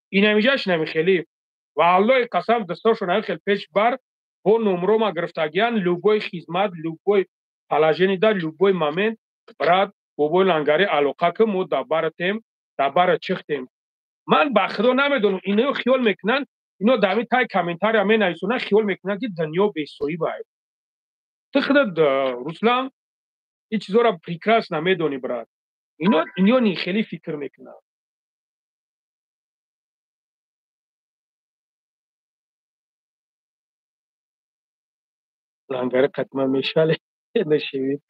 این نمیجاش نمیخیلی والله قسم دستاشون نمیخیل پیش بر با نمرو ما گرفتگیان لوبوی خدمت لوبوی پلاژنی دا لوبوی момент برات بوبوی لنگاری علاقه که مو دبر چختیم من بخدا نمیدونم اینو خیال میکنن اینو دمی تای کامنتاری همه نویسونن خیال میکنن که دنیا بیسویی باید تو خودت رسلان این چیزا را прекрасно میدونی برات اینا نی خیلی فکر میکنن لنگر قطمه میشله نشوید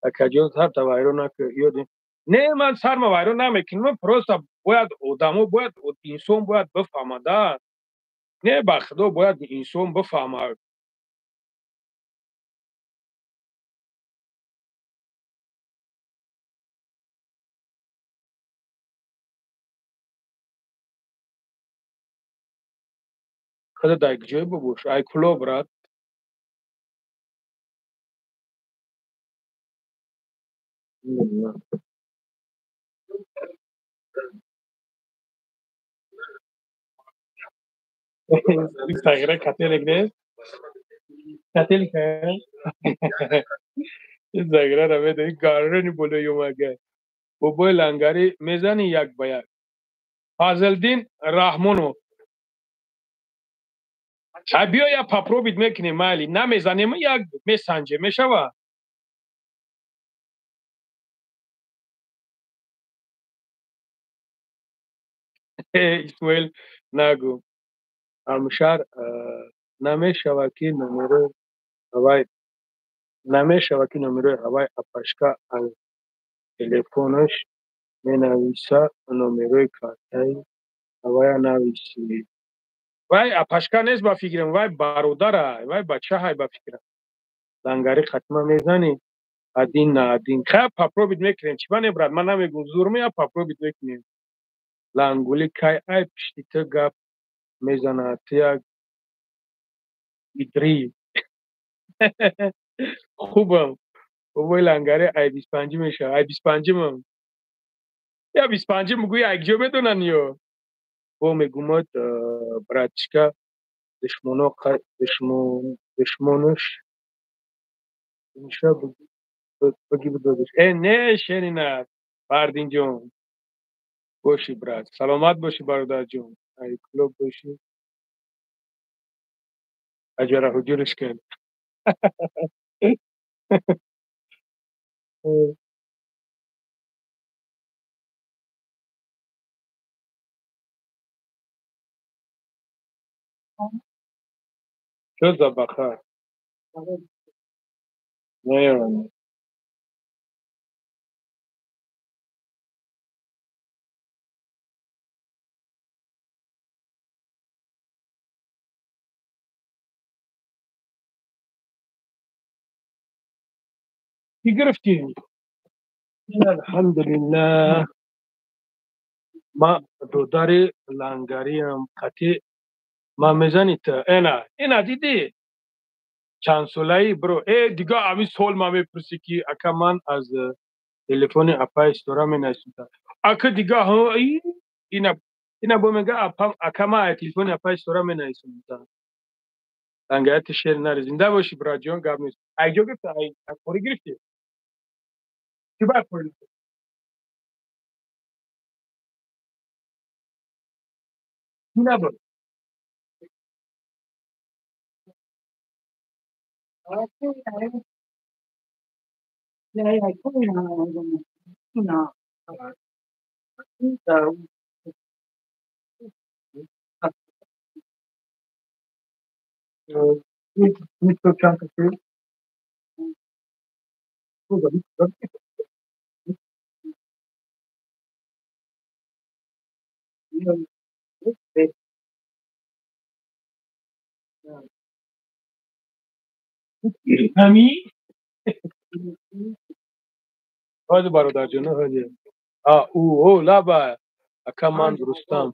اکجون سر تا وایرو نکه یادی نه من سر ما وایرو نمیکنم просто باید آدمو باید انسان باید بفهمه نه بخدا باید انسان بفهمه خدا در جای ببوش ای کلو برات Instagram katılır ne? Katıl که Instagram را میدونی کارانی بوده مگه بابای لنگری میزنی یک به یک فازلدین رحمونو بیا یا پاپروبیت میکنی مالی نمیزنیم یک میسنجه میشوه اسماعیل نگو همشهر نمیشوه که نمره ҳавай намешавад ки номерои ҳавай апашка аз телефонаш менависа номерои картаи ҳавая нависи. Вай апашка нест ба фикрам, вай бародара, вай бачаҳай ба фикрам. Лангари хатма мезани один на один. Хай попробовать мекунем. Чиба не брат, ман намегум зур мея, попробовать мекунем. Лангули кай ай пишти ту гап мезанад, ту як идри. Хубам. Бобои лангари ай 25 мешавад. Ай 25-мам. Я 25 мегӯи якҷо медонан ё. Бо мегумад братишка душмонаш меша баги будодаш. Не шеринад. Фардинҷон. Боши брат. Саломат боши бародарҷон. Ай кулоб боши. Аҷара ҳуҷуриш кан. Чо забахар? Не. Чӣ гирифтӣ? Алҳамдулиллаҳ. Ман додари лангариам қатӣ ман мезани та. Эна дидӣ? Чандсолаи бро. Дигар ҳамин сол ман мепурсӣ ки ака ман аз телефони апаи истора менависам. Ака дигар ина бо мега ака ман аз телефони апаи истора менависам. Лангарияти шер нари. Зинда боши братҷон, гап нест. Айҷо гирифта? Ай пурӣ гирифтӣ? Чӣ баъд пурӣ? Чӣ набуд? Мисто чантаси? Ҳамин? Ҳози бародарҷон, ҳози. Лаба. Ака ман Рустам.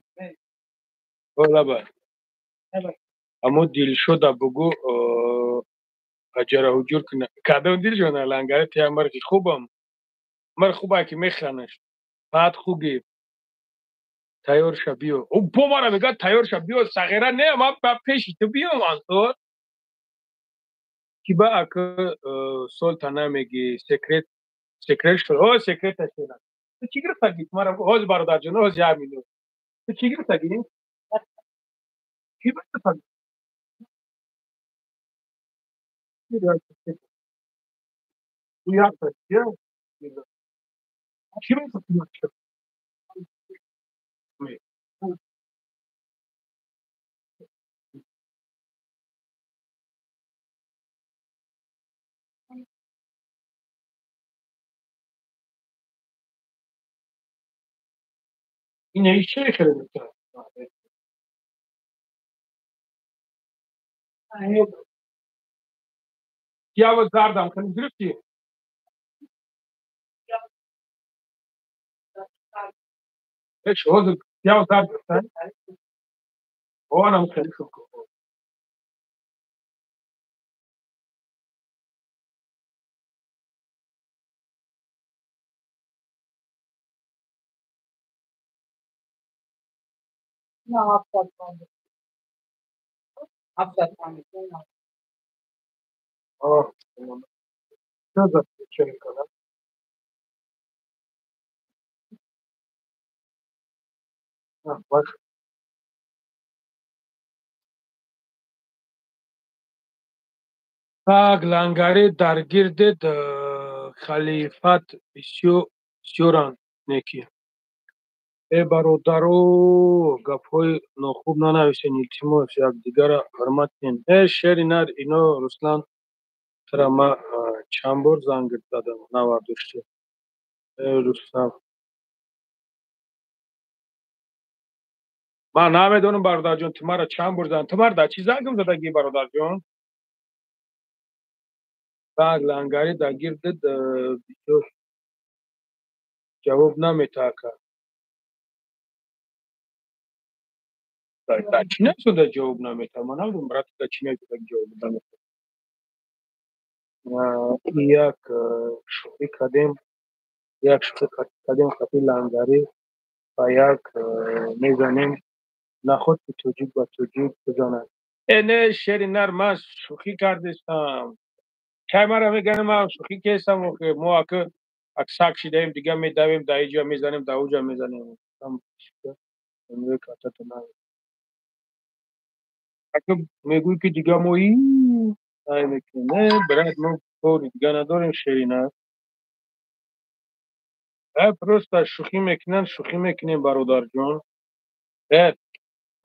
Лаба. Аммо Дилшода бугӯ аҷара ҳуҷур кунад. Кадом Дилшода лангари тия мархи хубам. Мар хубае ки механаш. Баъд хугӣ. Тайёр ша биё. Бо мара мегӯяд тайёр ша биё. Сағира не, ман ба пеши ту биём ансор. Ки ба ака сол та намегӣ секрет шуд. Секреташ шуда. Ту чӣ гирифтагӣ? Мара ҳози бародарҷон, ҳози ҳамин. Ту чӣ гирифтагӣ? Чӣ гирифтагӣ? Чӣ гирифтагӣ? Ина иши хеле. Пиёва зардам хеле гирифтӣ? Ҳозир пиёва зард гирифтӣ? Онам хеле шуд. Чо зад черик кардам? Баш. Так, лангари дар гирди халифат бисёранд неки. Бародаро, гапҳои нохуб нанависен, илтимос, якдигара ҳурмат кунед. Шери нар, ино Руслан چرا ما چند بار زنگ دادم نواردشتی رستم من نمیدونم برادر جان تمہارا چند بار زنگ تمہار دا چی زنگم زدگی برادر جان زنگ لنگاری دا گرد جواب نمیتاکه دا چی نشده جواب نمیتا من نمیدونم برات دا چی نشده جواب نمیتا یک شوخی کردیم یک شوخی کردیم خطی لنگاری و یک میزنیم نخود که توجیب و توجیب بزنن نه شعر نر من شوخی کردستم که مرا میگن من شوخی کردستم و که ما که اکساک شدیم دیگه میدویم دا اینجا میزنیم دا اوجا میزنیم میگوی که تا نه اگه میگوی که دیگه ما این میکنه برای ما طوری دیگه نداریم شعری نه پروست شوخی میکنیم برادر جان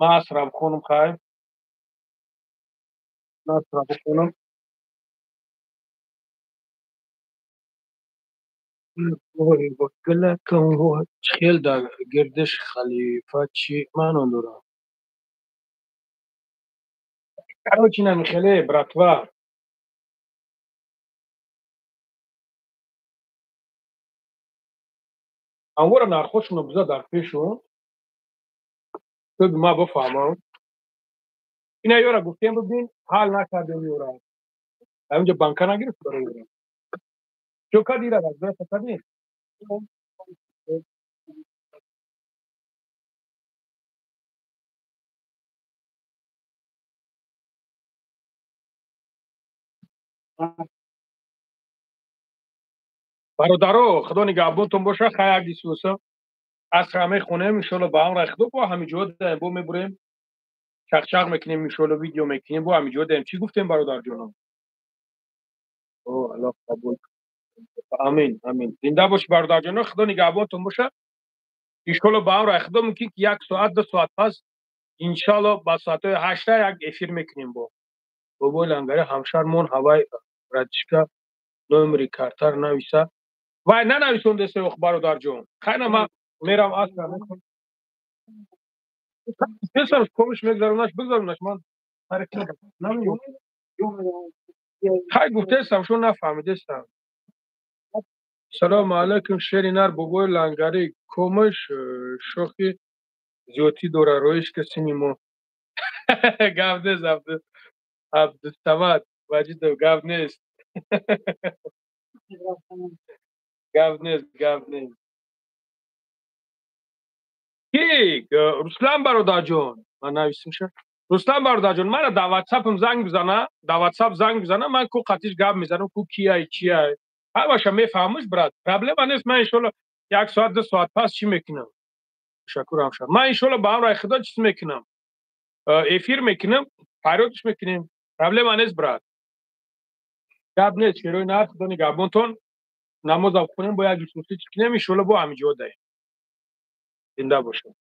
ما اصرف خونم خواهیم ما اصرف خونم وای با گلکم و خیل دا گردش خلیفه چی من دارم короче نمیخله براتوا امور ناخوشونو بزا در پیشون تو ما بفهمم اینا یورا گفتیم ببین حال نکردیم یورا همینجا بانکا نگرفت برای یورا چو کدی را از دست کدی برادرو خدا نگهبانتون باشه خیلی سوسه از همه خونه میشالله با هم رخدو با همینجا بو میبریم چق میکنیم میشالله ویدیو میکنیم با همینجا داریم چی گفتیم برادر جانم او الله قبول آمین آمین زنده باش برادر جان خدا نگهبانتون باشه ایشالا با هم رخدو میکنیم که 1 ساعت 2 ساعت پس انشالله با ساعت 8 یک افیر میکنیم با بابا لنگره همشهرمون هوای ردشکه نومری کارتر نویسه وای ننویسونده سه برادر جان خیلی من میرم اصلا پسر کمش میگذارونش بگذارونش من حرکت نمیدونم خیلی گفتستم شو نفهمیدستم سلام علیکم شیری نر بگوی لنگری کمش شوخی زیوتی دوره رویش کسی نیمو گفت نیست عبدالسمد وجید گفت نیست گفت نیست کی رسلان برادر جان من نویسیم شد رسلان برادر جان من در واتساپم زنگ بزنه در واتساپ زنگ بزنه من کو قطیش گپ میزنم کو کیای چیای همش میفهمش برات پرابلم نیست من ان شاء الله 1 ساعت 2 ساعت پس چی میکنم تشکر همشم من ان شاء الله با هم خدا چیز میکنم افیر میکنم پیروتش میکنیم پرابلم نیست برات گپ نیست که روی نه خدا نگهبانتون نماز کنیم با یک سوسی چکنیم ان شاء الله با همینجا ده زنده باشه